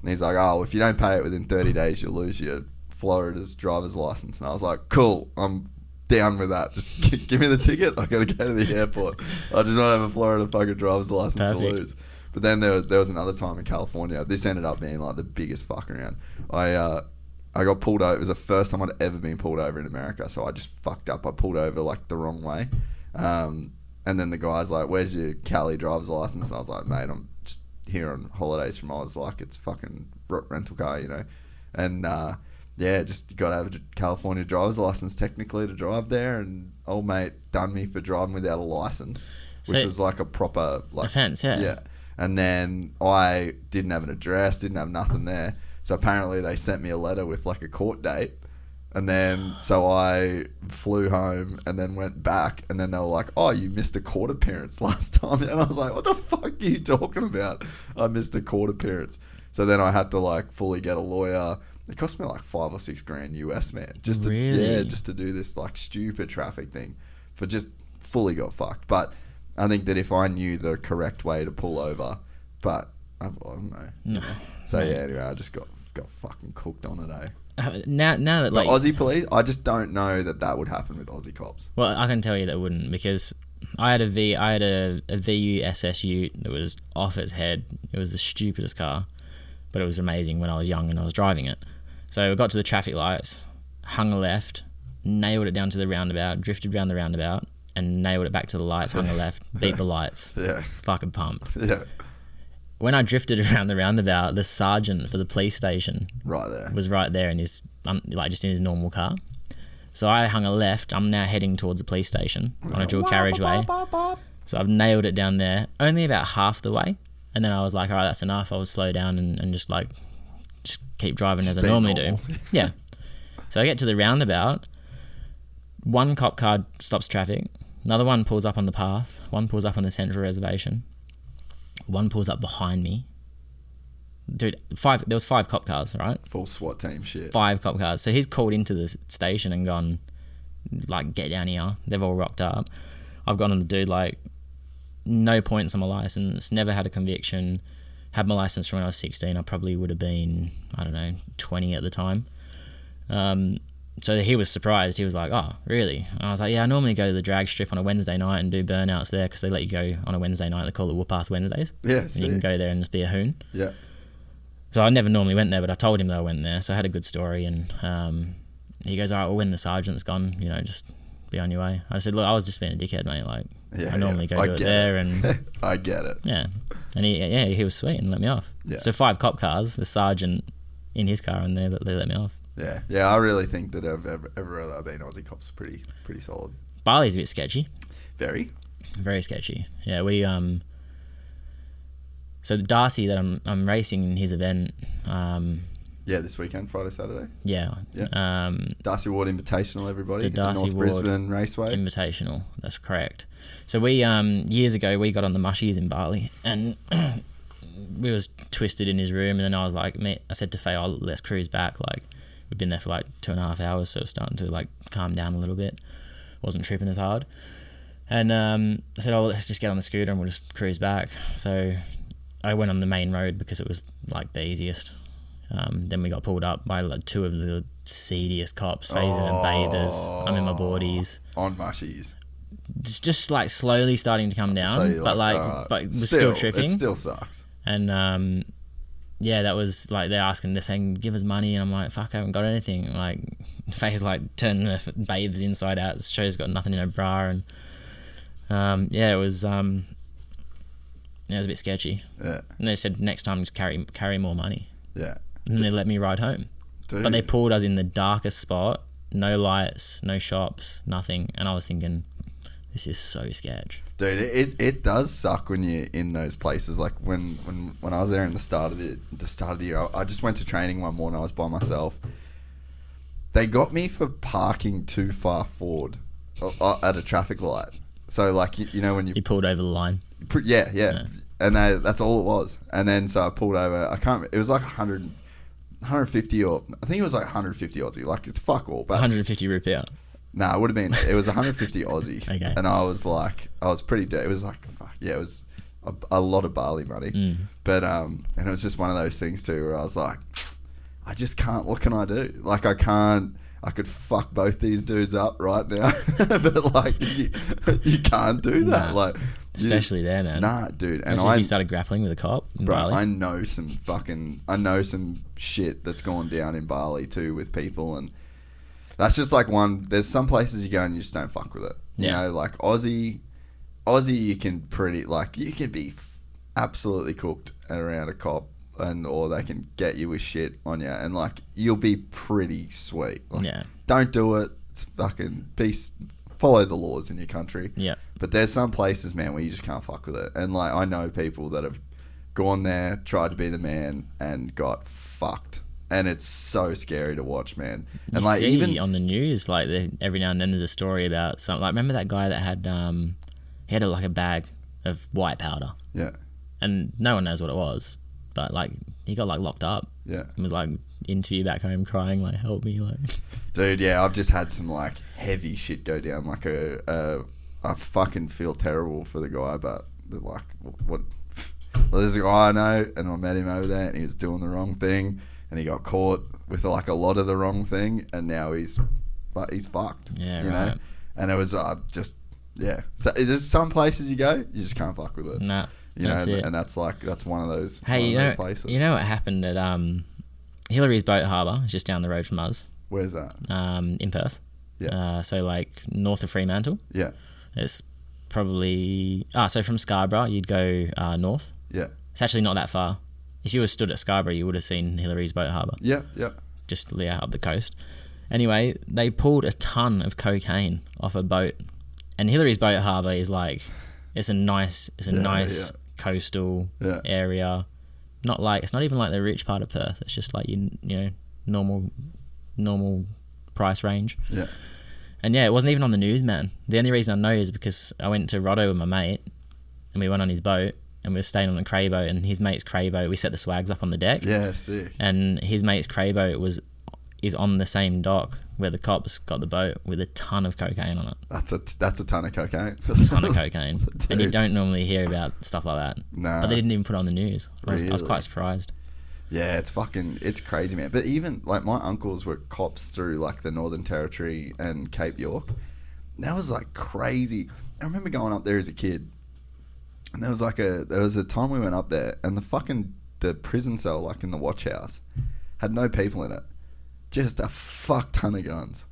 And he's like, oh, if you don't pay it within 30 days, you'll lose your Florida's driver's license. And I was like, cool, I'm down with that. Just give me the ticket. I got to go to the airport. I do not have a Florida fucking driver's license to lose. But then there was another time in California. This ended up being like the biggest fuck around. I got pulled over. It was the first time I'd ever been pulled over in America. So I just fucked up. I pulled over like the wrong way. And then the guy's like, where's your Cali driver's license? And I was like, mate, I'm just here on holidays from Oz. Like, it's fucking rental car, And just got to have a California driver's license technically to drive there. And old mate done me for driving without a license, which was like a proper offence. Yeah. And then I didn't have an address, didn't have nothing there. So apparently they sent me a letter with like a court date. And then, so I flew home and then went back. And then they were like, oh, you missed a court appearance last time. And I was like, what the fuck are you talking about? I missed a court appearance. So then I had to like fully get a lawyer. It cost me like $5 or $6 grand US, man. Just to do this like stupid traffic thing. For just fully got fucked. But I think that if I knew the correct way to pull over, but I don't know. No. So yeah, anyway, I just got fucking cooked on it, eh? Now that like Aussie police, I just don't know that would happen with Aussie cops. Well, I can tell you that wouldn't, because I had a VU SS Ute that was off its head. It was the stupidest car, but it was amazing when I was young and I was driving it. So we got to the traffic lights, hung a left, nailed it down to the roundabout, drifted round the roundabout, and nailed it back to the lights, hung a left, beat the lights. Yeah. Fucking pumped. Yeah. When I drifted around the roundabout, the sergeant for the police station was right there in his, just in his normal car. So I hung a left. I'm now heading towards the police station on a dual carriageway. So I've nailed it down there, only about half the way. And then I was like, all right, that's enough. I'll slow down and just keep driving as I normally do. Yeah. So I get to the roundabout. One cop car stops traffic. Another one pulls up on the path. One pulls up on the central reservation. One pulls up behind me. Dude, there was 5 cop cars, right? Full SWAT team shit. 5 cop cars. So he's called into the station and gone, like, get down here. They've all rocked up. I've gone on the dude, like, no points on my license, never had a conviction, had my license from when I was 16. I probably would have been, 20 at the time. So he was surprised. He was like, oh, really? And I was like, yeah, I normally go to the drag strip on a Wednesday night and do burnouts there because they let you go on a Wednesday night. They call it Whoop-Ass Wednesdays. Yeah, and you can go there and just be a hoon. Yeah. So I never normally went there, but I told him that I went there, so I had a good story. And he goes, "All right, well, when the sergeant's gone, just be on your way." I said, "Look, I was just being a dickhead, mate. Like, I normally go do it there." And I get it. Yeah, and he was sweet and let me off. Yeah. So 5 cop cars, the sergeant in his car, and they let me off. Yeah. I really think that everywhere that I've been, Aussie cops are pretty solid. Bali's a bit sketchy. Very sketchy. Yeah, we So the Darcy that I'm racing in his event. This weekend, Friday, Saturday. Yeah. Darcy Ward Invitational, everybody. The Darcy North Ward Brisbane Raceway. Invitational. That's correct. So we years ago we got on the mushies in Bali, and we was twisted in his room, and then I was like, I said to Faye, "Oh, let's cruise back." Like, we'd been there for like 2.5 hours, so it was starting to like calm down a little bit. Wasn't tripping as hard. And I said, "Oh, let's just get on the scooter and we'll just cruise back." So I went on the main road because it was like the easiest. Then we got pulled up by like 2 of the seediest cops, phasing and bathers. I'm in my boardies. On mushies. It's just like slowly starting to come down, So but was still tripping. It still sucks. And that was like they're saying, "Give us money," and I'm like, "Fuck, I haven't got anything." Like, Faye's like turning her bathes inside out. She's got nothing in her bra, and it was a bit sketchy. Yeah. And they said next time just carry more money. Yeah. And they let me ride home. Dude. But they pulled us in the darkest spot, no lights, no shops, nothing. And I was thinking, this is so sketch. Dude, it does suck when you're in those places. Like when I was there in the start of the year, I just went to training one morning. I was by myself. They got me for parking too far forward at a traffic light. So like when you pulled over the line. Yeah. And that's all it was. And then so I pulled over. It was like 150 or I think it was like 150 Aussie. Like, it's fuck all. 150 rupiah. Nah, it was 150 Aussie. Okay. And I was pretty dead. It was like, fuck, yeah, it was a lot of Bali money. Mm. But, and it was just one of those things too where I was like, I just can't, what can I do? Like, I could fuck both these dudes up right now. But like, you can't do that. Nah. Like, Especially there, man. Nah, dude. And if you started grappling with a cop in Bali. I know some shit that's gone down in Bali too with people, and that's just like there's some places you go and you just don't fuck with it. You know, like Aussie you can be absolutely cooked around a cop, or they can get you with shit on you, and like you'll be pretty sweet. Like, don't do it. It's fucking follow the laws in your country. Yeah. But there's some places, man, where you just can't fuck with it. And like, I know people that have gone there, tried to be the man, and got fucked. And it's so scary to watch, man. And you like, see even on the news, like every now and then there's a story about something. Like, remember that guy that had he had a bag of white powder. Yeah. And no one knows what it was, but like he got like locked up. Yeah. And was like interviewed back home crying like, "Help me!" Like. Dude, yeah, I've just had some like heavy shit go down. Like I fucking feel terrible for the guy, but like, what? Well, there's a guy I know, and I met him over there, and he was doing the wrong thing, and he got caught with like a lot of the wrong thing, and now he's fucked. Yeah, you right. know? And it was So there's some places you go, you just can't fuck with it. Nah, that's it. And that's one of those. Hey, those places. You know what happened at Hillary's Boat Harbour? It's just down the road from us. Where's that? In Perth. Yeah. So like north of Fremantle. Yeah. It's probably so from Scarborough you'd go north. Yeah. It's actually not that far. If you were stood at Scarborough, you would have seen Hillary's Boat Harbour. Yeah. Yeah. Just up the coast. Anyway, they pulled a ton of cocaine off a boat, and Hillary's Boat Harbour is like it's a nice coastal area. It's not even like the rich part of Perth. It's just like normal price range. Yeah. And it wasn't even on the news, man. The only reason I know is because I went to Roto with my mate, and we went on his boat, and we were staying on the cray boat, and his mate's cray boat, we set the swags up on the deck. Yeah, sick. And his mate's cray boat is on the same dock where the cops got the boat with a ton of cocaine on it. That's a ton of cocaine. It's a ton of cocaine. And you don't normally hear about stuff like that. No. But they didn't even put it on the news. I was Really? quite surprised. Yeah, it's crazy, man. But even like my uncles were cops through like the Northern Territory and Cape York. That was like crazy. I remember going up there as a kid, and there was a time we went up there, and the fucking the prison cell, like in the watch house, had no people in it. Just a fuck ton of guns.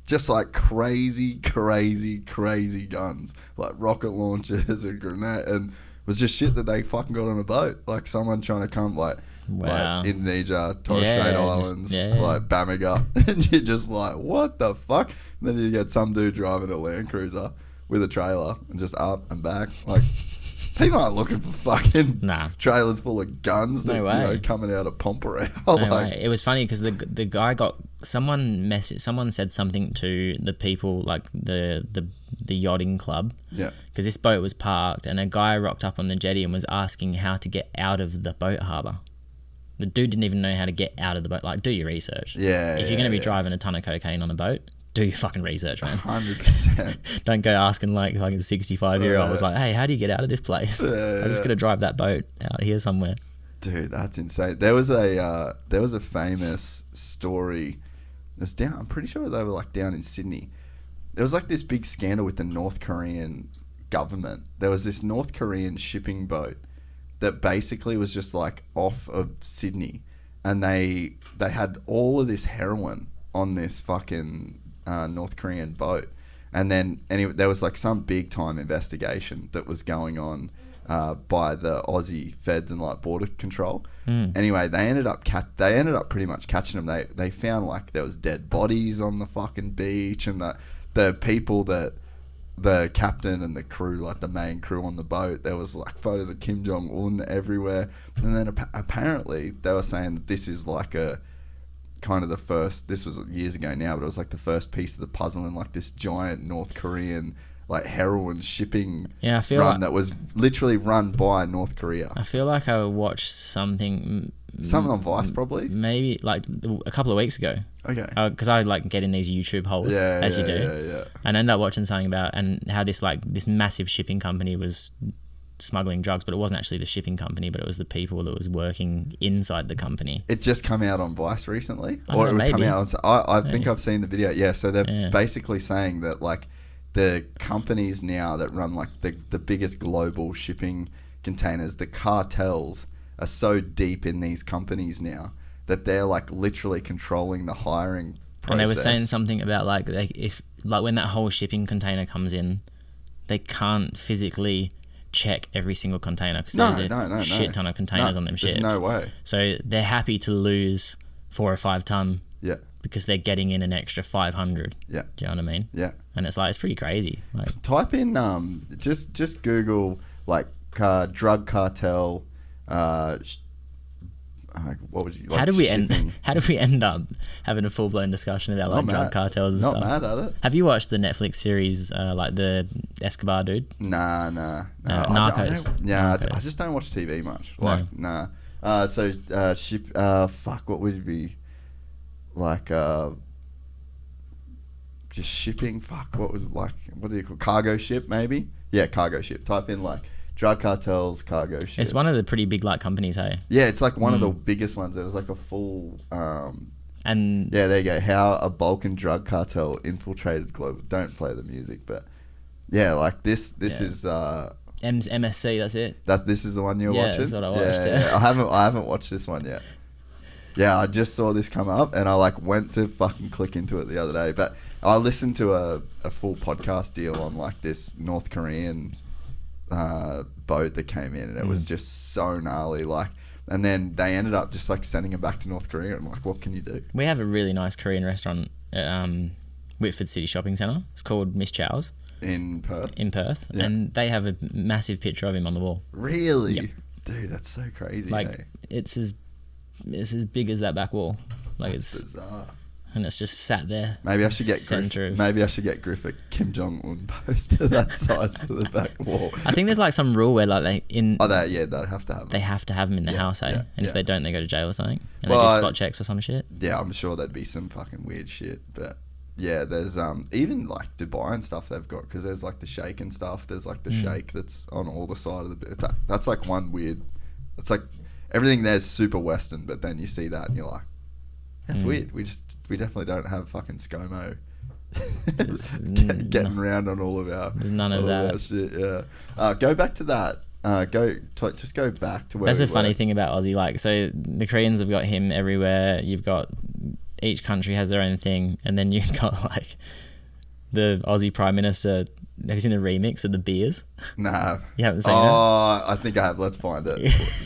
Just like crazy guns. Like rocket launchers and grenade, and it was just shit that they fucking got on a boat. Like someone trying to come like Indonesia, Torres Strait Islands, like Bamaga, and you're just like, what the fuck? And then you get some dude driving a Land Cruiser with a trailer and just up and back. Like, people aren't looking for fucking trailers full of guns that, coming out of Pompeii. It was funny because the guy got someone said something to the people, like the yachting club. Yeah. Because this boat was parked and a guy rocked up on the jetty and was asking how to get out of the boat harbour. The dude didn't even know how to get out of the boat. Like, do your research. Yeah. If you're going to be driving a ton of cocaine on a boat, do your fucking research, man. 100%. Don't go asking like fucking 65-year-old was like, hey, how do you get out of this place? I'm just gonna drive that boat out here somewhere. Dude, that's insane. There was a famous story. It was down. I'm pretty sure they were like down in Sydney. There was like this big scandal with the North Korean government. There was this North Korean shipping boat that basically was just like off of Sydney, and they had all of this heroin on this fucking North Korean boat. And then anyway, there was like some big time investigation that was going on by the Aussie feds and like border control. Anyway, they ended up pretty much catching them. They found like there was dead bodies on the fucking beach, and the people that the captain and the crew, like the main crew on the boat, there was like photos of Kim Jong-un everywhere. And then apparently they were saying that this is like a kind of the first, this was years ago now, but it was like the first piece of the puzzle in like this giant North Korean like heroin shipping run that was literally run by North Korea. I feel like I watched something on Vice probably, maybe like a couple of weeks ago. Okay. Because I like get in these YouTube holes as you do. Yeah. And I ended up watching something about and how this massive shipping company was smuggling drugs, but it wasn't actually the shipping company, but it was the people that was working inside the company. It just come out on Vice recently, or it would come out on. I think I've seen the video. Yeah, so they're basically saying that like the companies now that run like the biggest global shipping containers, the cartels are so deep in these companies now that they're like literally controlling the hiring process. And they were saying something about like if like when that whole shipping container comes in, they can't physically check every single container because there's a shit ton of containers on them ships. There's no way. So they're happy to lose 4 or 5 ton because they're getting in an extra 500. Yeah. Do you know what I mean? Yeah. And it's like, it's pretty crazy. Like, type in just Google like drug cartel what would you like? How did we end up having a full blown discussion about like drug cartels and stuff? Not mad at it. Have you watched the Netflix series like the Escobar dude? Nah. Narcos. I just don't watch TV much. Like nah. Fuck. What would it be? Like just shipping. Fuck. What was like? What do you call cargo ship? Maybe. Yeah, cargo ship. Type in like drug cartels, cargo ship. It's one of the pretty big like companies, hey? Yeah, it's like one of the biggest ones. There was like a full and yeah, there you go. How a Balkan drug cartel infiltrated global. Don't play the music, but yeah, like this is MSC. That's it. This is the one you're watching. That's what I watched. Yeah. I haven't watched this one yet. Yeah, I just saw this come up and I like went to fucking click into it the other day, but I listened to a full podcast deal on like this North Korean boat that came in, and it was just so gnarly, like, and then they ended up just like sending him back to North Korea. And I'm like, what can you do? We have a really nice Korean restaurant at Whitford City Shopping Centre. It's called Miss Chow's in Perth, yeah. And they have a massive picture of him on the wall. Really? Yep. Dude, that's so crazy. Like, it's as big as that back wall. Like, that's it's bizarre. And it's just sat there. Maybe I should get Griff a Kim Jong-un poster that size for the back wall. I think there's like some rule where like they'd have to have them. They have to have them in the house, and if they don't, they go to jail or something. And well, they do spot checks or some shit. Yeah, I'm sure there'd be some fucking weird shit, but yeah, there's even like Dubai and stuff they've got, because there's like the Sheikh and stuff. There's like the Sheikh that's on all the side of the. That's like one weird. It's like everything there's super Western, but then you see that and you're like, that's weird. We definitely don't have fucking ScoMo getting around on all of our. There's none of that shit. Yeah. Go back to that Just go back to where That's we a funny were. thing about Aussie. Like, so the Koreans have got him everywhere. You've got each country has their own thing, and then you've got like the Aussie Prime Minister. Have you seen the remix of the beers? Nah. You haven't seen that? Oh, I think I have. Let's find it.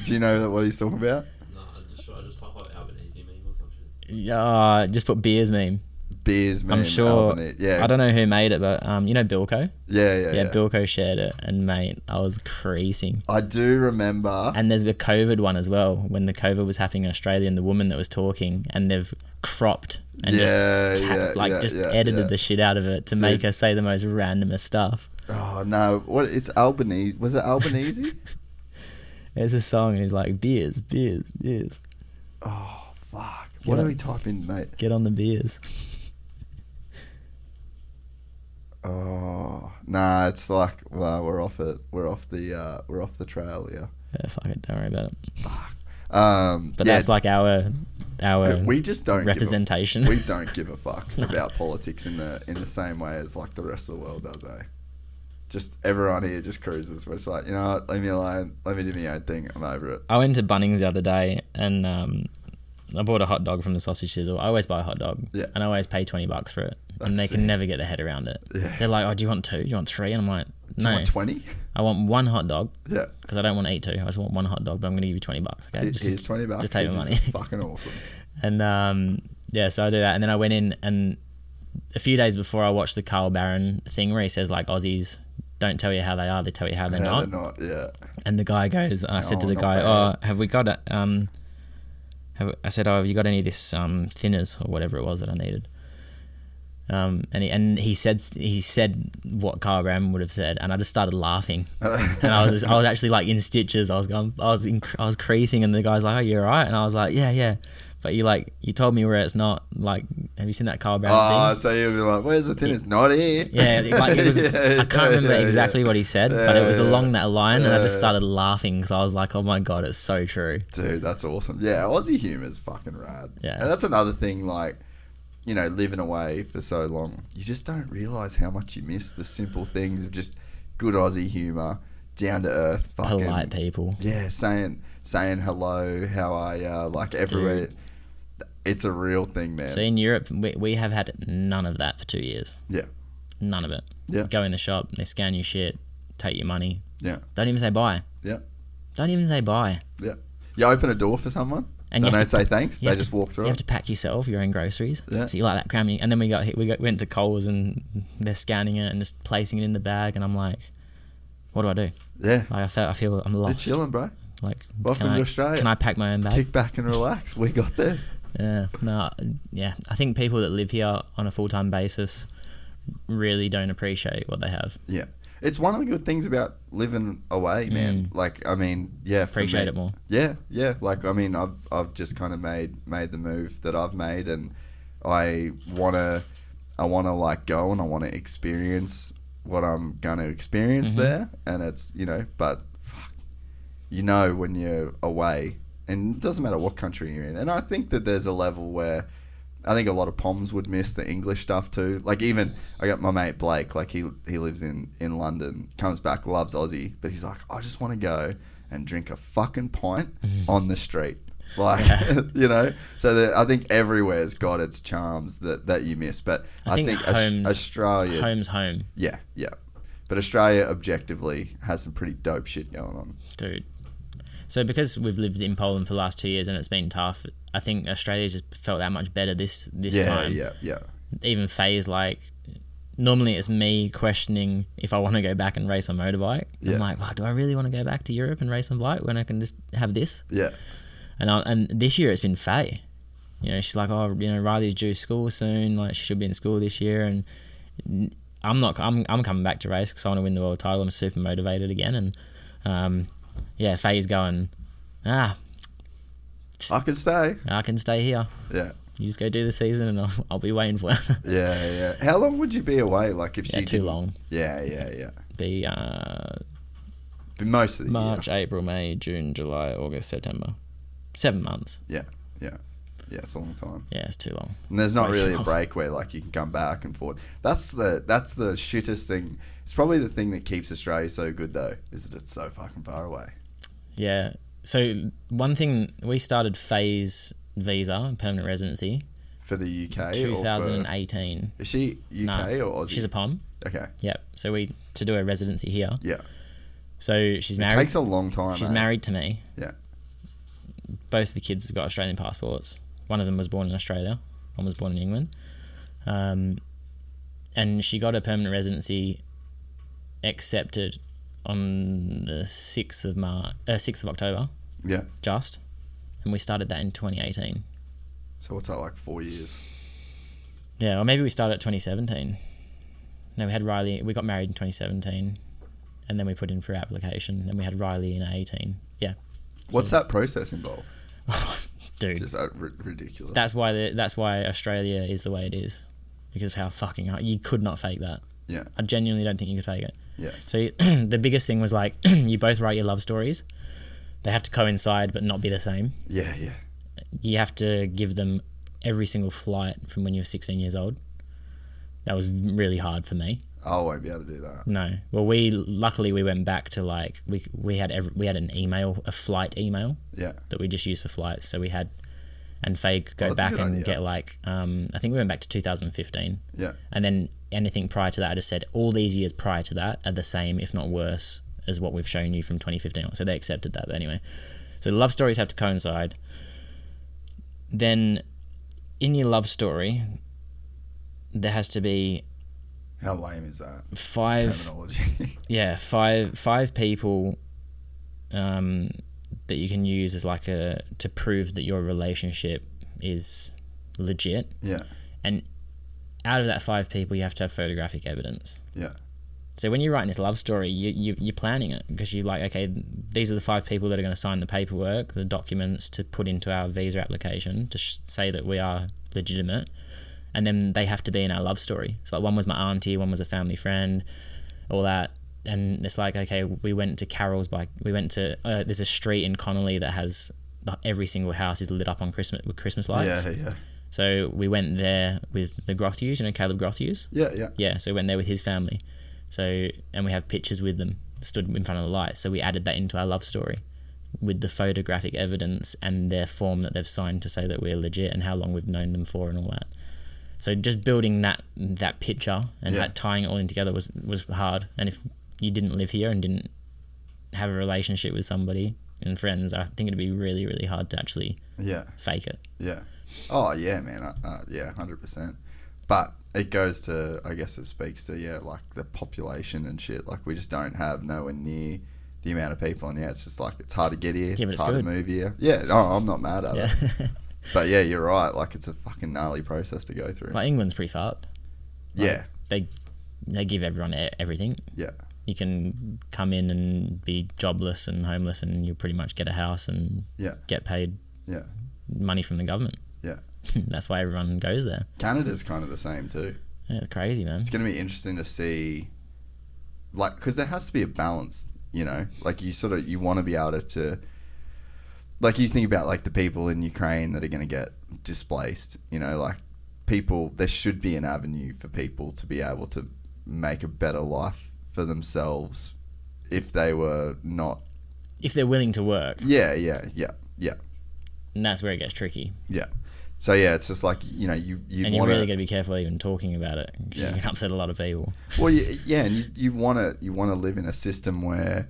Do you know what he's talking about? No, I just type out Albanese meme or some shit. Yeah, just put beers meme. Beers, man. I'm sure. Albany. Yeah. I don't know who made it, but you know Bilko? Yeah. Bilko shared it, and mate, I was creasing. I do remember. And there's the COVID one as well, when the COVID was happening in Australia, and the woman that was talking, and they've cropped and edited the shit out of it to make her say the most randomest stuff. Oh no! What? It's Albanese. Was it Albanese? There's a song, and he's like beers. Oh fuck! What do we type in, mate? Get on the beers. Oh nah! It's like, well, we're off it. We're off the trail here. Yeah, fuck it. Don't worry about it. But that's like our we just don't representation. We don't give a fuck about politics in the same way as like the rest of the world does, eh? Just everyone here just cruises. We're just like, you know what? Leave me alone. Let me do my own thing. I'm over it. I went to Bunnings the other day, and I bought a hot dog from the sausage sizzle. I always buy a hot dog, and I always pay $20 for it, and they can never get their head around it. Yeah. They're like, "Oh, do you want 2? Do you want 3?" And I'm like, "No, do you want 20? I want one hot dog. Yeah, because I don't want to eat 2. I just want one hot dog, but I'm going to give you $20. Okay, here's $20. Just take my money. Fucking awesome. And so I do that, and then I went in, and a few days before I watched the Carl Barron thing where he says like Aussies don't tell you how they are, they tell you how they're not. They're not, yeah. And the guy goes, I said to the guy, have we got it? I said, have you got any of this thinners or whatever it was that I needed? And he said what Carl Barron would have said, and I just started laughing, and I was actually like in stitches. I was creasing, and the guy's like, "Oh, you're right," and I was like, "Yeah." But you told me where it's not. Like, have you seen that Carl Barron thing? So you'll be like, where's the thing? It's not here. Yeah, like it was. I can't remember exactly what he said, but it was along that line, and I just started laughing because I was like, oh my God, it's so true. Dude, that's awesome. Yeah, Aussie humour's fucking rad. Yeah. And that's another thing, like, you know, living away for so long, you just don't realise how much you miss the simple things of just good Aussie humour, down to earth, fucking polite people. Yeah, saying hello, how are ya, like everywhere. Dude. It's a real thing, man. So in Europe, we have had none of that for 2 years. Yeah. None of it. Yeah. Go in the shop, they scan your shit, take your money. Yeah. Don't even say bye. Yeah. Don't even say bye. Yeah. You open a door for someone, and they don't say thanks. They just walk through. You have to pack yourself your own groceries. Yeah. So you like that cramming, and then went to Coles, and they're scanning it and just placing it in the bag, and I'm like, what do I do? Yeah. Like I feel I'm lost. You're chilling, bro. Like, welcome to Australia. Can I pack my own bag? Kick back and relax. We got this. Yeah, no, yeah. I think people that live here on a full-time basis really don't appreciate what they have. Yeah. It's one of the good things about living away, man. Like, I mean, yeah. Appreciate it more. Yeah, yeah. Like, I mean, I've just kind of made the move that I've made, and I wanna like go and I wanna experience what I'm gonna experience there, and it's, you know, but fuck, you know, when you're away. And it doesn't matter what country you're in. And I think that there's a level where I think a lot of Poms would miss the English stuff too. Like, even I got my mate Blake, like he lives in London, comes back, loves Aussie, but he's like, I just want to go and drink a fucking pint on the street. Like, you know, so I think everywhere's got its charms that you miss. But I think Australia... Home's home. Yeah, yeah. But Australia objectively has some pretty dope shit going on. Dude. So because we've lived in Poland for the last 2 years and it's been tough, I think Australia's just felt that much better this time. Yeah. Even Faye's like, normally it's me questioning if I want to go back and race on motorbike. Yeah. I'm like, wow, do I really want to go back to Europe and race on bike when I can just have this? Yeah. And this year it's been Faye. You know, she's like, oh, you know, Riley's due school soon. Like, she should be in school this year. And I'm coming back to race because I want to win the world title. I'm super motivated again. And, yeah, Faye's going, I can stay. I can stay here. Yeah. You just go do the season and I'll be waiting for it. Yeah. How long would you be away? Like, if she too long. Yeah. Be most of the March, year. April, May, June, July, August, September. 7 months. Yeah. Yeah, it's a long time. Yeah, it's too long. And there's not Way too really a long. break where like you can come back and forth. That's the shittest thing. It's probably the thing that keeps Australia so good though, is that it's so fucking far away. Yeah. So one thing, we started phase visa, permanent residency, For the UK? 2018. Is she UK or Aussie? She's a POM. Okay. Yep. So to do a residency here. Yeah. So she's It married. takes a long time. She's married to me. Yeah. Both the kids have got Australian passports. One of them was born in Australia. One was born in England. And she got a permanent residency accepted on the 6th of October. Yeah. Just. And we started that in 2018. So what's that, like 4 years? Yeah, or maybe we started at 2017. No, we had Riley. We got married in 2017. And then we put in for our application. Then we had Riley in 18. Yeah. What's that process involved? Dude. Just ridiculous. That's why Australia is the way it is. Because of how fucking hard. You could not fake that. Yeah. I genuinely don't think you could fake it. Yeah. So the biggest thing was like, you both write your love stories. They have to coincide but not be the same. Yeah, yeah. You have to give them every single flight from when you were 16 years old. That was really hard for me. I won't be able to do that. No. Well, luckily we went back to like, we had an email, a flight email. Yeah. That we just used for flights. So we had, and Faye could go that's a back good and idea. get like, I think we went back to 2015. Yeah. And then anything prior to that, I just said all these years prior to that are the same, if not worse, as what we've shown you from 2015. So they accepted that. But anyway, so the love stories have to coincide. Then in your love story, there has to be How lame is that? 5 terminology? yeah, five people that you can use as like to prove that your relationship is legit. Yeah. And out of that 5 people, you have to have photographic evidence. Yeah. So when you're writing this love story, you're planning it because you're like, okay, these are the 5 people that are going to sign the paperwork, the documents to put into our visa application to say that we are legitimate. And then they have to be in our love story. So like one was my auntie, one was a family friend, all that. And it's like, okay, we went to Carol's we went to, there's a street in Connolly that has, every single house is lit up on with Christmas lights. Yeah, yeah. So we went there with the Grothus, Caleb Grothus? Yeah, yeah. Yeah, so we went there with his family. So, and we have pictures with them stood in front of the lights. So we added that into our love story with the photographic evidence and their form that they've signed to say that we're legit and how long we've known them for and all that. So just building that picture and tying it all in together was hard. And if you didn't live here and didn't have a relationship with somebody and friends, I think it'd be really, really hard to actually fake it. Yeah. Oh, yeah, man. Yeah, 100%. But it goes to, I guess it speaks to, like the population and shit. Like we just don't have nowhere near the amount of people. And it's just like, it's hard to get here. Yeah, but it's hard to move here. Yeah, no, I'm not mad at it. But yeah, you're right. Like it's a fucking gnarly process to go through. Like England's pretty fucked. Yeah. They give everyone everything. Yeah. You can come in and be jobless and homeless and you pretty much get a house and get paid money from the government. Yeah. That's why everyone goes there. Canada's kind of the same too. Yeah, it's crazy, man. It's going to be interesting to see, like, because there has to be a balance, you know? Like, you want to be able to, like, you think about, like, the people in Ukraine that are going to get displaced, you know? Like, there should be an avenue for people to be able to make a better life for themselves if they were not... If they're willing to work. Yeah. And that's where it gets tricky. Yeah. So yeah, it's just like, you know, you and you're really got to be careful even talking about it because you can upset a lot of people. Well, and you want to live in a system where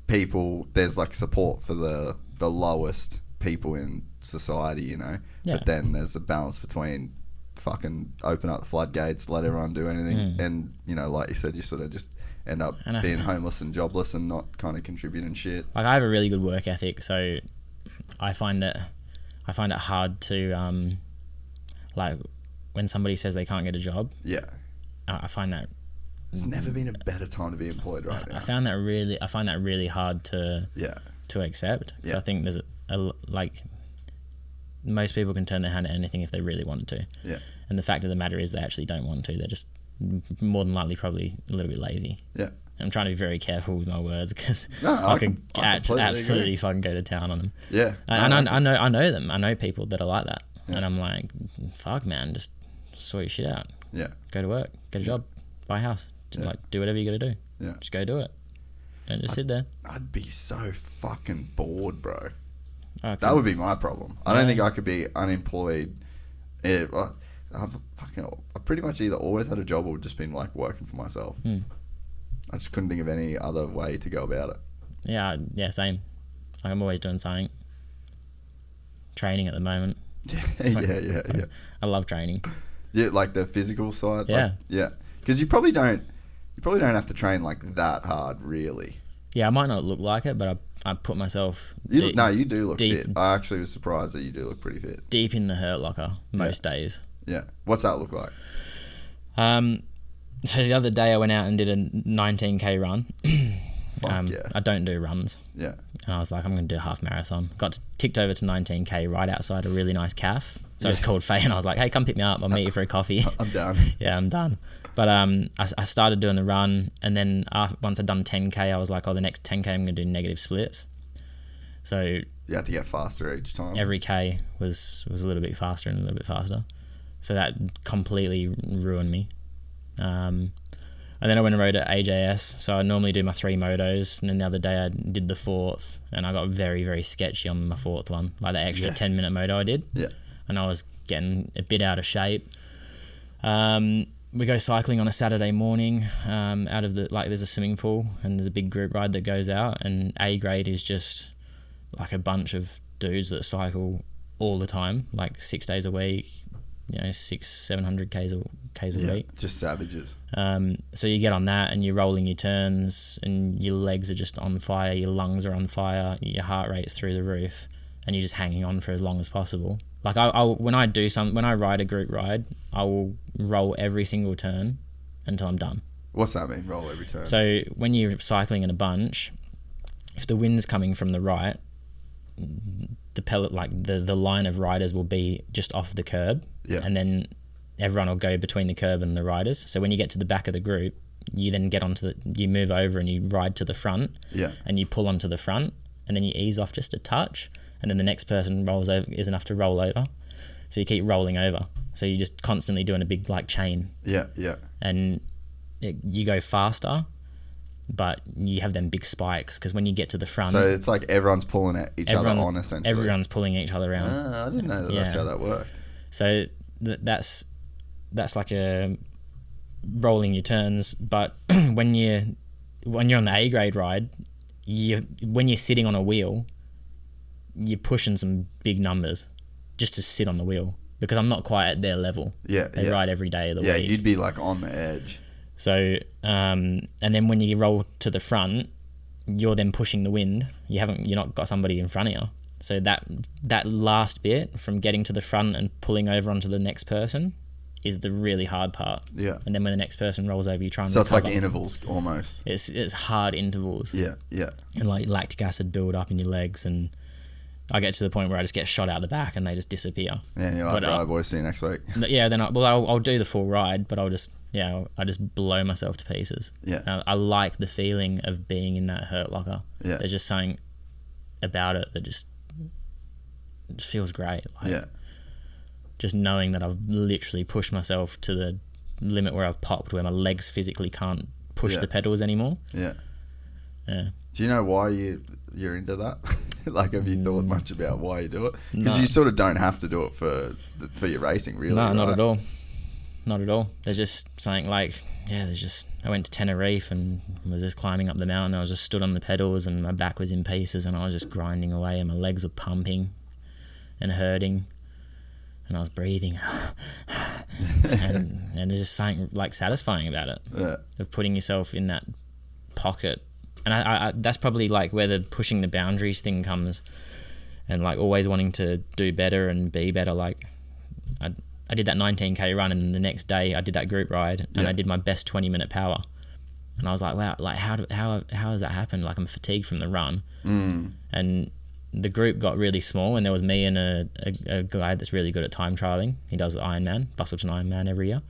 there's like support for the lowest people in society, you know. Yeah. But then there's a balance between fucking open up the floodgates, let everyone do anything, and you know, like you said, you sort of just end up being homeless and jobless and not kind of contributing shit. Like I have a really good work ethic, so I find it hard to like when somebody says they can't get a job. Yeah, I find that there's never been a better time to be employed right now. I find that really hard to accept. So I think there's like most people can turn their hand at anything if they really wanted to. Yeah, and the fact of the matter is they actually don't want to. They're just more than likely probably a little bit lazy. Yeah. I'm trying to be very careful with my words because I could absolutely fucking go to town on them. Yeah, and I know them. I know people that are like that. And I'm like, fuck, man, just sort your shit out. Yeah. Go to work, get a job, buy a house. Just like do whatever you got to do. Yeah. Just go do it. Don't just sit there. I'd be so fucking bored, bro. I That would be my problem. I don't think I could be unemployed. I've pretty much either always had a job or just been like working for myself. I just couldn't think of any other way to go about it. Yeah, same. Like I'm always doing something. Training at the moment. Yeah. I love training. Yeah, like the physical side. Yeah. Like, yeah. Because you probably don't have to train like that hard, really. Yeah, I might not look like it, but I put myself. You do look deep, fit. I actually was surprised that you do look pretty fit. Deep in the hurt locker most days. Yeah. What's that look like? So the other day I went out and did a 19k run. I don't do runs. Yeah. And I was like, I'm going to do a half marathon. Got ticked over to 19k right outside a really nice calf. So I just called Faye and I was like, hey, come pick me up. I'll meet you for a coffee. I'm done. Yeah, I'm done. But I started doing the run, and then once I'd done 10k, I was like, the next 10k I'm going to do negative splits. So you had to get faster each time. Every k was a little bit faster and a little bit faster. So that completely ruined me. And then I went and rode at AJS. So I normally do my 3 motos, and then the other day I did the 4th, and I got very, very sketchy on my 4th one, like the extra 10-minute moto I did. Yeah. And I was getting a bit out of shape. We go cycling on a Saturday morning out of there's a swimming pool, and there's a big group ride that goes out, and A grade is just like a bunch of dudes that cycle all the time, like 6 days a week, 600-700 Ks a week. Just savages. So you get on that and you're rolling your turns and your legs are just on fire, your lungs are on fire, your heart rate's through the roof, and you're just hanging on for as long as possible. Like when I ride a group ride, I will roll every single turn until I'm done. What's that mean, roll every turn? So when you're cycling in a bunch, if the wind's coming from the right, the line of riders will be just off the curb, and then everyone will go between the curb and the riders. So when you get to the back of the group, you then you move over and you ride to the front, and you pull onto the front, and then you ease off just a touch, and then the next person rolls over is enough to roll over. So you keep rolling over. So you're just constantly doing a big chain. Yeah. And you go faster, but you have them big spikes because when you get to the front, so it's like everyone's pulling at each other on, essentially. Everyone's pulling each other around. I didn't know that's how that worked. So that's like a rolling your turns, but when you're on the A grade ride, when you're sitting on a wheel, you're pushing some big numbers just to sit on the wheel, because I'm not quite at their level. They ride every day of the week. Yeah, you'd be like on the edge. So, and then when you roll to the front, you're then pushing the wind. You're not got somebody in front of you. So that last bit from getting to the front and pulling over onto the next person is the really hard part. Yeah. And then when the next person rolls over, you try and recover. So it's like intervals almost. It's hard intervals. Yeah. And like lactic acid build up in your legs, and I get to the point where I just get shot out the back and they just disappear. Yeah, and you're like, right, boys, see you next week. Yeah, then I'll do the full ride, but I just blow myself to pieces. Yeah. And I like the feeling of being in that hurt locker. Yeah. There's just something about it that just feels great. Just knowing that I've literally pushed myself to the limit where I've popped, where my legs physically can't push the pedals anymore. Yeah. Do you know why you're into that? Like, have you thought much about why you do it? Because you sort of don't have to do it for your racing, really. No, right? not at all. Not at all. There's just something I went to Tenerife and was just climbing up the mountain. I was just stood on the pedals and my back was in pieces and I was just grinding away and my legs were pumping and hurting and I was breathing and there's just something like satisfying about it. Yeah. Of putting yourself in that pocket. And I that's probably like where the pushing the boundaries thing comes, and like always wanting to do better and be better. Like I did that 19k run, and the next day I did that group ride, and I did my best 20-minute power, and I was like, wow, like how has that happened? Like I'm fatigued from the run, and the group got really small, and there was me and a guy that's really good at time trialing. He does Ironman, Bustleton Ironman every year.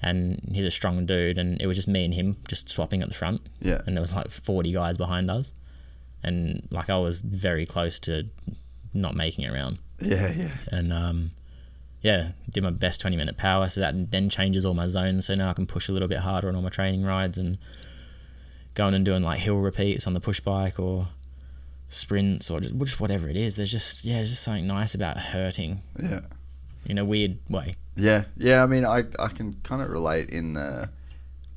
And he's a strong dude, and it was just me and him just swapping at the front. Yeah. And there was like 40 guys behind us, and like I was very close to not making it around. Yeah. And did my best 20-minute power, so that then changes all my zones, so now I can push a little bit harder on all my training rides and going and doing like hill repeats on the push bike or sprints or just whatever it is. There's just something nice about hurting in a weird way. I mean, I can kind of relate in the...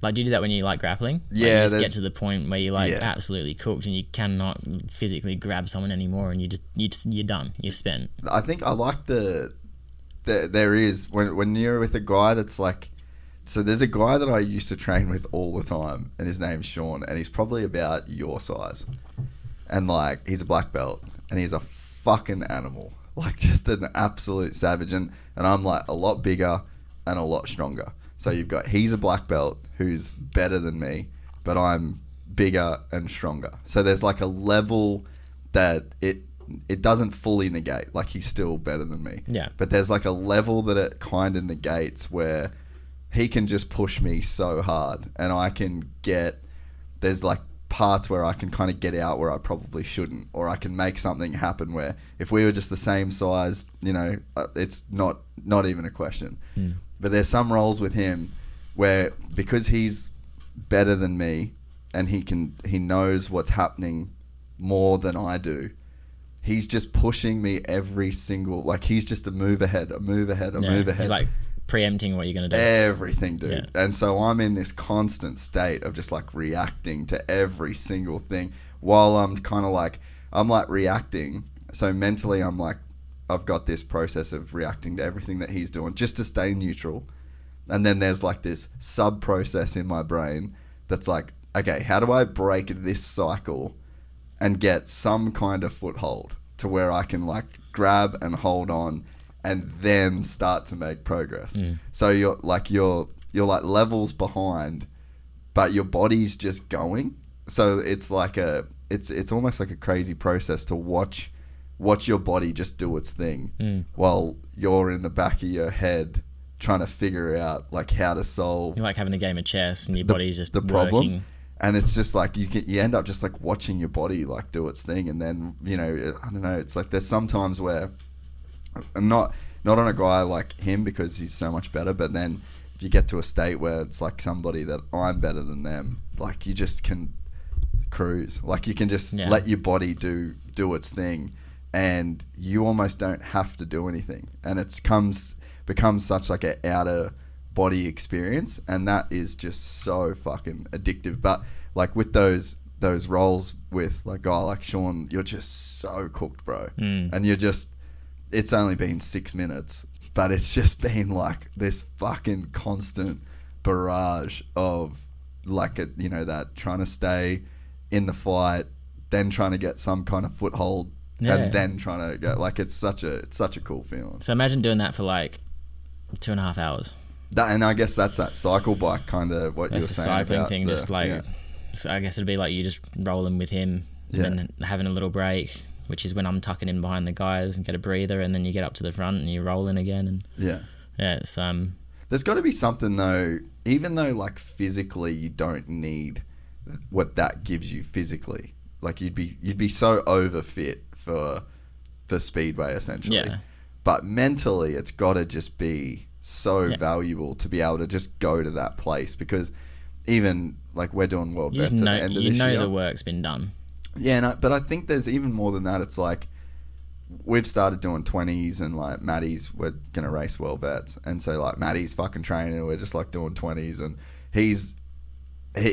Like, do you do that when you like grappling? Yeah, like, you just get to the point where you're like absolutely cooked and you cannot physically grab someone anymore, and you're done. You're spent. I think I like there is when you're with a guy that's like, so there's a guy that I used to train with all the time, and his name's Sean, and he's probably about your size, and like he's a black belt, and he's a fucking animal, like just an absolute savage, and I'm like a lot bigger and a lot stronger. So he's a black belt who's better than me, but I'm bigger and stronger. So there's like a level that it doesn't fully negate. Like, he's still better than me. Yeah. But there's like a level that it kind of negates where he can just push me so hard, and there's like parts where I can kind of get out where I probably shouldn't, or I can make something happen where if we were just the same size, it's not even a question. But there's some roles with him where, because he's better than me and he knows what's happening more than I do, he's just pushing me every single, like, he's just a move ahead. He's like preempting what you're going to do. Everything, dude. Yeah. And so I'm in this constant state of just like reacting to every single thing while I'm kind of like, I'm like reacting. So mentally I'm like, I've got this process of reacting to everything that he's doing just to stay neutral. And then there's like this sub process in my brain that's like, okay, how do I break this cycle and get some kind of foothold to where I can like grab and hold on and then start to make progress. So you're like levels behind, but your body's just going. So it's like it's almost like a crazy process to watch your body just do its thing while you're in the back of your head trying to figure out like how to solve. You're like having a game of chess and your body's just the problem. Working. And it's just like you end up just like watching your body like do its thing, and then I don't know. It's like there's some times where I'm not on a guy like him because he's so much better, but then if you get to a state where it's like somebody that I'm better than them, like you just can cruise. Like you can just let your body do its thing, and you almost don't have to do anything, and it becomes such like an outer body experience, and that is just so fucking addictive. But like with those roles with like a guy like Sean, you're just so cooked, bro. And it's only been 6 minutes, but it's just been like this fucking constant barrage of like that trying to stay in the fight, then trying to get some kind of foothold, and then trying to go. Like it's such a cool feeling. So imagine doing that for like 2.5 hours. And I guess that's that cycle bike kind of what you were saying about. That's the cycling thing, just like, so I guess it'd be like you just rolling with him and then having a little break, which is when I'm tucking in behind the guys and get a breather, and then you get up to the front and you're rolling again. And it's there's got to be something though, even though like physically you don't need what that gives you physically. Like you'd be so overfit for Speedway essentially, but mentally it's got to just be so valuable to be able to just go to that place, because even like we're doing world bets at the end of this year. The work's been done. Yeah, but I think there's even more than that. It's like we've started doing 20s, and like Matty's, we're gonna race world vets, and so like Matty's fucking training, and we're just like doing 20s, and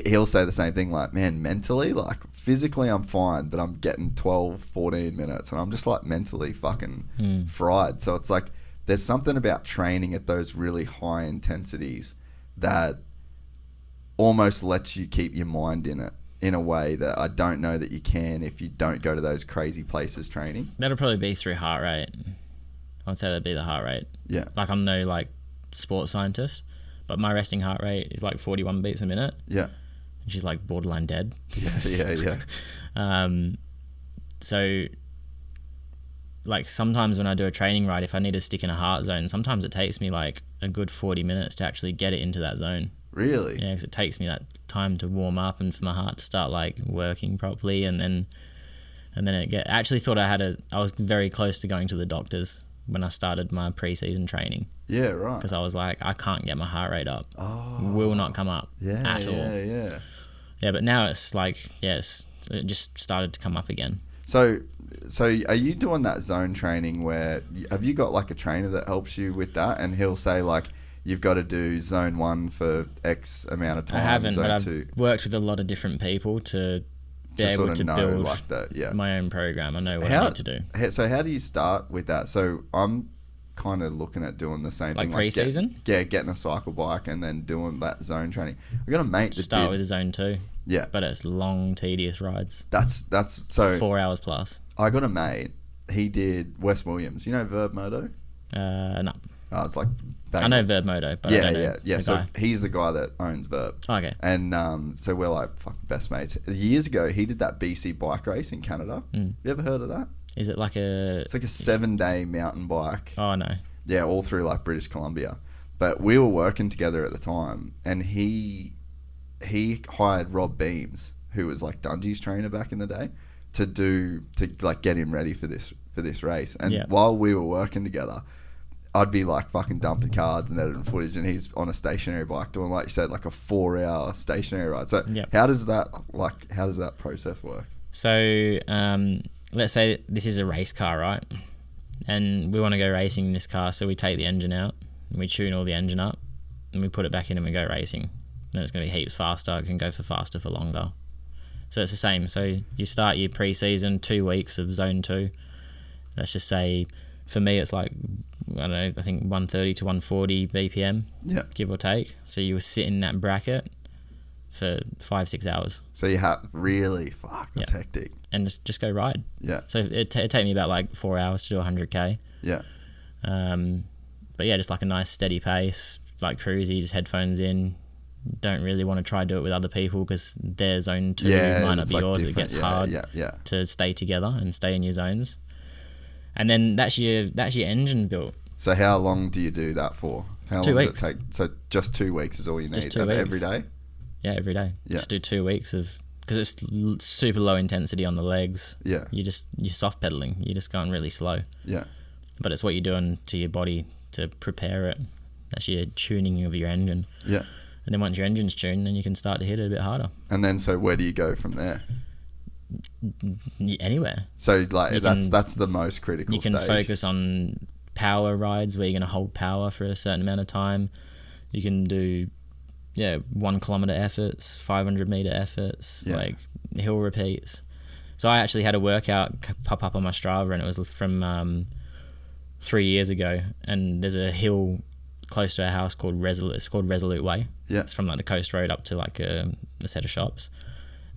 he'll say the same thing, like, man, mentally, like physically I'm fine, but I'm getting 12-14 minutes and I'm just like mentally fucking fried. So it's like there's something about training at those really high intensities that almost lets you keep your mind in it in a way that I don't know that you can if you don't go to those crazy places training. That'll probably be through heart rate. I'd say that'd be the heart rate. Yeah. Like I'm no like sports scientist, but my resting heart rate is like 41 beats a minute. Yeah. And she's like borderline dead. Yeah. So like sometimes when I do a training ride, if I need to stick in a heart zone, sometimes it takes me like a good 40 minutes to actually get it into that zone. Really? Yeah, because it takes me that time to warm up and for my heart to start like working properly, and then I actually thought I was very close to going to the doctors when I started my pre-season training. Yeah, right. Because I was like, I can't get my heart rate up. Oh. Will not come up at all. Yeah. Yeah, but now it's like, yes, it just started to come up again. So are you doing that zone training where, have you got like a trainer that helps you with that, and he'll say like, you've got to do zone 1 for X amount of time? I haven't, zone but I've 2. worked with a lot of different people to be able to build like that, yeah. my own program. I know what I need to do. So how do you start with that? So I'm kind of looking at doing the same thing. Like pre-season? Getting a cycle bike and then doing that zone training. I got a mate that Start with zone 2. Yeah. But it's long, tedious rides. That's so 4 hours plus. I got a mate. He did West Williams. You know Verb Moto? No. Oh, it's like I know Verb Moto, but I don't know the So guy. he's the guy that owns Verb. Oh, okay. And so we're like fucking best mates. Years ago, he did that BC bike race in Canada. You ever heard of that? Is it like a... It's like a 7-day mountain bike. Oh, no. Yeah, all through like British Columbia. But we were working together at the time, and he hired Rob Beams, who was like Dungey's trainer back in the day, to like get him ready for this race. And while we were working together, I'd be like fucking dumping cards and editing footage, and he's on a stationary bike doing, like you said, like a 4-hour stationary ride. So how does that process work? So let's say this is a race car, right? And we want to go racing in this car, so we take the engine out and we tune all the engine up and we put it back in and we go racing. Then it's going to be heaps faster. It can go faster for longer. So it's the same. So you start your pre-season, 2 weeks of zone 2. Let's just say, for me, it's like, I don't know, I think 130 to 140 BPM, give or take. So you will sit in that bracket for 5-6 hours. So you have that's hectic. And just go ride. Yeah. So it take me about like 4 hours to do 100k. Yeah. But yeah, just like a nice steady pace, like cruisy, just headphones in. Don't really want to try to do it with other people because their zone 2 might not be like yours. It gets hard to stay together and stay in your zones. And then that's your engine built. So how long do you do that for? How 2 long weeks. Does it take? So just 2 weeks is all you need. Just 2 weeks. Every day? Yeah, every day. Yeah. Just do 2 weeks of, because it's super low intensity on the legs. Yeah. You're soft pedaling. You're just going really slow. Yeah. But it's what you're doing to your body to prepare it. That's your tuning of your engine. Yeah. And then once your engine's tuned, then you can start to hit it a bit harder. And then, so where do you go from there? Anywhere. So like that's the most critical You can stage. focus on power rides where you're going to hold power for a certain amount of time. You can do 1 kilometer efforts, 500 meter efforts, like hill repeats. So I actually had a workout pop up on my Strava, and it was from 3 years ago, and there's a hill close to our house called Resolute. It's called Resolute Way. Yeah. It's from like the coast road up to like a set of shops,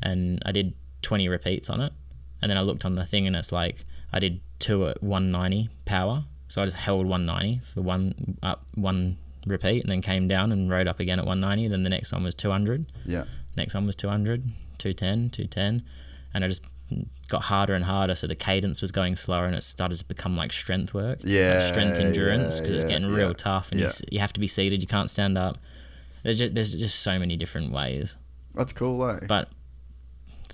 and I did 20 repeats on it. And then I looked on the thing, and it's like I did 2 at 190 power. So I just held 190 for one repeat, and then came down and rode up again at 190. Then the next one was 200. Yeah. Next one was 200, 210, 210, and I just got harder and harder. So the cadence was going slower, and it started to become like strength work. Yeah. Like strength endurance, because it's getting real tough, and you have to be seated. You can't stand up. There's just so many different ways. That's cool, though. But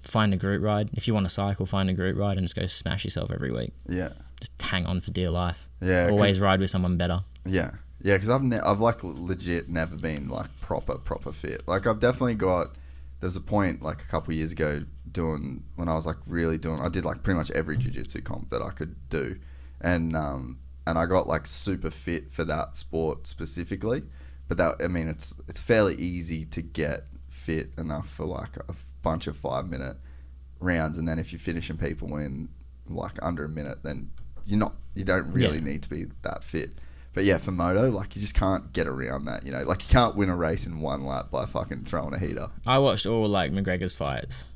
find a group ride. If you want to cycle, find a group ride and just go smash yourself every week. Yeah. Just hang on for dear life. Yeah. Always ride with someone better. Yeah. Yeah, because I've like legit never been like proper fit. Like I've definitely got. There's a point like a couple of years ago when I was like really doing. I did like pretty much every jiu-jitsu comp that I could do, and I got like super fit for that sport specifically. But it's fairly easy to get fit enough for like a bunch of 5-minute rounds, and then if you're finishing people in like under a minute, then you don't really need to be that fit. But yeah, for moto, like you just can't get around that, like you can't win a race in 1 lap by fucking throwing a heater. I watched all like McGregor's fights,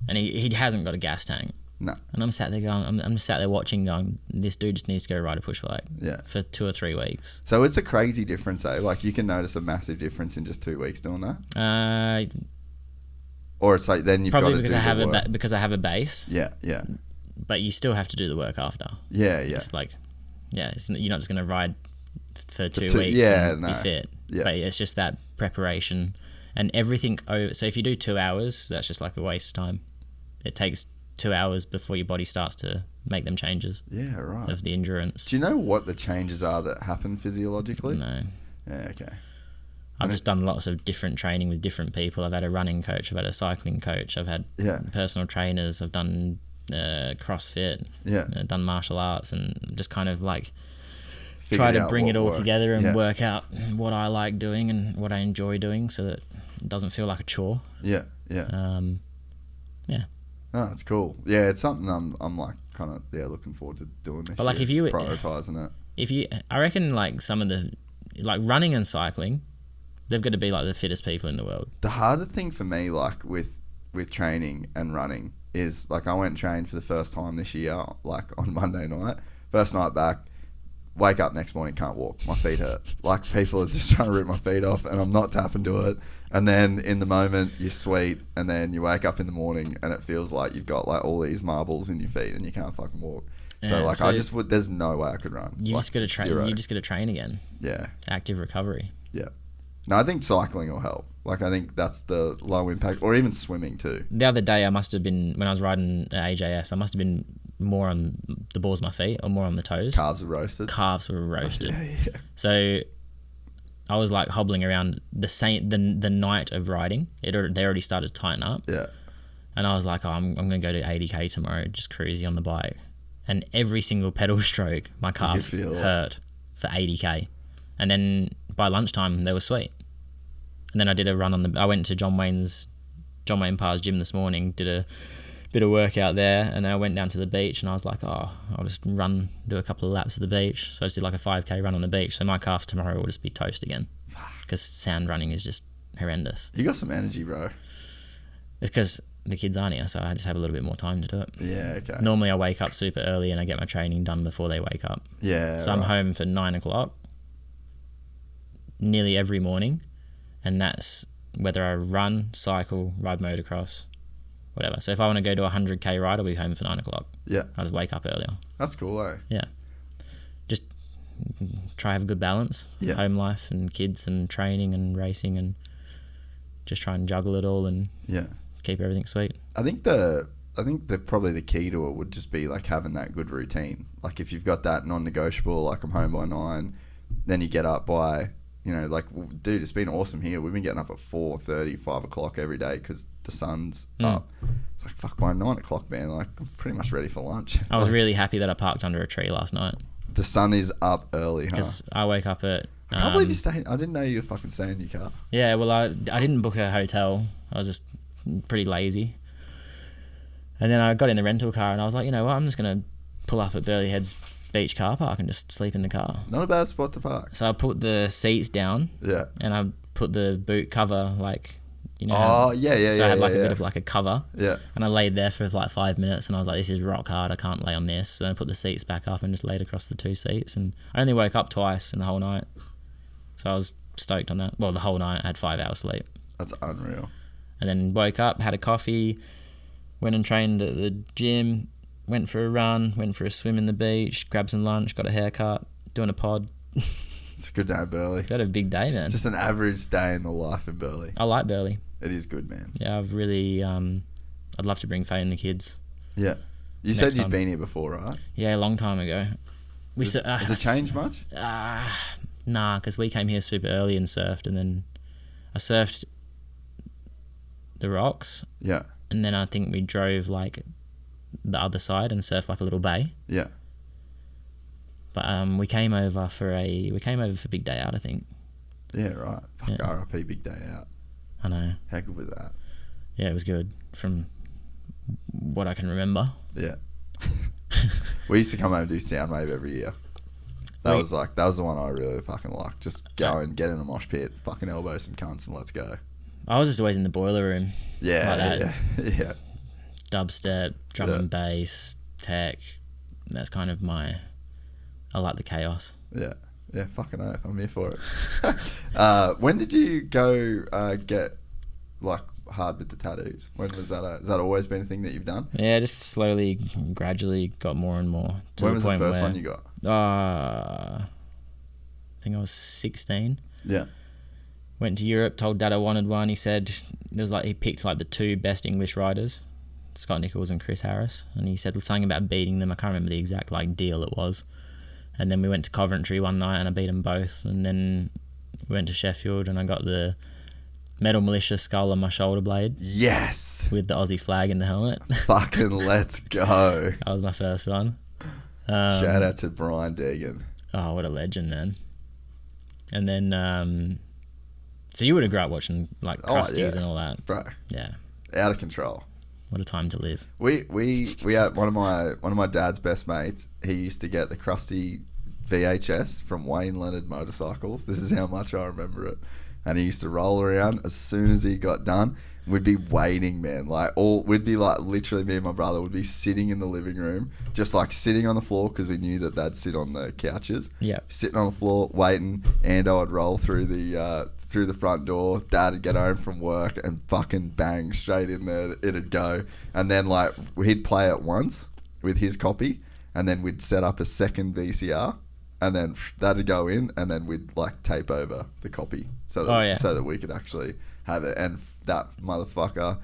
and he hasn't got a gas tank. No. And I'm sat there going, I'm sat there watching, going, this dude just needs to go ride a push bike. Yeah. For 2 or 3 weeks. So it's a crazy difference, eh? Like you can notice a massive difference in just 2 weeks doing that. Or it's like then you've probably got to because do I have the work. because I have a base. Yeah, yeah. But you still have to do the work after. Yeah, yeah. It's like, you're not just going to ride for 2 weeks and be fit. Yeah. But it's just that preparation and everything. So if you do 2 hours, that's just like a waste of time. It takes 2 hours before your body starts to make them changes Yeah, right. of the endurance. Do you know what the changes are that happen physiologically? No. Yeah, okay. I've just done lots of different training with different people. I've had a running coach, I've had a cycling coach, I've had personal trainers, I've done CrossFit, I've done martial arts, and just kind of like try to bring it all together and work out what I like doing and what I enjoy doing so that it doesn't feel like a chore. Yeah. Yeah. Oh, that's cool. Yeah, it's something I'm like kind of looking forward to doing this. But like year, if you prioritizing it. I reckon like some of the like running and cycling, they've got to be like the fittest people in the world. The harder thing for me, like with training and running, is like I went and trained for the first time this year, like on Monday night. First night back, wake up next morning, can't walk. My feet hurt. Like people are just trying to rip my feet off, and I'm not tapping to it. And then in the moment, you're sweet, and then you wake up in the morning, and it feels like you've got like all these marbles in your feet, and you can't fucking walk. So like I just would. There's no way I could run. You like, just got to train. You just got to train again. Yeah. Active recovery. Yeah. No, I think cycling will help. Like I think that's the low impact, or even swimming too. The other day, I must have been when I was riding AJS. I must have been more on the balls of my feet or more on the toes. Calves were roasted. Yeah. So I was like hobbling around the night of riding. They already started to tighten up. Yeah. And I was like, I'm going to go to 80k tomorrow, just cruising on the bike. And every single pedal stroke, my calves hurt for 80k. And then by lunchtime, they were sweet. And then I did a run I went to John Wayne Parr's gym this morning, did a bit of workout there, and then I went down to the beach, and I was like, I'll just do a couple of laps of the beach. So I just did like a 5k run on the beach. So my calves tomorrow will just be toast again, because sand running is just horrendous. You got some energy, bro. It's because the kids aren't here, so I just have a little bit more time to do it. Yeah, okay. Normally I wake up super early and I get my training done before they wake up. Yeah. So I'm home for 9 o'clock nearly every morning, and that's whether I run, cycle, ride motocross, whatever. So if I want to go to a 100k ride, I'll be home for 9 o'clock. Yeah. I'll just wake up earlier. That's cool, eh? Yeah. Just try to have a good balance. Yeah. Home life and kids and training and racing, and just try and juggle it all and keep everything sweet. I think probably the key to it would just be like having that good routine. Like if you've got that non-negotiable, like I'm home by 9, then you get up by, like, dude, it's been awesome here. We've been getting up at 4:30, 5 o'clock every day because the sun's up. It's like, fuck, by 9 o'clock, man, like I'm pretty much ready for lunch. I was really happy that I parked under a tree last night. The sun is up early, huh? Because I wake up at... I can't believe you stayed. I didn't know you were fucking staying in your car. Yeah, well, I didn't book a hotel. I was just pretty lazy. And then I got in the rental car and I was like, you know what, I'm just going to pull up at Burleigh Head's beach car park and just sleep in the car. Not a bad spot to park. So I put the seats down. Yeah. And I put the boot cover, like, yeah. So I had like a bit of like a cover. Yeah. And I laid there for like 5 minutes and I was like, this is rock hard. I can't lay on this. So then I put the seats back up and just laid across the 2 seats. And I only woke up twice in the whole night. So I was stoked on that. Well, the whole night I had 5 hours sleep. That's unreal. And then woke up, had a coffee, went and trained at the gym, went for a run, went for a swim in the beach, grabbed some lunch, got a haircut, doing a pod. It's a good day at Burleigh. Got a big day, man. Just an average day in the life of Burleigh. I like Burleigh. It is good, man. Yeah, I've really... I'd love to bring Faye and the kids. Yeah. You said you'd been here before, right? Yeah, a long time ago. Has it changed much? Nah, because we came here super early and surfed, and then I surfed the rocks. Yeah. And then I think we drove like the other side and surfed like a little bay. Yeah. But we came over for Big Day Out, I think. Yeah, right. Fuck, RIP Big Day Out. I know. How good was that? Yeah, it was good from what I can remember. Yeah. We used to come home and do Soundwave every year. That was the one I really fucking liked. Just go and get in a mosh pit, fucking elbow some cunts, and let's go. I was just always in the boiler room. Yeah, like that. yeah. Dubstep, drum and bass, tech. That's kind of I like the chaos. Yeah. Yeah, fucking oath. I'm here for it. When did you go get like hard with the tattoos? When was that? Has that always been a thing that you've done? Yeah, just slowly, gradually got more and more. When was the first one you got? I think I was 16. Yeah. Went to Europe, told Dad I wanted one. He said he picked like the 2 best English riders Scott Nichols and Chris Harris, and he said something about beating them. I can't remember the exact like deal it was. And then we went to Coventry one night and I beat them both, and then we went to Sheffield and I got the Metal Militia skull on my shoulder blade. Yes. With the Aussie flag in the helmet. Fucking let's go. That was my first one. Shout out to Brian Deegan. Oh, what a legend, man. And then, so you would have grew up watching like Krusties and all that. Bro. Yeah. Out of control. What a time to live. We had one of my dad's best mates. He used to get the Krusty VHS from Wayne Leonard Motorcycles. This is how much I remember it. And he used to roll around as soon as he got done. We'd be waiting, man. We'd be like, literally, me and my brother would be sitting in the living room, just like sitting on the floor because we knew that they'd sit on the couches. Yeah. Sitting on the floor, waiting, and I would roll through the front door. Dad would get home from work and fucking bang straight in there. It'd go, and then like he'd play it once with his copy, and then we'd set up a second VCR, and then that'd go in, and then we'd like tape over the copy so that we could actually have it. And that motherfucker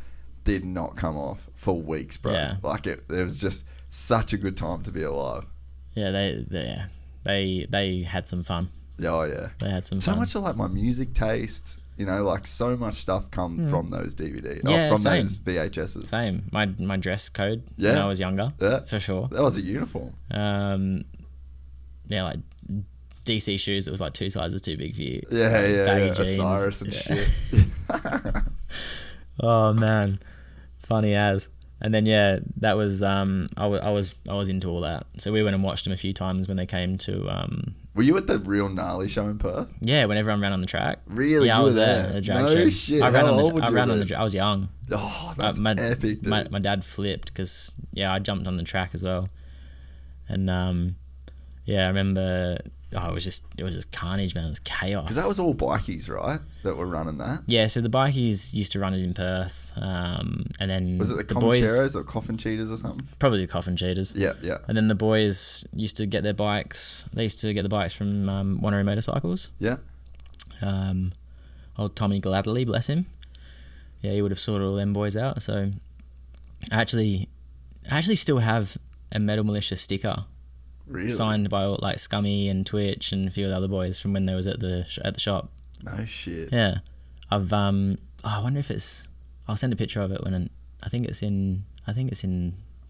did not come off for weeks, bro. Yeah. Like it was just such a good time to be alive. Yeah, they had some fun. Oh yeah, They had some so fun. much of like my music taste, you know, like so much stuff come from those DVDs, Yeah, from same. those VHSs. Same. My dress code when I was younger, for sure. That was a uniform. Yeah, like DC shoes. It was like 2 sizes too big for you. Yeah. Jeans. Osiris and shit. Oh man, funny as. And then that was I was into all that. So we went and watched them a few times when they came to. Were you at the real gnarly show in Perth? Yeah, when everyone ran on the track. Really? Yeah, I You was were there. there? The drag No show. shit. I ran How on old the. I were ran you on then? the. I was young. Oh, that's epic, dude. My dad flipped because I jumped on the track as well, and I remember. Oh, it was just carnage, man. It was chaos. Because that was all bikies, right? That were running that. Yeah, so the bikies used to run it in Perth, and then Was it the boys, Comancheros or Coffin Cheaters or something? probably the Coffin Cheaters. Yeah. And then the boys used to get their bikes. They used to get the bikes from Wanneroo Motorcycles. Yeah. Old Tommy Gladley, bless him. Yeah, he would have sorted all them boys out. So I actually still have a Metal Militia sticker. Really? Signed by like Scummy and Twitch and a few of the other boys from when they was at the shop. No shit. Yeah, I've I wonder if it's. I'll send a picture of it when I think it's in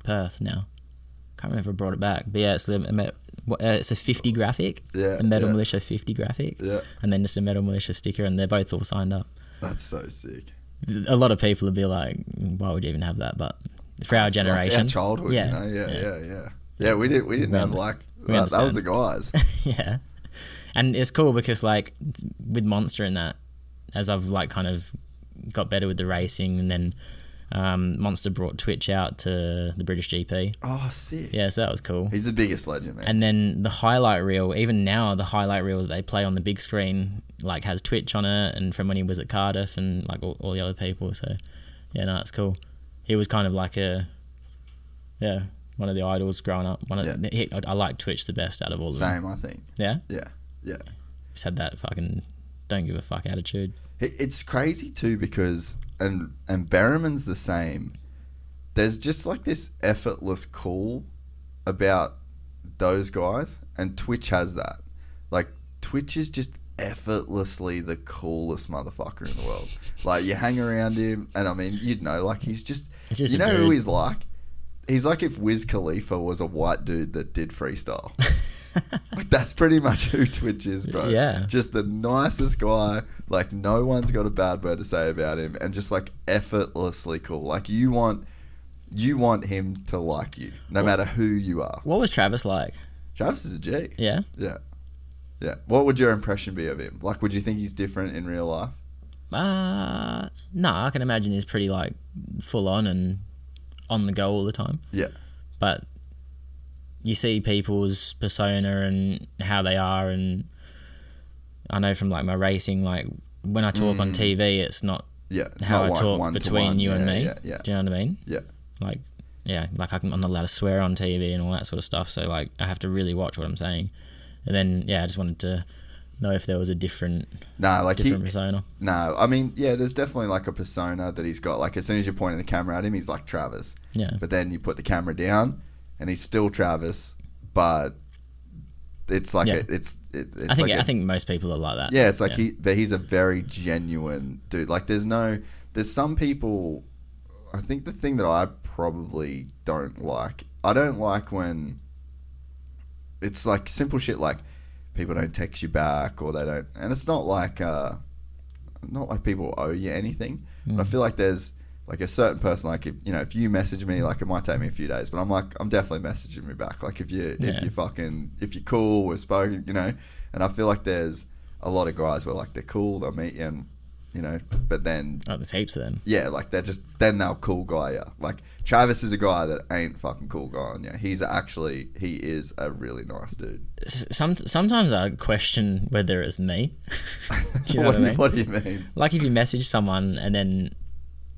Perth now. Can't remember if I brought it back, but yeah, it's a 50 graphic. Yeah. A Metal Militia 50 graphic. Yeah. And then just a Metal Militia sticker, and they're both all signed up. That's so sick. A lot of people would be like, "Why would you even have that?" But for our generation, like our childhood, yeah, you know? Yeah, we didn't have like that was the guys. Yeah. And it's cool because like with Monster and that, as I've like kind of got better with the racing, and then Monster brought Twitch out to the British GP. Oh, sick. Yeah, so that was cool. He's the biggest legend, man. And then the highlight reel, even now the highlight reel that they play on the big screen like has Twitch on it, and from when he was at Cardiff and like all the other people. So yeah, no, it's cool. He was kind of like one of the idols growing up. I like Twitch the best out of all of them. Same, I think. Yeah? Yeah. He's had that fucking don't give a fuck attitude. It's crazy too because and Berriman's the same. There's just like this effortless cool about those guys, and Twitch has that. Like Twitch is just effortlessly the coolest motherfucker in the world. Like you hang around him, and I mean, you'd know, like he's just you know who he's like. He's like if Wiz Khalifa was a white dude that did freestyle. Like that's pretty much who Twitch is, bro. Yeah. Just the nicest guy. Like no one's got a bad word to say about him, and just like effortlessly cool. Like you want him to like you, no matter who you are. What was Travis like? Travis is a G. Yeah. Yeah. What would your impression be of him? Like, would you think he's different in real life? No, I can imagine he's pretty like full on and on the go all the time. Yeah. But you see people's persona and how they are, and I know from like my racing, like when I talk on TV, it's not how I talk between you and me. Yeah. Do you know what I mean? Yeah. Like, I'm not allowed to swear on TV and all that sort of stuff. So like, I have to really watch what I'm saying. And then I just wanted to know if there was a different persona. No, I mean, there's definitely like a persona that he's got. Like as soon as you're pointing the camera at him, he's like Travis. Yeah. But then you put the camera down, and he's still Travis, but it's like Yeah. it's I think most people are like that. yeah, it's like he's a very genuine dude. Like there's some people. I think the thing that I probably don't like, I don't like when it's like simple shit like people don't text you back or they don't, and it's not like people owe you anything. But I feel like there's like a certain person, like if you message me, like it might take me a few days, but I'm definitely messaging me back. Like if you're cool, we're spoken, and I feel like there's a lot of guys where like they're cool, they'll meet you and but then there's heaps of them. Yeah, like then they'll cool guy you. Like Travis is a guy that ain't fucking cool guy on you. He is a really nice dude. Sometimes I question whether it's me. Do you know what I mean? What do you mean? Like if you message someone and then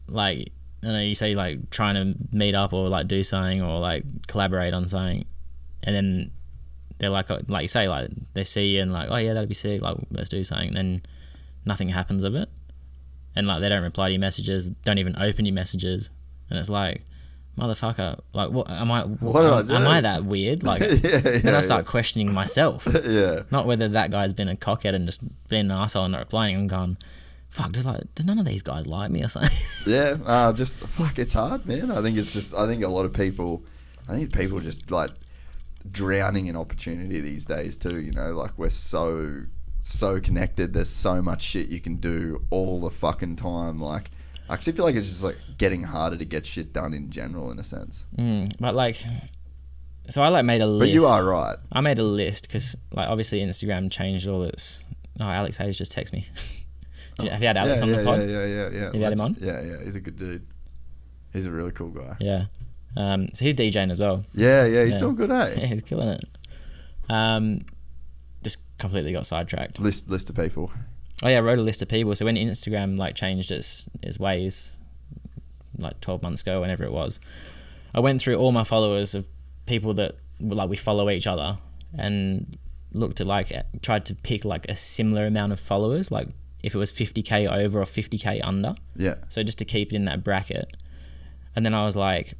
like I don't know, you say like trying to meet up or like do something or like collaborate on something, and then they're like you say, like they see you and like, oh yeah, that'd be sick, like let's do something, and then nothing happens of it, and like they don't reply to your messages, don't even open your messages, and it's like, motherfucker, like what am I? Am I that weird? Like then I start questioning myself. Yeah. Not whether that guy's been a cockhead and just been an asshole and not replying. I'm going, fuck, does none of these guys like me or something? Yeah, just fuck. It's hard, man. I think a lot of people. I think people just like drowning in opportunity these days too. Like we're so connected. There's so much shit you can do all the fucking time. Like I actually feel like it's just like getting harder to get shit done in general, in a sense. But like, so I like made a list. But you are right. I made a list because like obviously Instagram changed all its. Oh, Alex Hayes just texted me. Have you had Alex on the pod? Yeah. Have you had him on? Yeah. He's a good dude. He's a really cool guy. Yeah. So he's DJing as well. Yeah. He's doing good, eh? Yeah, he's killing it. Just completely got sidetracked. List of people. Oh yeah, I wrote a list of people. So when Instagram like changed its ways, like 12 months ago, whenever it was, I went through all my followers of people that like we follow each other and looked at tried to pick like a similar amount of followers, like if it was 50k over or 50k under. Yeah. So just to keep it in that bracket. And then I was like,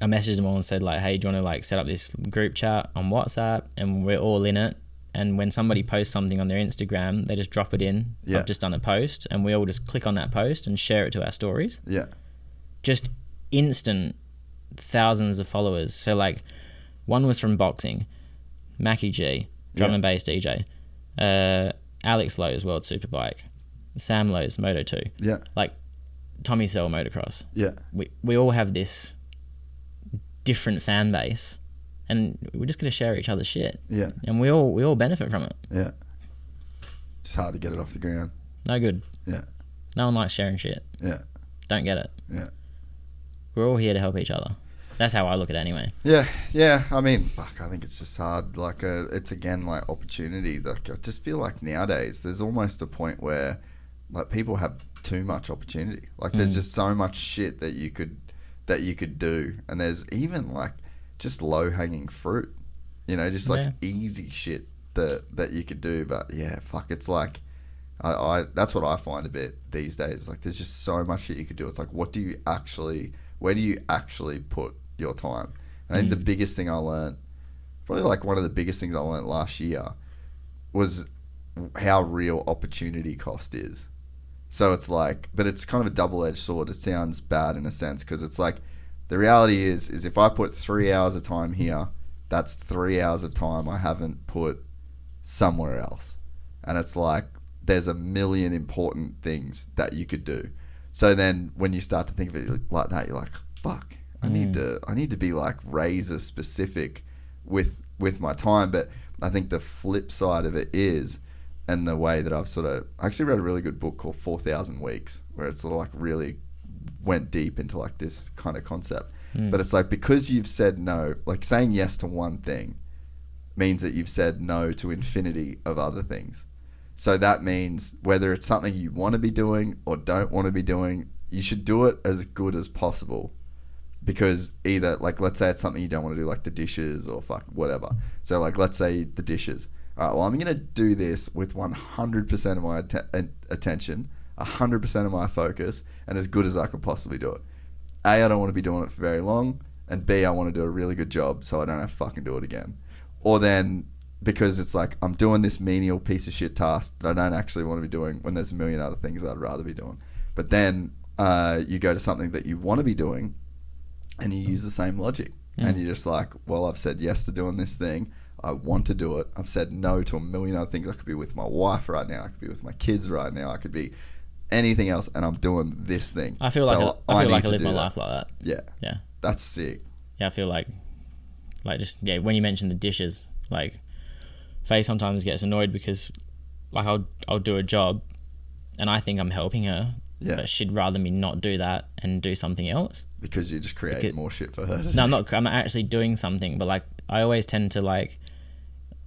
I messaged them all and said like, hey, do you want to like set up this group chat on WhatsApp and we're all in it? And when somebody posts something on their Instagram, they just drop it in. Yeah. I've just done a post and we all just click on that post and share it to our stories. Yeah. Just instant thousands of followers. So like one was from boxing, Mackie G, drum and bass DJ, Alex Lowe's World Superbike, Sam Lowe's Moto 2, like Tommy Sell Motocross. Yeah. We all have this different fan base and we're just going to share each other's shit. Yeah. And we all benefit from it. Yeah. It's hard to get it off the ground. No good. Yeah. No one likes sharing shit. Yeah. Don't get it. Yeah. We're all here to help each other. That's how I look at it anyway. Yeah. I mean, fuck, I think it's just hard. Like, it's again like opportunity. Like, I just feel like nowadays there's almost a point where like people have too much opportunity. Like, there's just so much shit that you could do, and there's even like just low hanging fruit. Just like easy shit that you could do. But yeah, fuck, it's like I that's what I find a bit these days. Like, there's just so much shit you could do. It's like, where do you actually put your time? And I think the biggest thing I learned, probably like one of the biggest things I learned last year, was how real opportunity cost is. So it's like, but it's kind of a double-edged sword. It sounds bad in a sense, because it's like, the reality is if I put 3 hours of time here, that's 3 hours of time I haven't put somewhere else. And it's like, there's a million important things that you could do. So then when you start to think of it like that, you're like, fuck, I need to be like razor specific with my time. But I think the flip side of it is, and the way that I actually read a really good book called 4,000 Weeks, where it's sort of like really went deep into like this kind of concept. But it's like, because you've said no, like saying yes to one thing means that you've said no to infinity of other things. So that means whether it's something you want to be doing or don't want to be doing, you should do it as good as possible. Because either, like, let's say it's something you don't want to do, like the dishes or fuck whatever. So like, let's say the dishes. All right, well, I'm going to do this with 100% of my attention, 100% of my focus, and as good as I can possibly do it. A, I don't want to be doing it for very long, and B, I want to do a really good job so I don't have to fucking do it again. Or then, because it's like I'm doing this menial piece of shit task that I don't actually want to be doing when there's a million other things that I'd rather be doing. But then you go to something that you want to be doing and you use the same logic. And you're just like, well, I've said yes to doing this thing. I want to do it. I've said no to a million other things. I could be with my wife right now. I could be with my kids right now. I could be anything else, and I'm doing this thing. I feel like I live my life like that. Yeah. That's sick. Yeah, I feel like just, when you mention the dishes, like, Faye sometimes gets annoyed because, like, I'll do a job and I think I'm helping her, but she'd rather me not do that and do something else. Because you're just creating more shit for her to do. No, I'm not actually doing something, but, like, I always tend to, like,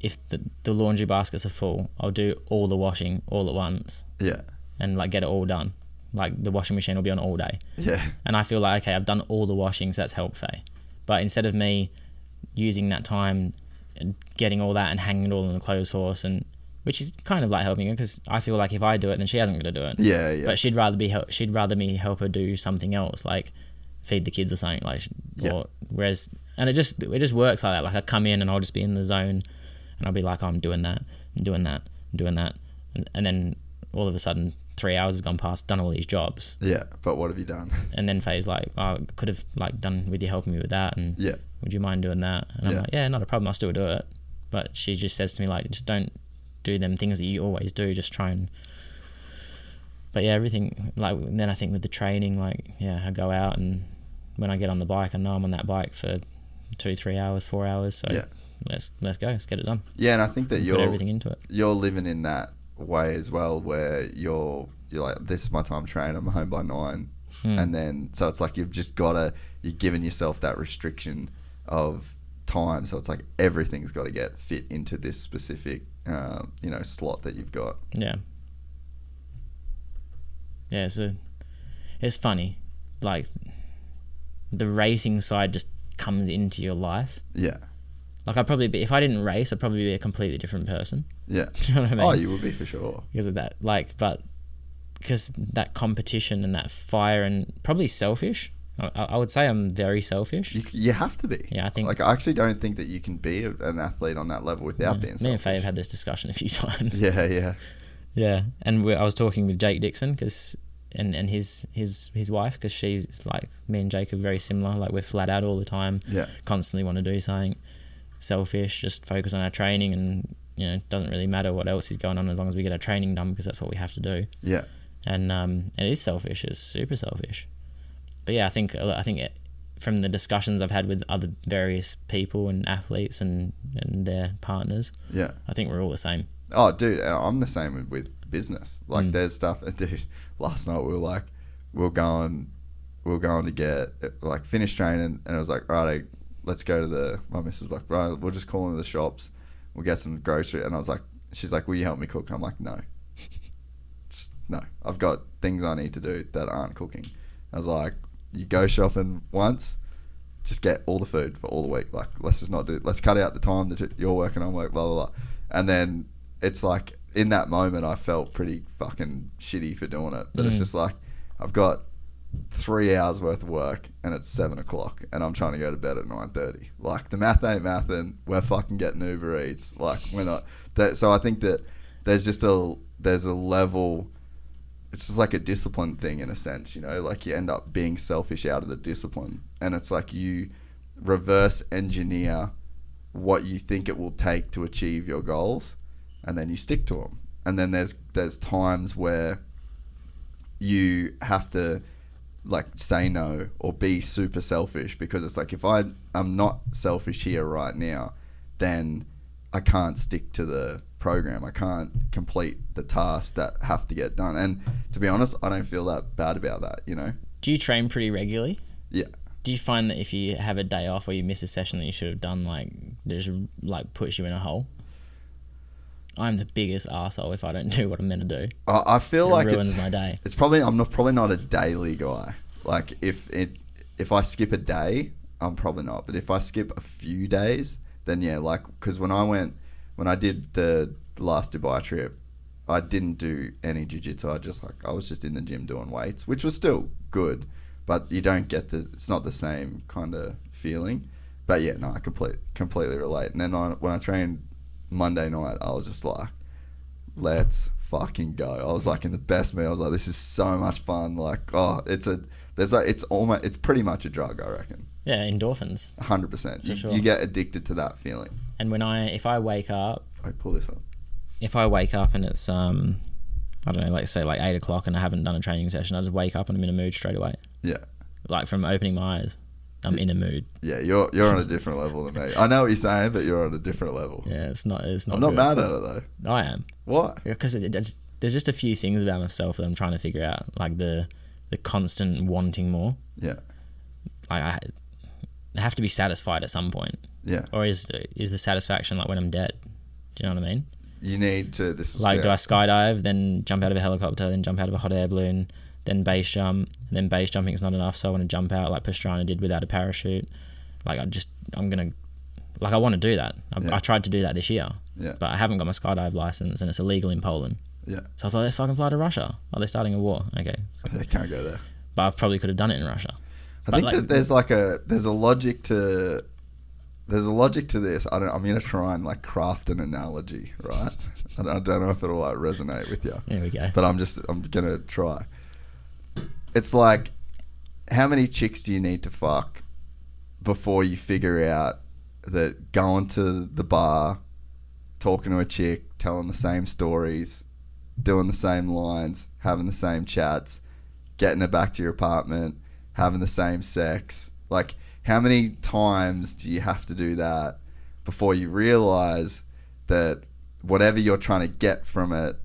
if the laundry baskets are full, I'll do all the washing all at once. Yeah. And, like, get it all done. Like, the washing machine will be on all day. Yeah. And I feel like, okay, I've done all the washing, so that's helped Faye. But instead of me using that time and getting all that and hanging it all on the clothes horse, and which is kind of like helping her, because I feel like if I do it, then she hasn't got to do it. Yeah, yeah. But she'd rather me help her do something else, like feed the kids or something, like. Or, whereas, and it just works like that. Like, I come in and I'll just be in the zone, and I'll be like, oh, I'm doing that, I'm doing that, I'm doing that, and then all of a sudden 3 hours has gone past, done all these jobs. Yeah, but what have you done? And then Faye's like, oh, I could have, like, done with you helping me with that, and would you mind doing that? And I'm like, yeah, not a problem, I'll still do it. But she just says to me, like, just don't do them things that you always do, just try and... But yeah, everything, like, then I think with the training, like, I go out, and when I get on the bike, I know I'm on that bike for 2-3 hours, 4 hours, so let's go, let's get it done. Yeah, and I think that you're... Put everything into it. You're living in that way as well, where you're like, this is my time to train, I'm home by 9, and then so it's like you've just gotta, you're giving yourself that restriction of time, so it's like everything's got to get fit into this specific slot that you've got. It's funny, like, the racing side just comes into your life. Like, I'd probably be, if I didn't race, I'd probably be a completely different person. Yeah. Do you know what I mean? Oh, you would be for sure. Because of that, like, but because that competition and that fire, and probably selfish. I would say I'm very selfish. You have to be. Yeah, I think. Like, I actually don't think that you can be an athlete on that level without being selfish. Me and Faye have had this discussion a few times. Yeah. And I was talking with Jake Dixon, and his wife, because she's like, me and Jake are very similar. Like, we're flat out all the time. Yeah. Constantly want to do something. Selfish, just focus on our training, and it doesn't really matter what else is going on as long as we get our training done, because that's what we have to do. Yeah. And it is selfish. It's super selfish. But yeah, I think from the discussions I've had with other various people and athletes and their partners, I think we're all the same. Oh, dude, I'm the same with business. Like, there's stuff. Dude, last night we were going to get, like, finish training, and it was like, right, let's go to my missus like, right, we'll just call into the shops, we'll get some grocery, and I was like, she's like, will you help me cook? I'm like, no. Just no. I've got things I need to do that aren't cooking. I was like, you go shopping once, just get all the food for all the week. Like, let's cut out the time that you're working on work, blah, blah, blah. And then it's like, in that moment, I felt pretty fucking shitty for doing it. But it's just like, I've got 3 hours worth of work, and it's 7 o'clock, and I'm trying to go to bed at 9:30. Like, the math ain't mathin'. We're fucking getting Uber Eats. Like, we're not. So I think that there's a level. It's just like a discipline thing in a sense, like, you end up being selfish out of the discipline, and it's like you reverse engineer what you think it will take to achieve your goals, and then you stick to them. And then there's times where you have to, like, say no or be super selfish, because it's like, if I'm not selfish here right now, then I can't stick to the program. I can't complete the tasks that have to get done. And to be honest, I don't feel that bad about that, Do you train pretty regularly? Yeah. Do you find that if you have a day off or you miss a session that you should have done, like, just, like, puts you in a hole? I'm the biggest arsehole if I don't do what I'm meant to do. I feel like it ruins my day. It's probably, I'm probably not a daily guy. Like, if I skip a day, I'm probably not. But if I skip a few days, then yeah, like, because when I did the last Dubai trip, I didn't do any jiu-jitsu. I was just in the gym doing weights, which was still good. but you don't get it's not the same kind of feeling. But yeah, no, I completely relate. And then when I trained Monday night, I was just like, let's fucking go. I was like in the best mood. I was like, this is so much fun. Like, oh, it's pretty much a drug, I reckon. Yeah, endorphins. 100%. For sure. You get addicted to that feeling. And if I wake up, Pull this up. If I wake up and it's I don't know, like say like 8 o'clock and I haven't done a training session, I just wake up and I'm in a mood straight away. Yeah. Like from opening my eyes, I'm in a mood. Yeah, you're on a different level than me. I know what you're saying, but you're on a different level. Yeah, it's not. I'm not mad at it though. I am. Why? Because there's just a few things about myself that I'm trying to figure out, like the constant wanting more. Yeah. I have to be satisfied at some point. Yeah. Or is the satisfaction like when I'm dead? Do you know what I mean? You need to. Do I skydive, then jump out of a helicopter, then jump out of a hot air balloon, then base jump, and then base jumping is not enough, so I want to jump out like Pastrana did without a parachute. Like I want to do that. I tried to do that this year, but I haven't got my skydive license and it's illegal in Poland. Yeah. So I was like, let's fucking fly to Russia. Oh, they're starting a war. Okay. So, they can't go there. But I probably could have done it in Russia. I think that there's a logic to this. I'm gonna try and like craft an analogy, right? I don't know if it'll like resonate with you. There we go. But I'm gonna try. It's like, how many chicks do you need to fuck before you figure out that going to the bar, talking to a chick, telling the same stories, doing the same lines, having the same chats, getting her back to your apartment, having the same sex, like, how many times do you have to do that before you realize that whatever you're trying to get from it,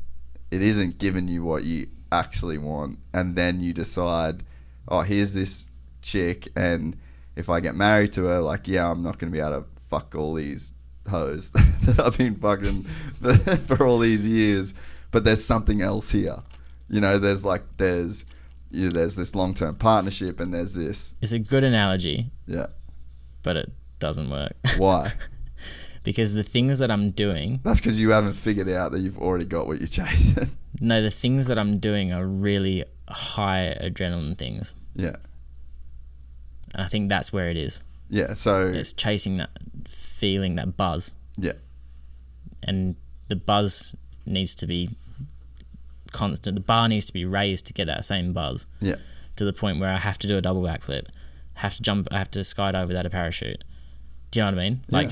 it isn't giving you what you actually want, and then you decide, oh, here's this chick, and if I get married to her, like, yeah, I'm not going to be able to fuck all these hoes that I've been fucking for all these years, but there's something else here. You know, there's this long-term partnership, and there's this. It's a good analogy. Yeah. But it doesn't work. Why? Because the things that I'm doing... That's because you haven't figured out that you've already got what you're chasing. No, the things that I'm doing are really high adrenaline things. Yeah. And I think that's where it is. Yeah, so... It's chasing that feeling, that buzz. Yeah. And the buzz needs to be constant. The bar needs to be raised to get that same buzz. Yeah. To the point where I have to do a double backflip, I have to skydive without a parachute. Do you know what I mean? Yeah. Like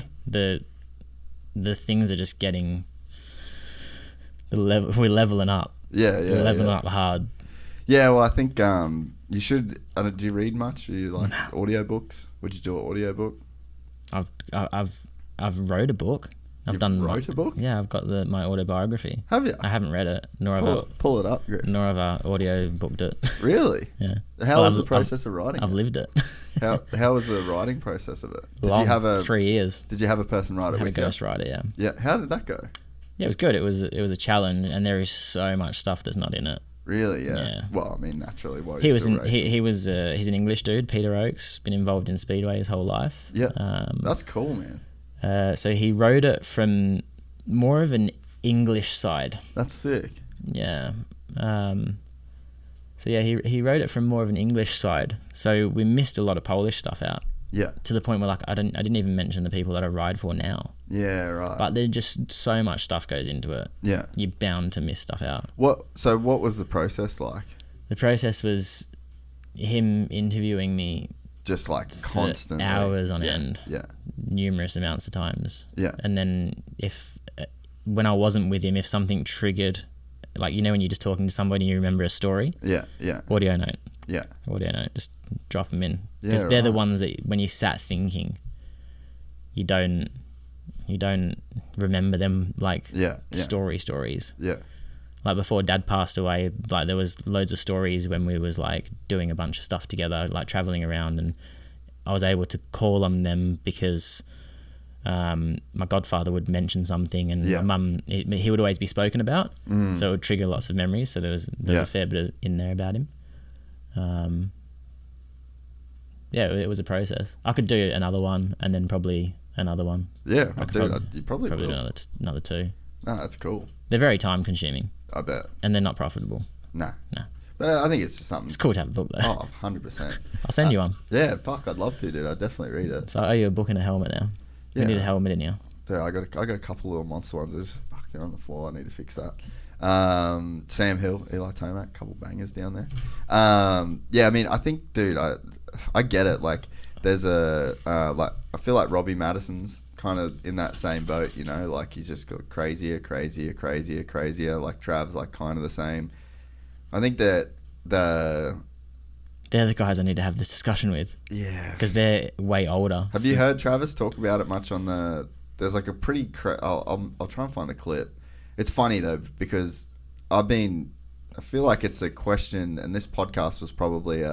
the things are just getting we're leveling up. Yeah, we're leveling up hard. Yeah, well, I think you should. Do you read much? Do you like audiobooks? Would you do an audiobook? I've wrote a book. Wrote a book? Yeah, I've got my autobiography. Have you? I haven't read it, nor pull it up. Nor have I audio booked it. Really? Yeah. How was the process of writing? I've lived it. How was the writing process of it? Did you have 3 years? Did you have a person write it with you? I had a ghostwriter, yeah. Yeah. How did that go? Yeah, it was good. It was a challenge, and there is so much stuff that's not in it. Really? Yeah. Yeah. Well, I mean, naturally, he's an English dude, Peter Oakes, been involved in Speedway his whole life. Yeah. That's cool, man. So he wrote it from more of an English side. That's sick. Yeah. So yeah, he wrote it from more of an English side. So we missed a lot of Polish stuff out. Yeah. To the point where like I didn't even mention the people that I ride for now. Yeah, right. But there's just so much stuff goes into it. Yeah. You're bound to miss stuff out. So what was the process like? The process was him interviewing me just like constantly, hours on end. Yeah. Numerous amounts of times. Yeah. And then when I wasn't with him, if something triggered, like, you know, when you're just talking to somebody and you remember a story. Yeah. Yeah. Audio note. Yeah. Audio note. Just drop them in. Yeah, because they're the ones that when you sat thinking, you don't remember them like stories. Yeah. Like before Dad passed away, like there was loads of stories when we was like doing a bunch of stuff together, like traveling around, and I was able to call on them because my godfather would mention something, and my mum, he would always be spoken about, so it would trigger lots of memories. So there was a fair bit in there about him. It was a process. I could do another one, and then probably another one. Yeah, you probably do will. another 2. No, that's cool. They're very time consuming. I bet. And they're not profitable. No. But I think it's just something. It's cool to have a book though. Oh, 100%. I'll send you one. Yeah, fuck, I'd love to, dude. I'd definitely read it. So I owe you a book and a helmet now. Yeah. You need a helmet in here. Dude, I got a couple little monster ones. They're just they're on the floor. I need to fix that. Sam Hill, Eli Tomac, couple bangers down there. Yeah, I mean, I think, dude, I get it. Like, there's I feel like Robbie Madison's kind of in that same boat, you know, like he's just got crazier. Like Trav's like kind of the same. I think that they're the guys I need to have this discussion with. Yeah, because they're way older. Have you heard Travis talk about it much on the? There's like a pretty. I'll try and find the clip. It's funny though because I feel like it's a question, and this podcast was probably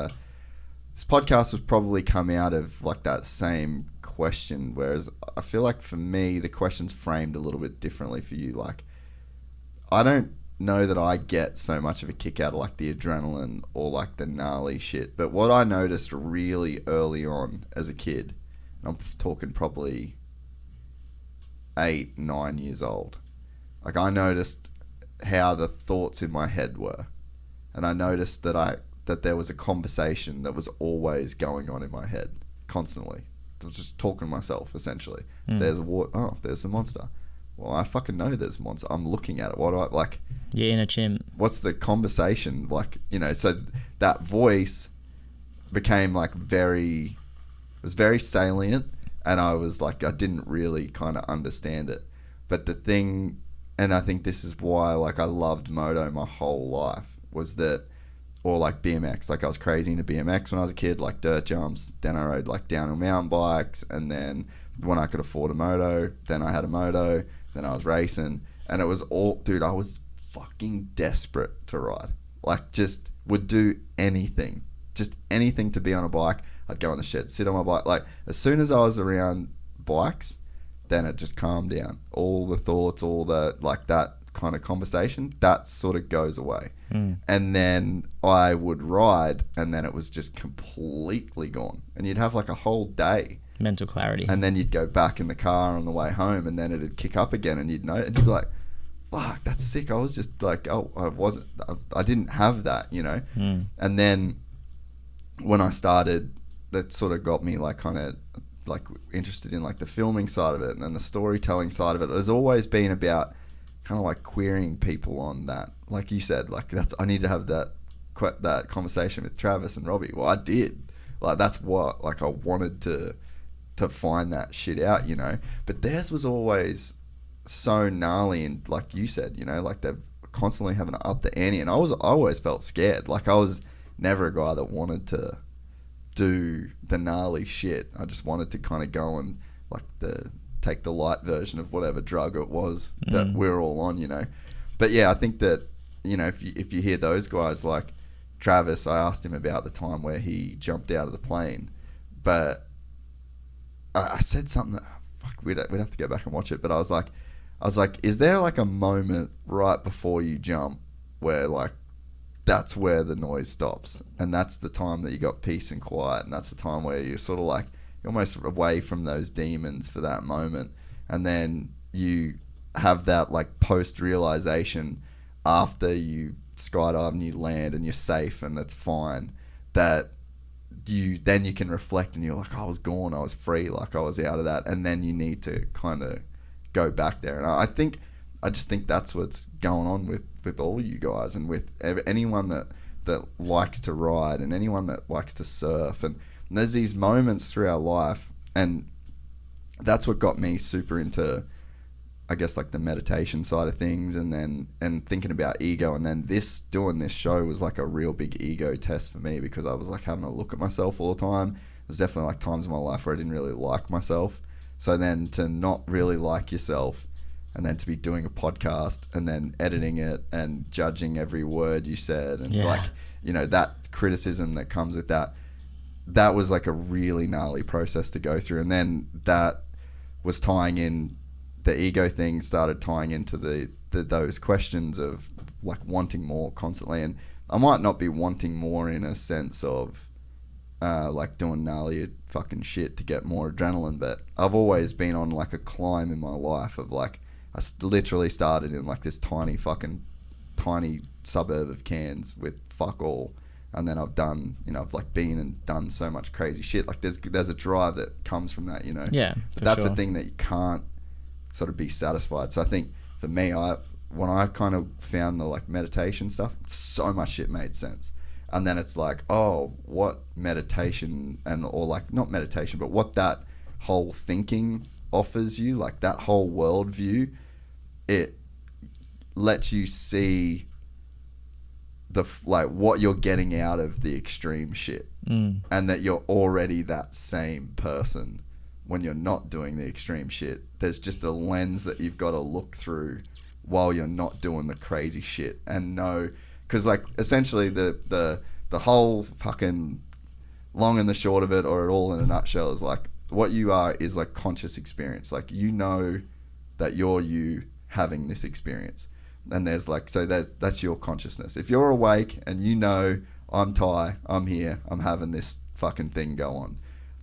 come out of like that same question. Whereas I feel like for me, the question's framed a little bit differently for you. Like, I don't know that I get so much of a kick out of like the adrenaline or like the gnarly shit. But what I noticed really early on as a kid, and I'm talking probably 8, 9 years old, like I noticed how the thoughts in my head were, and I noticed that there was a conversation that was always going on in my head constantly. I was just talking to myself essentially. There's there's a monster. Well, I fucking know there's a monster. I'm looking at it. What do I like? You're in a chimp. What's the conversation like? You know, so that voice became like very salient, and I was like, I didn't really kind of understand it. But the thing, and I think this is why like I loved moto my whole life, was that, or like BMX. Like I was crazy into BMX when I was a kid, like dirt jumps. Then I rode like downhill mountain bikes, and then when I could afford a moto, then I had a moto. Then I was racing, and it was all, dude, I was fucking desperate to ride. Like, just would do anything. Just anything to be on a bike. I'd go in the shed, sit on my bike. Like, as soon as I was around bikes, then it just calmed down. All the thoughts, all the, like, that kind of conversation, that sort of goes away. And then I would ride, and then it was just completely gone. And you'd have, like, a whole day. Mental clarity. And then you'd go back in the car on the way home, and then it'd kick up again, and you'd know it, and you'd be like, fuck, that's sick. I was just like, I didn't have that, you know? And then when I started, that sort of got me like kind of like interested in like the filming side of it, and then the storytelling side of it. It has always been about kind of like querying people on that. Like you said, like I need to have that conversation with Travis and Robbie. Well, I did. Like, that's what, like, I wanted to find that shit out, you know. But theirs was always so gnarly, and like you said, you know, like they're constantly having to up the ante, and I always felt scared. Like, I was never a guy that wanted to do the gnarly shit. I just wanted to kind of go and like take the light version of whatever drug it was that we're all on, you know. But yeah, I think that, you know, if you hear those guys like Travis, I asked him about the time where he jumped out of the plane, but I said something that, fuck, we'd have to go back and watch it, but I was like, is there like a moment right before you jump where like that's where the noise stops, and that's the time that you got peace and quiet, and that's the time where you're sort of like, you're almost away from those demons for that moment, and then you have that like post-realization after you skydive and you land and you're safe and it's fine, that you can reflect and you're like, I was gone, I was free, like I was out of that, and then you need to kind of go back there. And I just think that's what's going on with all you guys, and with anyone that likes to ride, and anyone that likes to surf, and there's these moments through our life, and that's what got me super into, I guess, like the meditation side of things, and thinking about ego, and then doing this show was like a real big ego test for me, because I was like having a look at myself all the time. There's definitely like times in my life where I didn't really like myself, so then to not really like yourself, and then to be doing a podcast and then editing it and judging every word you said, and like, you know, that criticism that comes with that was like a really gnarly process to go through. And then that was tying in, the ego thing started tying into those questions of like wanting more constantly. And I might not be wanting more in a sense of like doing gnarly fucking shit to get more adrenaline, but I've always been on like a climb in my life of like, I literally started in like this tiny suburb of Cairns with fuck all, and then I've done, I've like been and done so much crazy shit. Like there's a drive that comes from that, Yeah, but that's sure. a thing that you can't sort of be satisfied. So I think for me, when I kind of found the like meditation stuff, so much shit made sense. And then it's like, oh, what meditation or like not meditation, but what that whole thinking offers you, like that whole worldview, it lets you see like what you're getting out of the extreme shit, and that you're already that same person when you're not doing the extreme shit. There's just a lens that you've got to look through while you're not doing the crazy shit, and know, because like essentially the whole fucking long and the short of it, or it all in a nutshell, is like what you are is like conscious experience. Like that you're you having this experience, and there's like, so that's your consciousness. If you're awake and I'm Tai, I'm here, I'm having this fucking thing go on,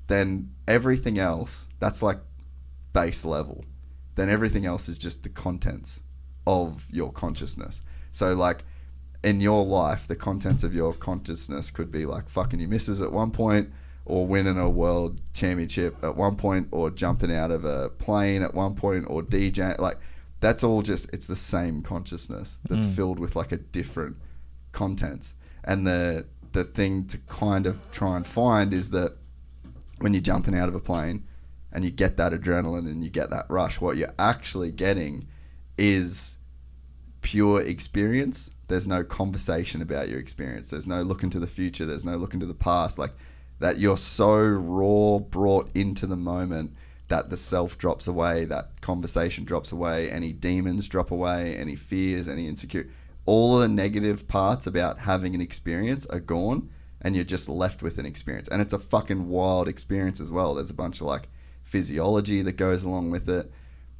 then everything else, that's like base level. Then everything else is just the contents of your consciousness. So like in your life, the contents of your consciousness could be like fucking your missus at one point, or winning a world championship at one point, or jumping out of a plane at one point, or DJing. Like that's all just, it's the same consciousness that's filled with like a different contents. And the thing to kind of try and find is that when you're jumping out of a plane and you get that adrenaline and you get that rush, what you're actually getting is pure experience. There's no conversation about your experience. There's no look into the future. There's no look into the past. Like that, you're so raw, brought into the moment that the self drops away, that conversation drops away, any demons drop away, any fears, any insecurity. All of the negative parts about having an experience are gone, and you're just left with an experience. And it's a fucking wild experience as well. There's a bunch of like physiology that goes along with it.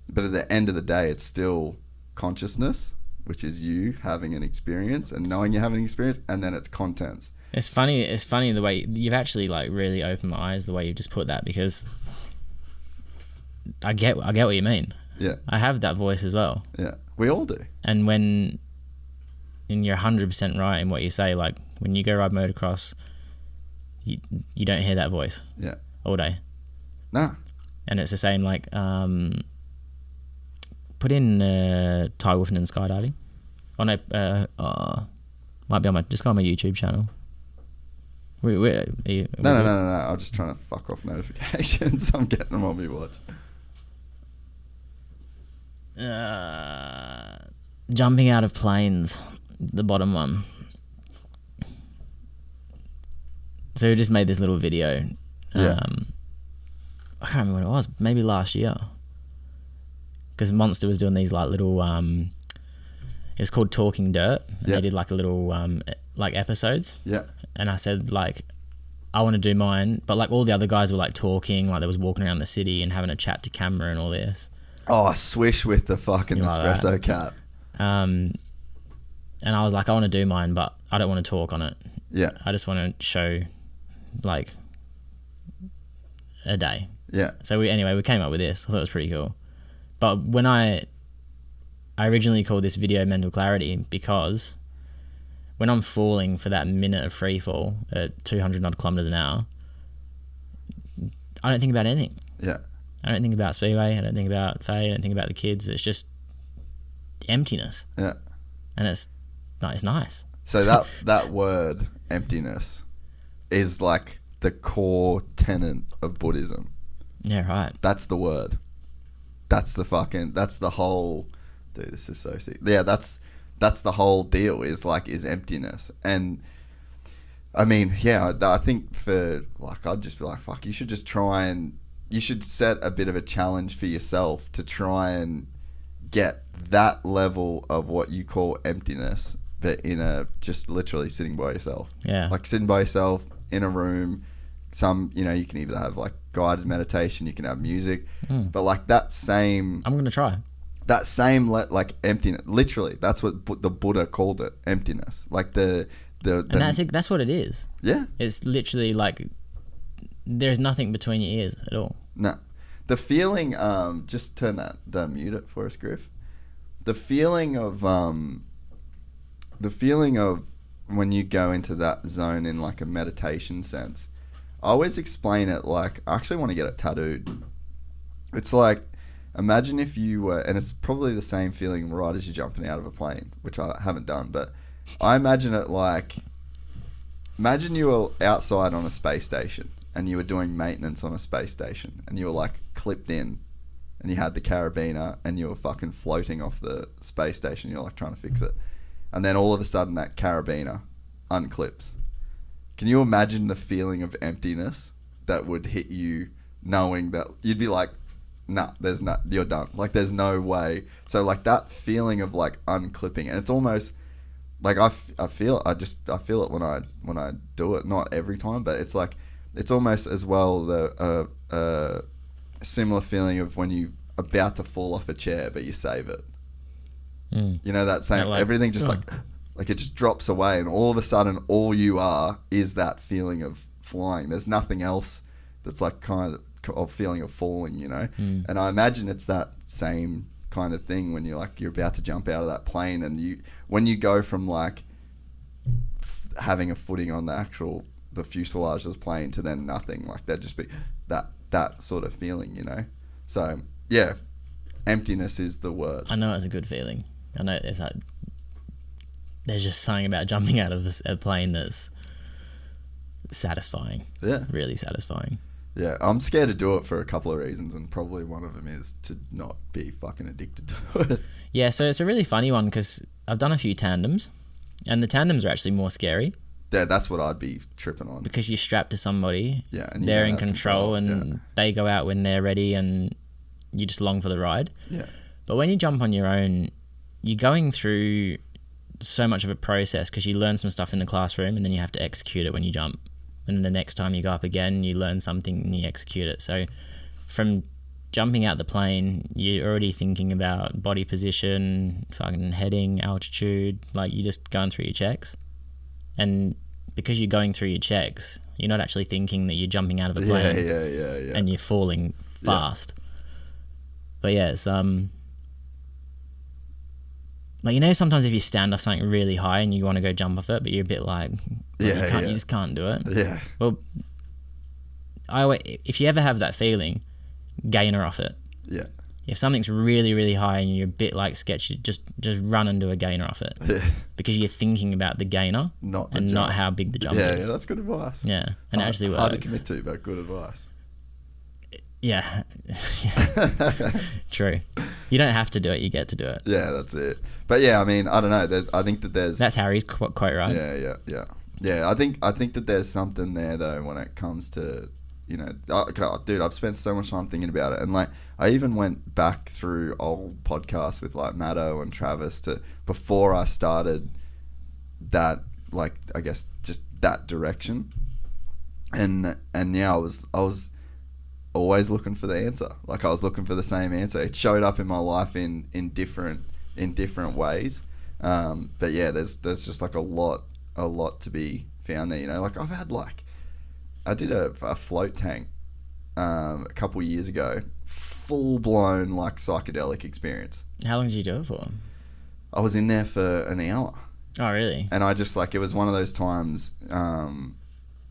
But at the end of the day, it's still consciousness, which is you having an experience and knowing you're having an experience, and then it's contents. It's funny the way you've actually like really opened my eyes the way you just put that, because I get what you mean. Yeah. I have that voice as well. Yeah. We all do. And you're 100% right in what you say, like when you go ride motocross, you don't hear that voice. Yeah. All day. Nah. And it's the same, like put in Tai Woffinden skydiving. Oh no, might be on just go on my YouTube channel. No. I'm just trying to fuck off notifications. I'm getting them on me watch. Jumping out of planes, the bottom one. So we just made this little video. Yeah. I can't remember what it was. Maybe last year. Because Monster was doing these like little. It was called Talking Dirt. And Yeah. They did like a little like episodes. Yeah. And I said like, I want to do mine, but like all the other guys were like talking, like they was walking around the city and having a chat to camera and all this. Oh, Swish with the fucking You like espresso that? cap. And I was like, I want to do mine, but I don't want to talk on it. Yeah. I just want to show like a day. Yeah. So we came up with this. I thought it was pretty cool. But when I originally called this video Mental Clarity, because when I'm falling for that minute of free fall at 200 odd kilometers an hour, I don't think about anything. Yeah. I don't think about Speedway. I don't think about Faye. I don't think about the kids. It's just emptiness. Yeah. And it's nice. So that word emptiness is like the core tenet of Buddhism. Yeah, right. That's the word. That's the whole, dude, this is so sick. Yeah, that's the whole deal, is emptiness. And I mean, yeah, I think for like, I'd just be like, fuck, you should just try and, you should set a bit of a challenge for yourself to try and get that level of what you call emptiness, but just literally sitting by yourself. Yeah. Like sitting by yourself in a room. You can either have like guided meditation, you can have music, but like that same, I'm going to try. That same like emptiness, literally, that's what the Buddha called it, emptiness. Like and that's what it is. Yeah. It's literally like there's nothing between your ears at all. No. The feeling, just turn the mute it for us, Griff. The feeling of the feeling of when you go into that zone in like a meditation sense, I always explain it like, I actually want to get it tattooed. It's like, imagine if you were, and it's probably the same feeling right as you're jumping out of a plane, which I haven't done, but I imagine it like, imagine you were outside on a space station and you were doing maintenance on a space station and you were like clipped in and you had the carabiner and you were fucking floating off the space station. You're like trying to fix it. And then all of a sudden that carabiner unclips. Can you imagine the feeling of emptiness that would hit you, knowing that you'd be like, nah, you're done. Like there's no way. So like that feeling of like unclipping, and it's almost like I feel it when I do it. Not every time, but it's like, it's almost as well the similar feeling of when you about to fall off a chair but you save it. You know, that same, everything just like it just drops away, and all of a sudden all you are is that feeling of flying. There's nothing else that's like kind of feeling of falling, you know. And I imagine it's that same kind of thing when you're about to jump out of that plane, and when you go from like having a footing on the fuselage of the plane to then nothing, like that'd just be that sort of feeling, you know. So yeah, emptiness is the word. I know it's a good feeling. I know it's like, there's just something about jumping out of a plane that's satisfying. Yeah. Really satisfying. Yeah, I'm scared to do it for a couple of reasons, and probably one of them is to not be fucking addicted to it. Yeah, so it's a really funny one because I've done a few tandems, and the tandems are actually more scary. Yeah, that's what I'd be tripping on. Because you're strapped to somebody, yeah, and they're in control, and they go out when they're ready, and you just long for the ride. Yeah. But when you jump on your own, you're going through so much of a process because you learn some stuff in the classroom and then you have to execute it when you jump. And then the next time you go up again, you learn something and you execute it. So from jumping out the plane, you're already thinking about body position, fucking heading, altitude, like you're just going through your checks. And because you're going through your checks, you're not actually thinking that you're jumping out of a plane. Yeah. And you're falling fast. But yeah, it's like, you know, sometimes if you stand off something really high and you want to go jump off it, but you're a bit like, you just can't do it. Yeah. Well, if you ever have that feeling, gainer off it. Yeah. If something's really, really high and you're a bit like sketchy, just run and do a gainer off it. Yeah. Because you're thinking about the gainer not how big the jump is. Yeah, that's good advice. Yeah, and it actually works. Hard to commit to, but good advice. Yeah. True. You don't have to do it, you get to do it. Yeah, that's it. But yeah, I mean, I don't know. I think that there's... That's Harry's quote, right? Yeah, I think that there's something there, though, when it comes to, you know... dude, I've spent so much time thinking about it. And, like, I even went back through old podcasts with, like, Matto and Travis before I started that, like, I guess, just that direction. And yeah, I was always looking for the answer. Like, I was looking for the same answer. It showed up in my life in different ways. But yeah, there's just like a lot to be found there, you know. Like, I did a float tank a couple years ago, full blown like psychedelic experience. How long did you do it for? I was in there for an hour. Oh, really? And I just, like, it was one of those times,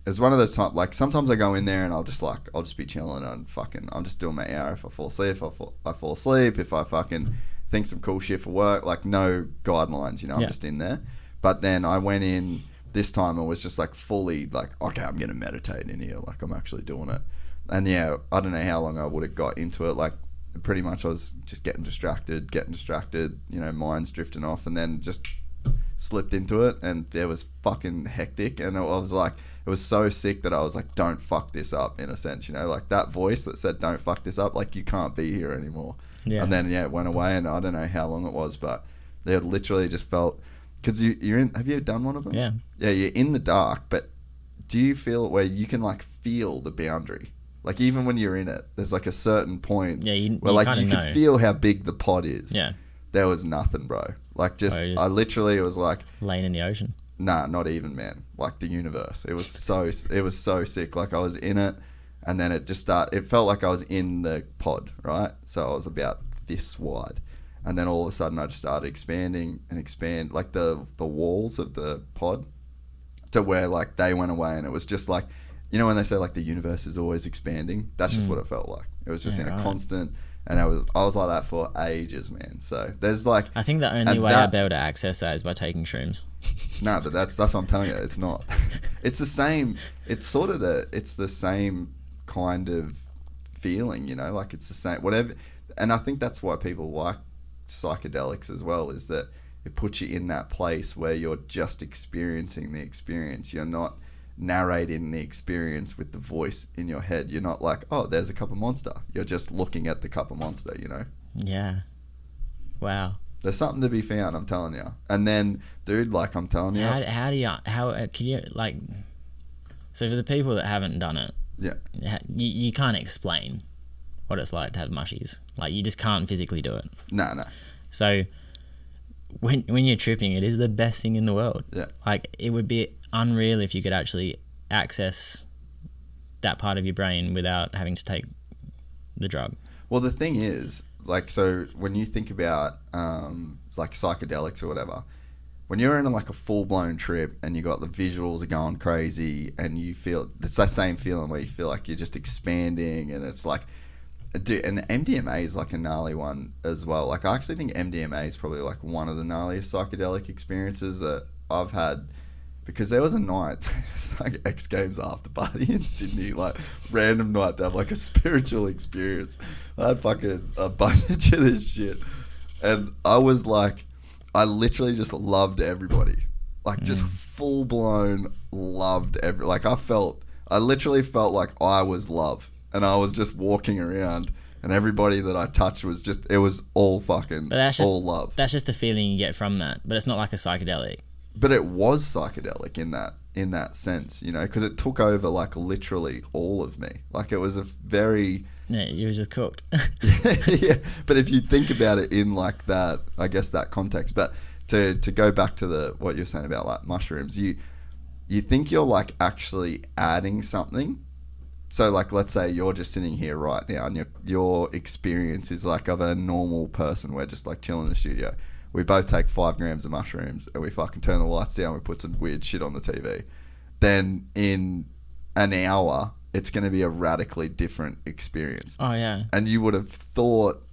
like, sometimes I go in there and I'll just be chilling and I'm just doing my hour. If I fall asleep, I fall asleep. If I fucking think some cool shit for work, like, no guidelines, you know, I'm just in there. But then I went in this time and was just like fully like, okay, I'm going to meditate in here. Like, I'm actually doing it. And yeah, I don't know how long I would have got into it. Like, pretty much I was just getting distracted, you know, mind's drifting off, and then just slipped into it, and it was fucking hectic. And it was so sick that I was like, don't fuck this up, in a sense, you know, like that voice that said, don't fuck this up, like, you can't be here anymore. Yeah. And then, yeah, it went away, and I don't know how long it was, but it literally just felt, because you're in, have you done one of them? Yeah. Yeah, you're in the dark, but do you feel it where you can, like, feel the boundary? Like, even when you're in it, there's like a certain point where like you can feel how big the pod is. Yeah. There was nothing, bro. Like, it was like laying in the ocean. Nah, not even, man. Like, the universe. It was so sick. Like, I was in it, and then it felt like I was in the pod, right? So I was about this wide, And then all of a sudden I just started expanding and expand, like the walls of the pod, to where like they went away, and it was just like, you know when they say like the universe is always expanding, that's just what it felt like. It was just in a constant, and I was like that for ages, man. So there's like, I think the only way I'd be able to access that is by taking shrooms. No, but that's what I'm telling you. It's not. It's the same. It's sort of it's the same kind of feeling, you know, like it's the same, whatever. And I think that's why people like psychedelics as well, is that it puts you in that place where you're just experiencing the experience. You're not narrating the experience with the voice in your head. You're not like, oh, there's a cup of Monster. You're just looking at the cup of Monster, you know? Yeah. Wow. There's something to be found, I'm telling you. And then, dude, like I'm telling you. How can you, like, so for the people that haven't done it, yeah, you can't explain what it's like to have mushies. Like, you just can't physically do it. No. So when you're tripping, it is the best thing in the world. Yeah. Like, it would be unreal if you could actually access that part of your brain without having to take the drug. Well, the thing is, like, so when you think about like psychedelics or whatever, when you're in like a full-blown trip and you got the visuals are going crazy and you feel, it's that same feeling where you feel like you're just expanding, and it's like, dude, and MDMA is like a gnarly one as well. Like, I actually think MDMA is probably like one of the gnarliest psychedelic experiences that I've had, because there was a night, it's like X Games after party in Sydney, like random night to have like a spiritual experience. I had fucking a bunch of this shit, and I was like, I literally just loved everybody, like just full blown loved like I literally felt like I was love, and I was just walking around, and everybody that I touched was just, it was all fucking, all love. That's just the feeling you get from that, but it's not like a psychedelic. But it was psychedelic in that sense, you know, because it took over like literally all of me. Like, it was a very... Yeah, you were just cooked. Yeah, but if you think about it in like that, I guess that context. But to go back to what you're saying about like mushrooms, you think you're like actually adding something. So like, let's say you're just sitting here right now, and your experience is like of a normal person. We're just like chilling in the studio. We both take 5 grams of mushrooms, and we fucking turn the lights down. We put some weird shit on the TV. Then in an hour, it's going to be a radically different experience. Oh, yeah. And you would have thought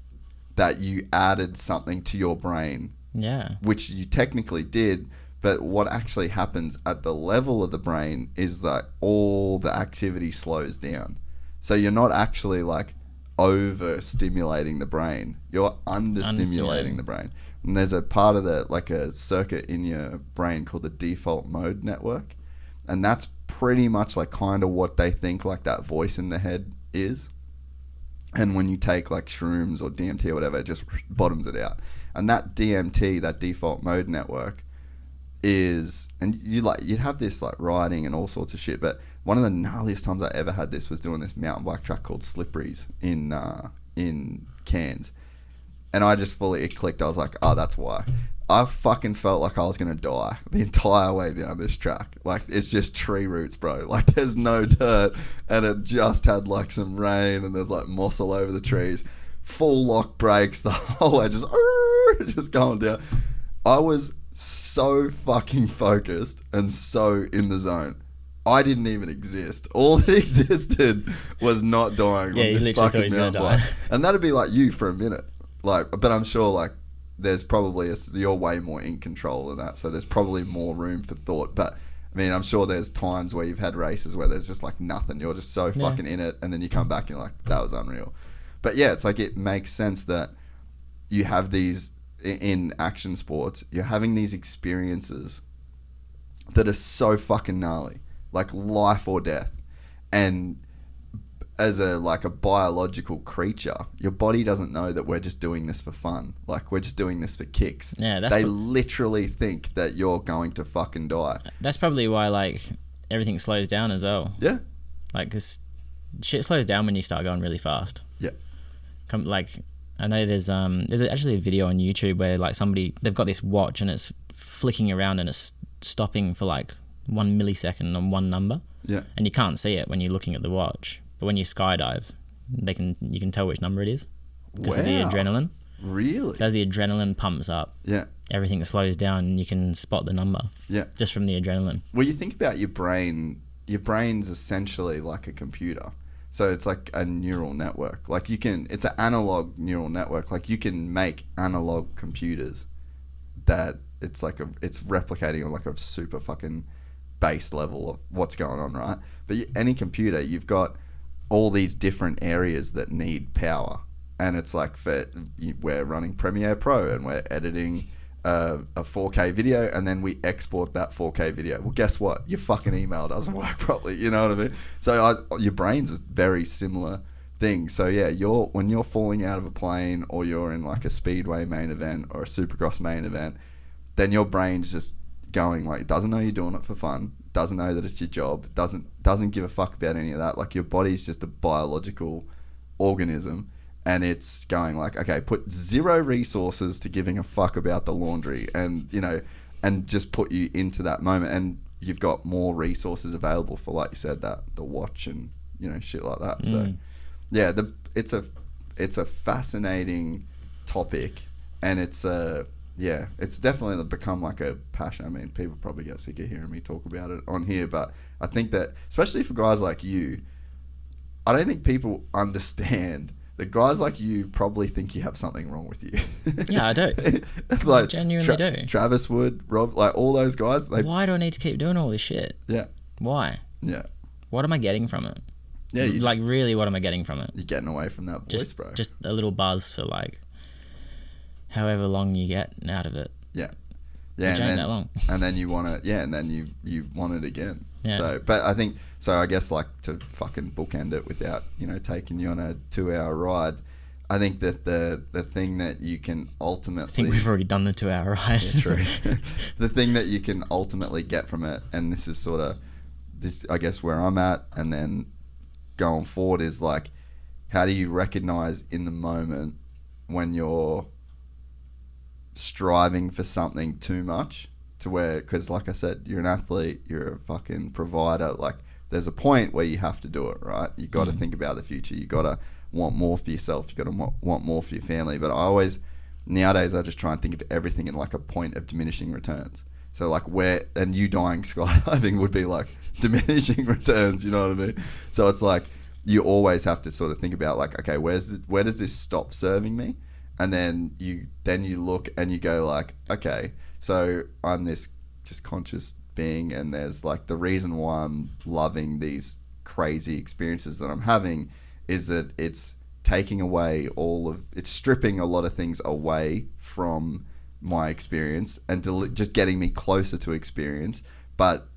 that you added something to your brain. Yeah. Which you technically did. But what actually happens at the level of the brain is that all the activity slows down. So you're not actually like over-stimulating the brain. You're under-stimulating the brain. And there's a part of like a circuit in your brain called the default mode network. And that's pretty much like kind of what they think like that voice in the head is. And when you take like shrooms or DMT or whatever, it just bottoms it out. And that DMT, that default mode network, is, and you'd have this like riding and all sorts of shit, but one of the gnarliest times I ever had this was doing this mountain bike track called Slipperies in Cairns. And I just it clicked. I was like, oh, that's why. I fucking felt like I was going to die the entire way down this track. Like, it's just tree roots, bro. Like, there's no dirt, and it just had like some rain, and there's like moss all over the trees. Full lock brakes, the whole way just going down. I was so fucking focused and so in the zone. I didn't even exist. All that existed was not dying on this fucking mountain bike. And that'd be like you for a minute. Like, but I'm sure like there's probably you're way more in control than that, so there's probably more room for thought. But I mean, I'm sure there's times where you've had races where there's just like nothing. You're just so fucking in it, and then you come back and you're like, that was unreal. But yeah, it's like, it makes sense that you have these in action sports. You're having these experiences that are so fucking gnarly, like life or death, and as a biological creature, your body doesn't know that we're just doing this for fun. Like, we're just doing this for kicks. Yeah, they literally think that you're going to fucking die. That's probably why like everything slows down as well. Yeah. Like, because shit slows down when you start going really fast. Yeah. Like, I know there's actually a video on YouTube where like they've got this watch and it's flicking around and it's stopping for like 1 millisecond on one number. Yeah. And you can't see it when you're looking at the watch. But when you skydive, you can tell which number it is because of the adrenaline. Really? So as the adrenaline pumps up, Yeah. everything slows down and you can spot the number. Yeah. Just from the adrenaline. Well, you think about your brain's essentially like a computer. So it's like a neural network. Like it's an analog neural network. Like you can make analog computers that it's replicating on like a super fucking base level of what's going on, right? But any computer, you've got all these different areas that need power. And it's like we're running Premiere Pro and we're editing a 4K video, and then we export that 4K video. Well, guess what? Your fucking email doesn't work properly. You know what I mean? So your brain's a very similar thing. So yeah, when you're falling out of a plane, or you're in like a Speedway main event or a Supercross main event, then your brain's just going like, doesn't know you're doing it for fun, doesn't know that it's your job, doesn't give a fuck about any of that. Like your body's just a biological organism. And it's going like, okay, put zero resources to giving a fuck about the laundry, and and just put you into that moment, and you've got more resources available for, like you said, the watch and shit like that. So yeah, it's a fascinating topic, and it's definitely become like a passion. I mean, people probably get sick of hearing me talk about it on here, but I think that especially for guys like you, I don't think people understand. The guys like you probably think you have something wrong with you. Yeah, I do. Like I genuinely do. Travis Wood, Rob, like all those guys. Why do I need to keep doing all this shit? Yeah. Why? Yeah. What am I getting from it? Yeah. Really, what am I getting from it? You're getting away from that voice, bro. Just a little buzz for like however long you get out of it. Yeah. Yeah. Which ain't that long. And then you want it. Yeah. And then you want it again. Yeah. So, but I think, I guess like to fucking bookend it without, taking you on a 2-hour ride, I think that the thing that you can ultimately... I think we've already done the 2-hour ride. Yeah, true. The thing that you can ultimately get from it, and this is sort of, I guess where I'm at, and then going forward is like, how do you recognize in the moment when you're striving for something too much? To where, because like I said, you're an athlete, you're a fucking provider. Like, there's a point where you have to do it, right? You got to think about the future. You got to want more for yourself. You got to want more for your family. But nowadays, I just try and think of everything in like a point of diminishing returns. So like and you dying skydiving would be like diminishing returns. You know what I mean? So it's like you always have to sort of think about like, okay, where does this stop serving me? And then you look and you go like, okay. So I'm this just conscious being, and there's like the reason why I'm loving these crazy experiences that I'm having is that it's taking away it's stripping a lot of things away from my experience and just getting me closer to experience. But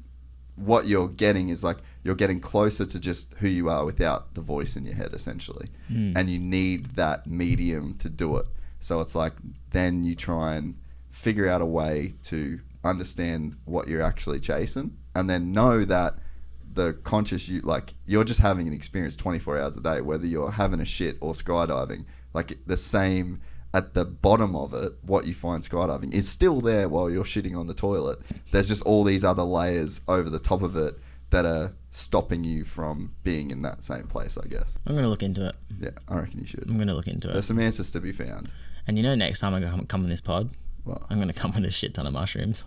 what you're getting is like, you're getting closer to just who you are without the voice in your head, essentially. And you need that medium to do it. So it's like, then you try and figure out a way to understand what you're actually chasing, and then know that the conscious you're just having an experience 24 hours a day, whether you're having a shit or skydiving. Like the same at the bottom of it, what you find skydiving is still there while you're shitting on the toilet. There's just all these other layers over the top of it that are stopping you from being in that same place, I guess. I'm going to look into it. Yeah, I reckon you should. I'm going to look into it. There's some answers to be found. And next time I come on this pod, What? I'm going to come with a shit ton of mushrooms.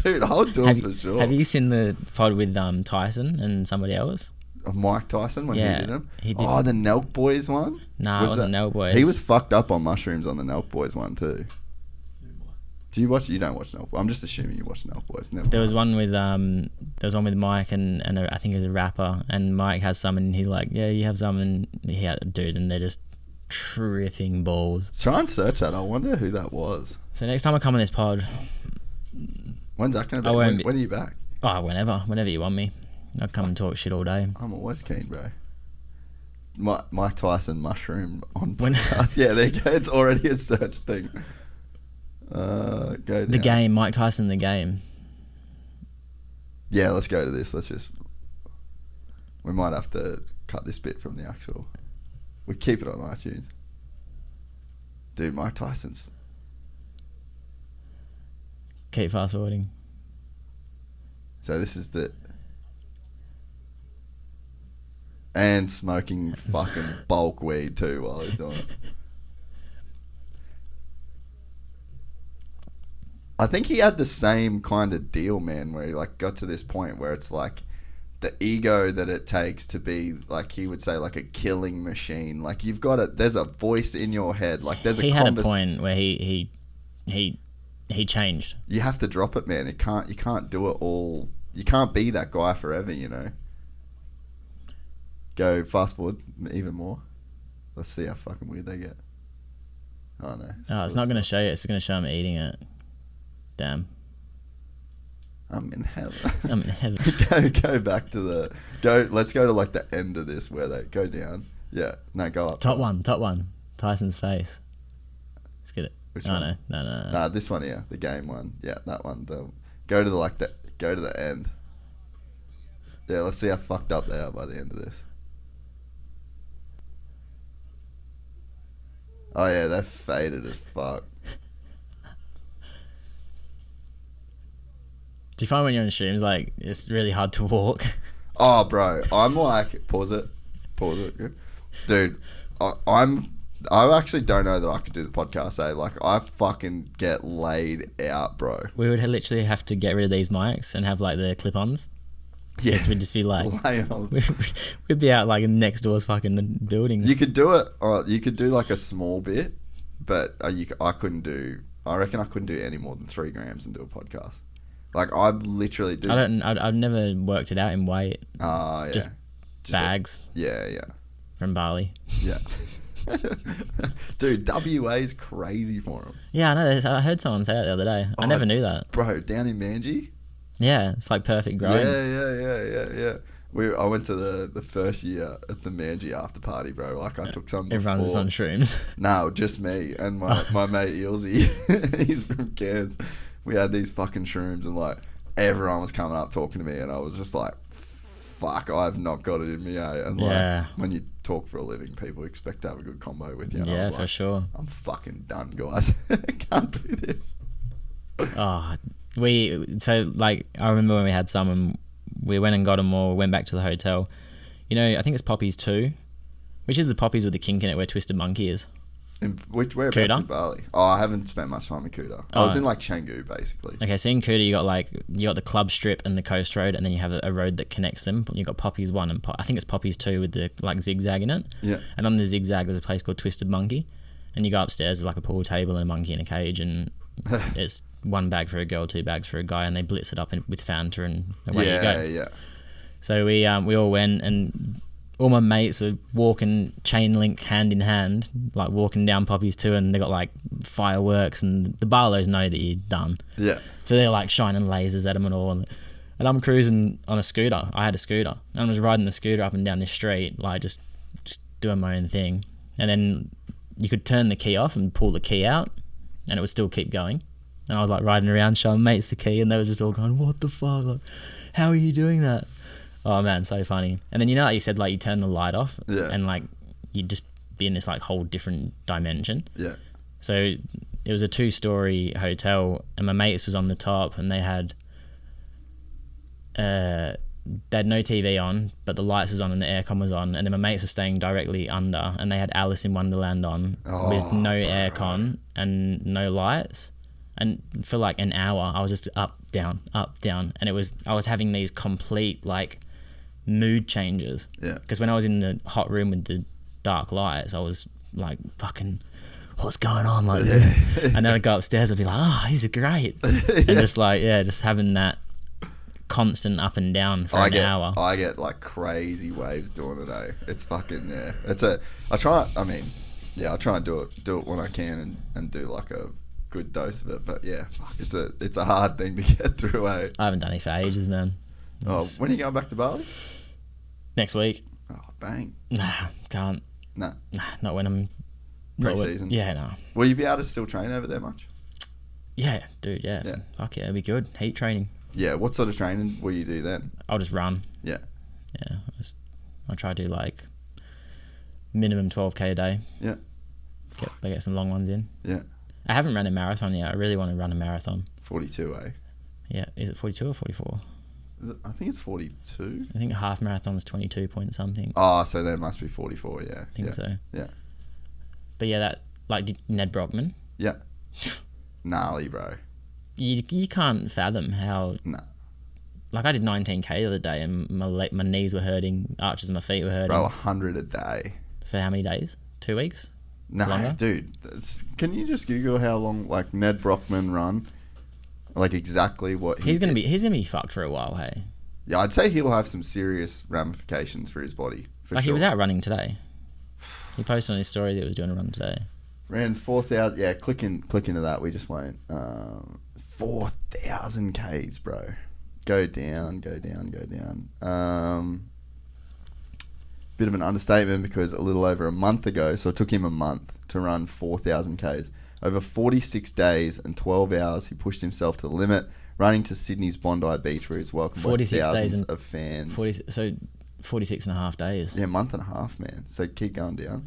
Dude, I'll do it for sure. Have you seen the pod with Tyson and somebody else? Mike Tyson when he did them? He did. Oh, the Nelk Boys one? Nah, it wasn't Nelk Boys. He was fucked up on mushrooms on the Nelk Boys one too. Do you watch? You don't watch Nelk Boys. I'm just assuming you watch Nelk Boys. There was one with Mike and I think it was a rapper, and Mike has some and he's like, yeah, you have some, and he had a dude, and they're just tripping balls. Try and search that. I wonder who that was. So next time I come on this pod, when's that going to be? When are you back? Oh, whenever you want me. I'll come and talk shit all day. I'm always keen, bro. Mike Tyson mushroom on podcast. Yeah, there you go. It's already a search thing. Go down. The game, Mike Tyson, the game. Yeah, let's go to this. We might have to cut this bit from the actual. We keep it on iTunes. Dude, Mike Tyson's. Keep fast forwarding. So this is and smoking fucking bulk weed too while he's doing it. I think he had the same kind of deal, man, where he like got to this point where it's like the ego that it takes to be like, he would say, like a killing machine. Like you've got there's a voice in your head. Like there's he had a point where he changed. You have to drop it, man. You can't do it all. You can't be that guy forever, you know. Go fast forward even more. Let's see how fucking weird they get. Oh no. Oh, it's not going to show you. It's going to show him eating it. Damn. I'm in heaven. I'm in heaven. Go back to let's go to like the end of this where they go down. Yeah. No, go up. Top one. Tyson's face. Let's get it. Which one? one? No. Nah, this one here. The game one. Yeah, that one. Go to the end. Yeah, let's see how fucked up they are by the end of this. Oh yeah, they're faded as fuck. Do you find when you're on shrooms, like, it's really hard to walk? Oh, bro, I'm like, pause it, dude. I actually don't know that I could do the podcast. Like, I fucking get laid out, bro. We would literally have to get rid of these mics and have like the clip-ons. Yeah, we'd just be like, laying on. we'd be out like next door's fucking buildings. You could do it, or you could do like a small bit, but I couldn't do. I reckon I couldn't do any more than 3 grams and do a podcast. Like I literally do. I've never worked it out in weight. Yeah. Just bags. Yeah. From Bali. Yeah. Dude, WA's crazy for him. Yeah, I know. I heard someone say that the other day. I never knew that. Bro, down in Manji? Yeah, it's like perfect growing. Yeah. I went to the first year at the Manji after party, bro. Like I took some. Everyone's on shrooms. No, just me and my mate Ilzy. He's from Cairns. We had these fucking shrooms and like everyone was coming up talking to me and I was just like, fuck, I've not got it in me, eh? And like when you talk for a living, people expect to have a good combo with you. And yeah, I was for like, sure. I'm fucking done, guys. I can't do this. Oh, I remember when we had some and we went and got them all, went back to the hotel. You know, I think it's Poppies 2, which is the Poppies with the kink in it where Twisted Monkey is. Whereabouts in Bali? Oh, I haven't spent much time in Kuta. I was in like Canggu, basically. Okay, so in Kuta you got the club strip and the coast road, and then you have a road that connects them. You got Poppies 1 and I think it's Poppies 2 with the like zigzag in it. Yeah. And on the zigzag there's a place called Twisted Monkey, and you go upstairs. There's like a pool table and a monkey in a cage, and it's 1 bag for a girl, 2 bags for a guy, and they blitz it up with Fanta, and away you go. Yeah. So we all went, and all my mates are walking chain link hand in hand, like walking down Poppies 2, and they got like fireworks, and the barlows know that you're done. Yeah. So they're like shining lasers at them and all, and I'm cruising on a scooter. I had a scooter, and I was riding the scooter up and down this street, like just doing my own thing. And then you could turn the key off and pull the key out, and it would still keep going. And I was like riding around showing mates the key, and they were just all going, "What the fuck? Like, how are you doing that?" Oh man, so funny. And then like you said, like you turn the light off, and like you'd just be in this like whole different dimension. Yeah. So it was a 2-story hotel, and my mates was on the top, and they had no TV on, but the lights was on and the aircon was on, and then my mates were staying directly under, and they had Alice in Wonderland on with no aircon and no lights. And for like an hour, I was just up, down, and I was having these complete like mood changes. Yeah. Because when I was in the hot room with the dark lights, I was like, fucking, what's going on? Like, and then I'd go upstairs and be like, oh, these are great. And just like, just having that constant up and down for an hour. I get like crazy waves doing it, eh? It's fucking, I try and do it when I can and do like a good dose of it, but it's a hard thing to get through, eh? I haven't done it for ages, man. When are you going back to Bali? Next week. Oh, bang. Nah, can't. Nah, not when I'm pre-season. Yeah, no. Will you be able to still train over there much? Yeah, dude. Yeah. Fuck yeah, it'd be good. Heat training. Yeah. What sort of training will you do then? I'll just run. Yeah. Yeah. I'll try to do like minimum 12k a day. Yeah. Get some long ones in. Yeah. I haven't run a marathon yet. I really want to run a marathon. 42, eh? Yeah. Is it 42 or 44? I think it's 42. I think a half marathon's 22 point something. Oh, so there must be 44, yeah. I think so. Yeah. But yeah, that, like Ned Brockman. Yeah. Gnarly, bro. you can't fathom how. No. Like I did 19k the other day, and my knees were hurting, arches of my feet were hurting. Bro, 100 a day. For how many days? 2 weeks? No, Longer? dude. Can you just Google how long like Ned Brockman run? Like exactly what He's gonna be fucked for a while. Hey. Yeah, I'd say he'll have some serious ramifications for his body. Like he was out running today. He posted on his story that he was doing a run today. Ran 4,000. Yeah, click into that. We just won't. 4,000 Ks, bro. Go down. Bit of an understatement because a little over a month ago, so it took him a month to run 4,000 Ks. Over 46 days and 12 hours, he pushed himself to the limit, running to Sydney's Bondi Beach, where he's welcomed by thousands of fans. 46 and a half days. Yeah, month and a half, man. So keep going down.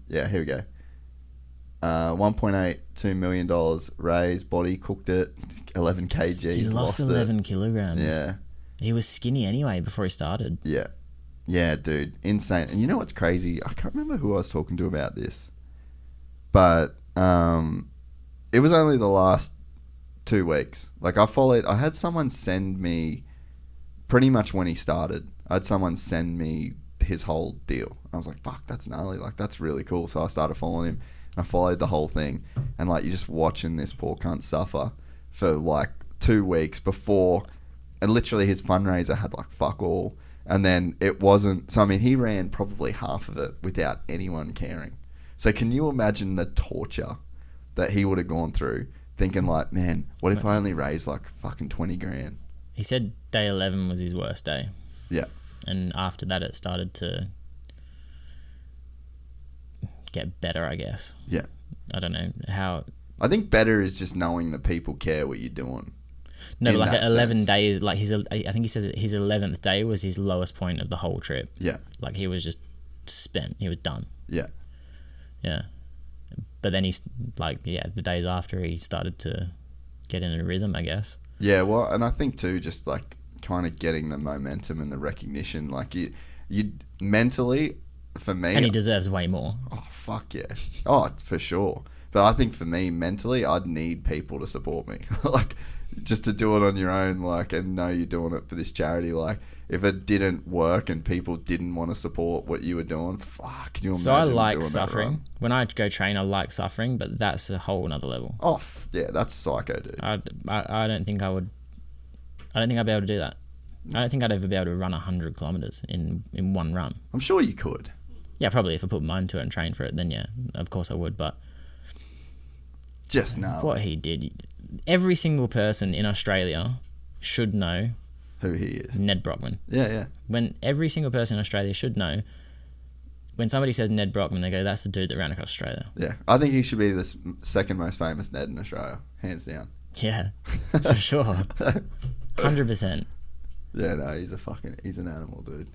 Yeah, here we go. $1.82 million raised, body cooked it, 11 kg. He lost 11 kilograms. Yeah. He was skinny anyway before he started. Yeah. Yeah, dude. Insane. And you know what's crazy? I can't remember who I was talking to about this. But it was only the last 2 weeks. Like I had someone send me pretty much when he started. I had someone send me his whole deal. I was like, fuck, that's gnarly. Like, that's really cool. So I started following him. I followed the whole thing, and like you're just watching this poor cunt suffer for like 2 weeks before, and literally his fundraiser had like fuck all, and then it wasn't. So I mean, he ran probably half of it without anyone caring. So can you imagine the torture that he would have gone through, thinking like, man, what if I only raised like fucking 20 grand? He said day 11 was his worst day. Yeah, and after that, it started to get better, I guess. Yeah. I don't know how. I think better is just knowing that people care what you're doing. No, but like at 11 days, like I think he says that his 11th day was his lowest point of the whole trip. Yeah. Like he was just spent. He was done. Yeah. Yeah. But then he's like, yeah, the days after he started to get in a rhythm, I guess. Yeah, well, and I think too, just like kind of getting the momentum and the recognition, like you mentally, for me, and he deserves way more. Oh fuck yeah! Oh, for sure. But I think for me, mentally, I'd need people to support me, like just to do it on your own, like, and know you're doing it for this charity. Like, if it didn't work and people didn't want to support what you were doing, fuck, can you imagine? So I like suffering. When I go train, I like suffering, but that's a whole nother level. Oh yeah, that's psycho, dude. I don't think I would. I don't think I'd be able to do that. I don't think I'd ever be able to run 100 kilometers in one run. I'm sure you could. Yeah, probably if I put mind to it and trained for it, then yeah, of course I would. But just no. What he did, every single person in Australia should know who he is. Ned Brockman. Yeah, yeah. When every single person in Australia should know, when somebody says Ned Brockman, they go, that's the dude that ran across Australia. Yeah, I think he should be the second most famous Ned in Australia, hands down. Yeah, for sure. 100%. Yeah, no, he's an animal, dude.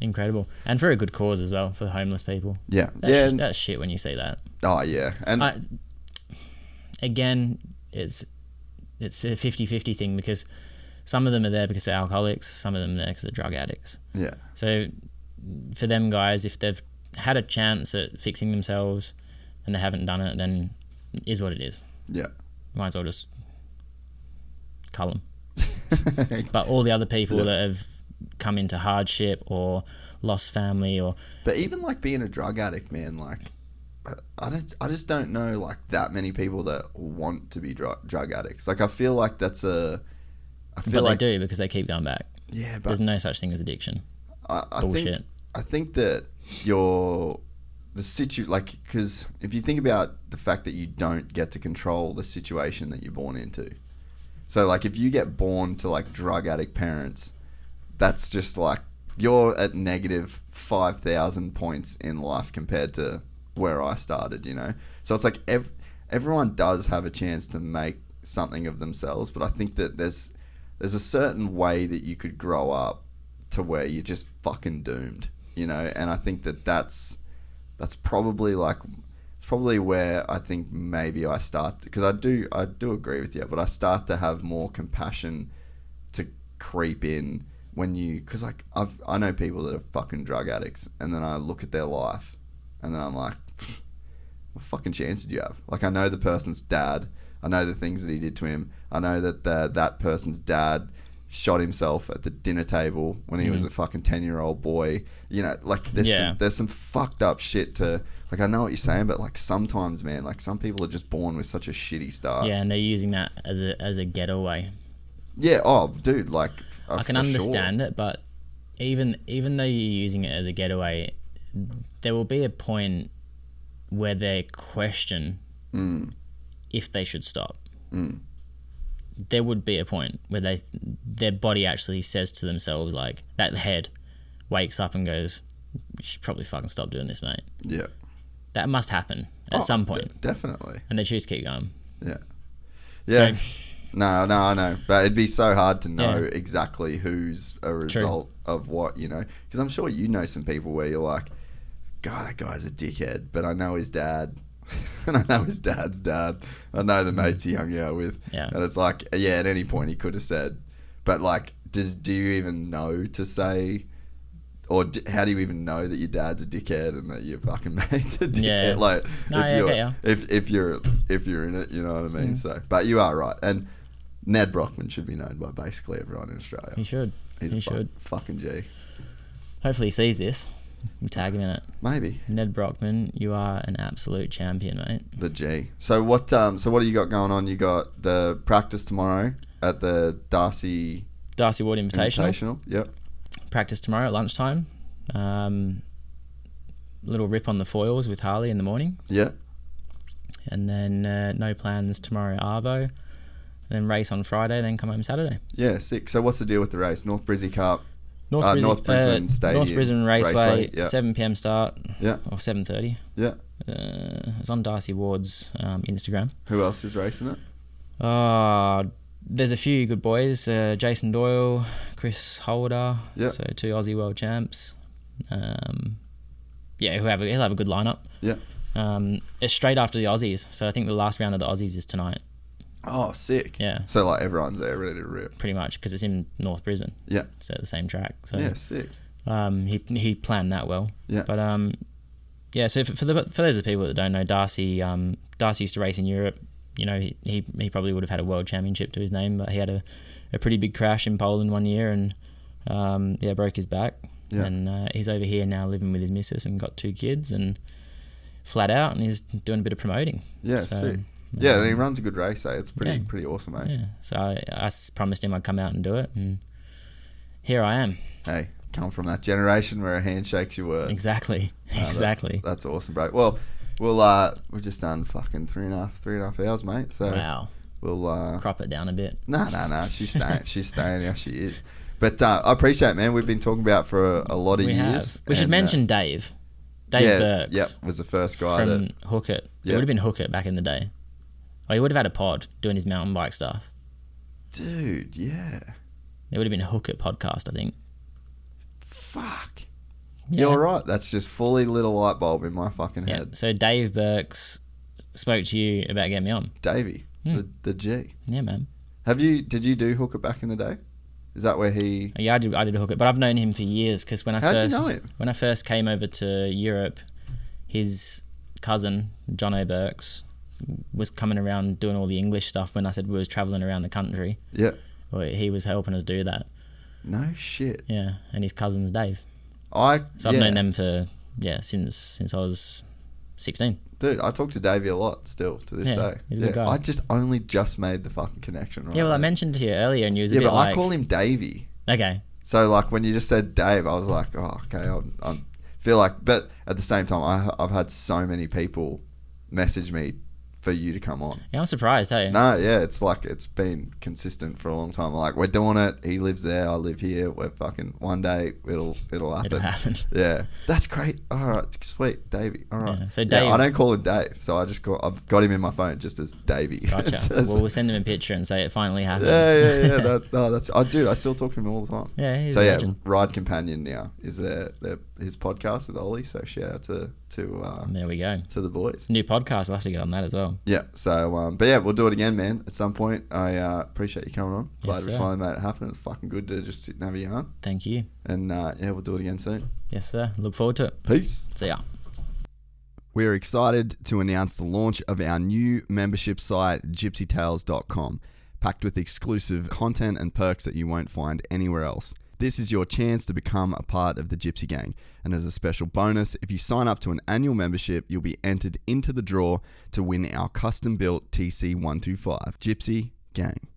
Incredible. And for a good cause as well, for homeless people. Yeah. That's shit when you see that. Oh, yeah. And again, it's a 50-50 thing, because some of them are there because they're alcoholics, some of them are there because they're drug addicts. Yeah. So for them guys, if they've had a chance at fixing themselves and they haven't done it, then it is what it is. Yeah. Might as well just cull them. But all the other people that have come into hardship or lost family, or but even like being a drug addict, man, like I just don't know like that many people that want to be drug addicts. Like I feel like that's but they do, because they keep going back. Yeah, but there's no such thing as addiction. Bullshit. I think that like, because if you think about the fact that you don't get to control the situation that you're born into. So like if you get born to like drug addict parents, that's just like you're at negative 5,000 points in life compared to where I started, you know? So it's like everyone does have a chance to make something of themselves, but I think that there's a certain way that you could grow up to where you're just fucking doomed, you know? And I think that that's probably like, it's probably where I think maybe I start, because I do agree with you, but I start to have more compassion to creep in when you, because like I know people that are fucking drug addicts, and then I look at their life and then I'm like, what fucking chance did you have? Like I know the person's dad, I know the things that he did to him. I know that that person's dad shot himself at the dinner table when he was a fucking 10-year-old boy. You know, like there's some fucked up shit to, like, I know what you're saying, but like sometimes, man, like some people are just born with such a shitty start. Yeah, and they're using that as a getaway. Yeah, oh, dude, like I can understand it, but even though you're using it as a getaway, there will be a point where they question if they should stop. There would be a point where their body actually says to themselves, like, that head wakes up and goes, you should probably fucking stop doing this, mate. Yeah. That must happen at some point. Definitely. And they choose to keep going. Yeah. Yeah. So, no, I know. But it'd be so hard to know exactly who's a result of what, you know. Because I'm sure you know some people where you're like, God, that guy's a dickhead, but I know his dad. And I know his dad's dad. I know the mates he hung out with. Yeah. And it's like, yeah, at any point he could have said. But like, do you even know to say, or how do you even know that your dad's a dickhead and that your fucking mate's a dickhead? Yeah. Like, No, if you're in it, you know what I mean? So, but you are right. And Ned Brockman should be known by basically everyone in Australia. He should. He's fucking G. Hopefully he sees this. We tag him in it. Maybe. Brockman, you are an absolute champion, mate. The G. So what do you got going on? You got the practice tomorrow at the Darcy Ward Invitational. Yep. Practice tomorrow at lunchtime. Little rip on the foils with Harley in the morning. Yeah. And then no plans tomorrow at Arvo. And then race on Friday, then come home Saturday. Yeah, sick. So what's the deal with the race? North Brizzy Cup. North Brisbane Stadium. North Brisbane Raceway, yeah. 7 p.m. start. Yeah. Or 7:30. Yeah. It's on Darcy Ward's Instagram. Who else is racing it? There's a few good boys. Jason Doyle, Chris Holder. Yeah. So 2 Aussie world champs. He'll have a good lineup. Yeah. It's straight after the Aussies. So I think the last round of the Aussies is tonight. Oh, sick. Yeah. So like everyone's there ready to rip. Pretty much, because it's in North Brisbane. Yeah. It's at the same track. So yeah, sick. He planned that well. Yeah. But so for those of the people that don't know, Darcy used to race in Europe. You know, he probably would have had a world championship to his name, but he had a pretty big crash in Poland one year and broke his back. Yeah. And he's over here now living with his missus and got 2 kids and flat out, and he's doing a bit of promoting. Yeah, sick. Yeah, and he runs a good race, eh? It's pretty awesome, mate. Yeah, so I promised him I'd come out and do it, and here I am. Hey, come from that generation where a handshake's your word. Exactly. That's awesome, bro. Well, we've just done fucking three and a half hours, mate. So wow. We'll crop it down a bit. No. She's staying. She's staying how she is. But I appreciate it, man. We've been talking about for a lot of years. We should mention Dave. Dave Burks. Yep, was the first guy from Hook It. It would have been Hook It back in the day. Or he would have had a pod doing his mountain bike stuff. Dude, yeah. It would have been a Hook It podcast, I think. Fuck. Yeah. You're right. That's just fully lit a light bulb in my fucking head. So Dave Burks spoke to you about getting me on. Davey, the G. Yeah, man. Did you do Hook It back in the day? Is that where he... Yeah, I did Hook It, but I've known him for years because when How'd you know him? When I first came over to Europe, his cousin, Jono Burks, was coming around doing all the English stuff when I said we was travelling around the country. Yeah. Well, he was helping us do that. No shit. Yeah, and his cousin's Dave. So I've known them for, since I was 16. Dude, I talk to Davey a lot still to this day. He's a good guy. I only just made the fucking connection, right? Yeah, well, I mentioned to you earlier and you was a bit but like... I call him Davey. Okay. So, like, when you just said Dave, I was like, oh, okay, I feel like... But at the same time, I've had so many people message me for you to come on. Yeah, I'm surprised, hey? No, yeah, it's like, it's been consistent for a long time. Like, we're doing it. He lives there. I live here. We're fucking... One day, it'll happen. It'll happen. Yeah. That's great. All right. Sweet. Davey. All right. Yeah, so Dave... I don't call him Dave. So I've got him in my phone just as Davey. Gotcha. Well, we'll send him a picture and say it finally happened. Yeah. Dude, I still talk to him all the time. Yeah, he's a legend. Ride Companion now is his podcast with Ollie. So shout out to there we go. To the boys. New podcast. I'll have to get on that as well. Yeah. So, but yeah, we'll do it again, man. At some point. I appreciate you coming on. Glad we finally made it happen. It's fucking good to just sit and have a yarn. Thank you. And we'll do it again soon. Yes, sir. Look forward to it. Peace. See ya. We're excited to announce the launch of our new membership site, gypsytales.com, packed with exclusive content and perks that you won't find anywhere else. This is your chance to become a part of the Gypsy Gang. And as a special bonus, if you sign up to an annual membership, you'll be entered into the draw to win our custom-built TC125. Gypsy Gang.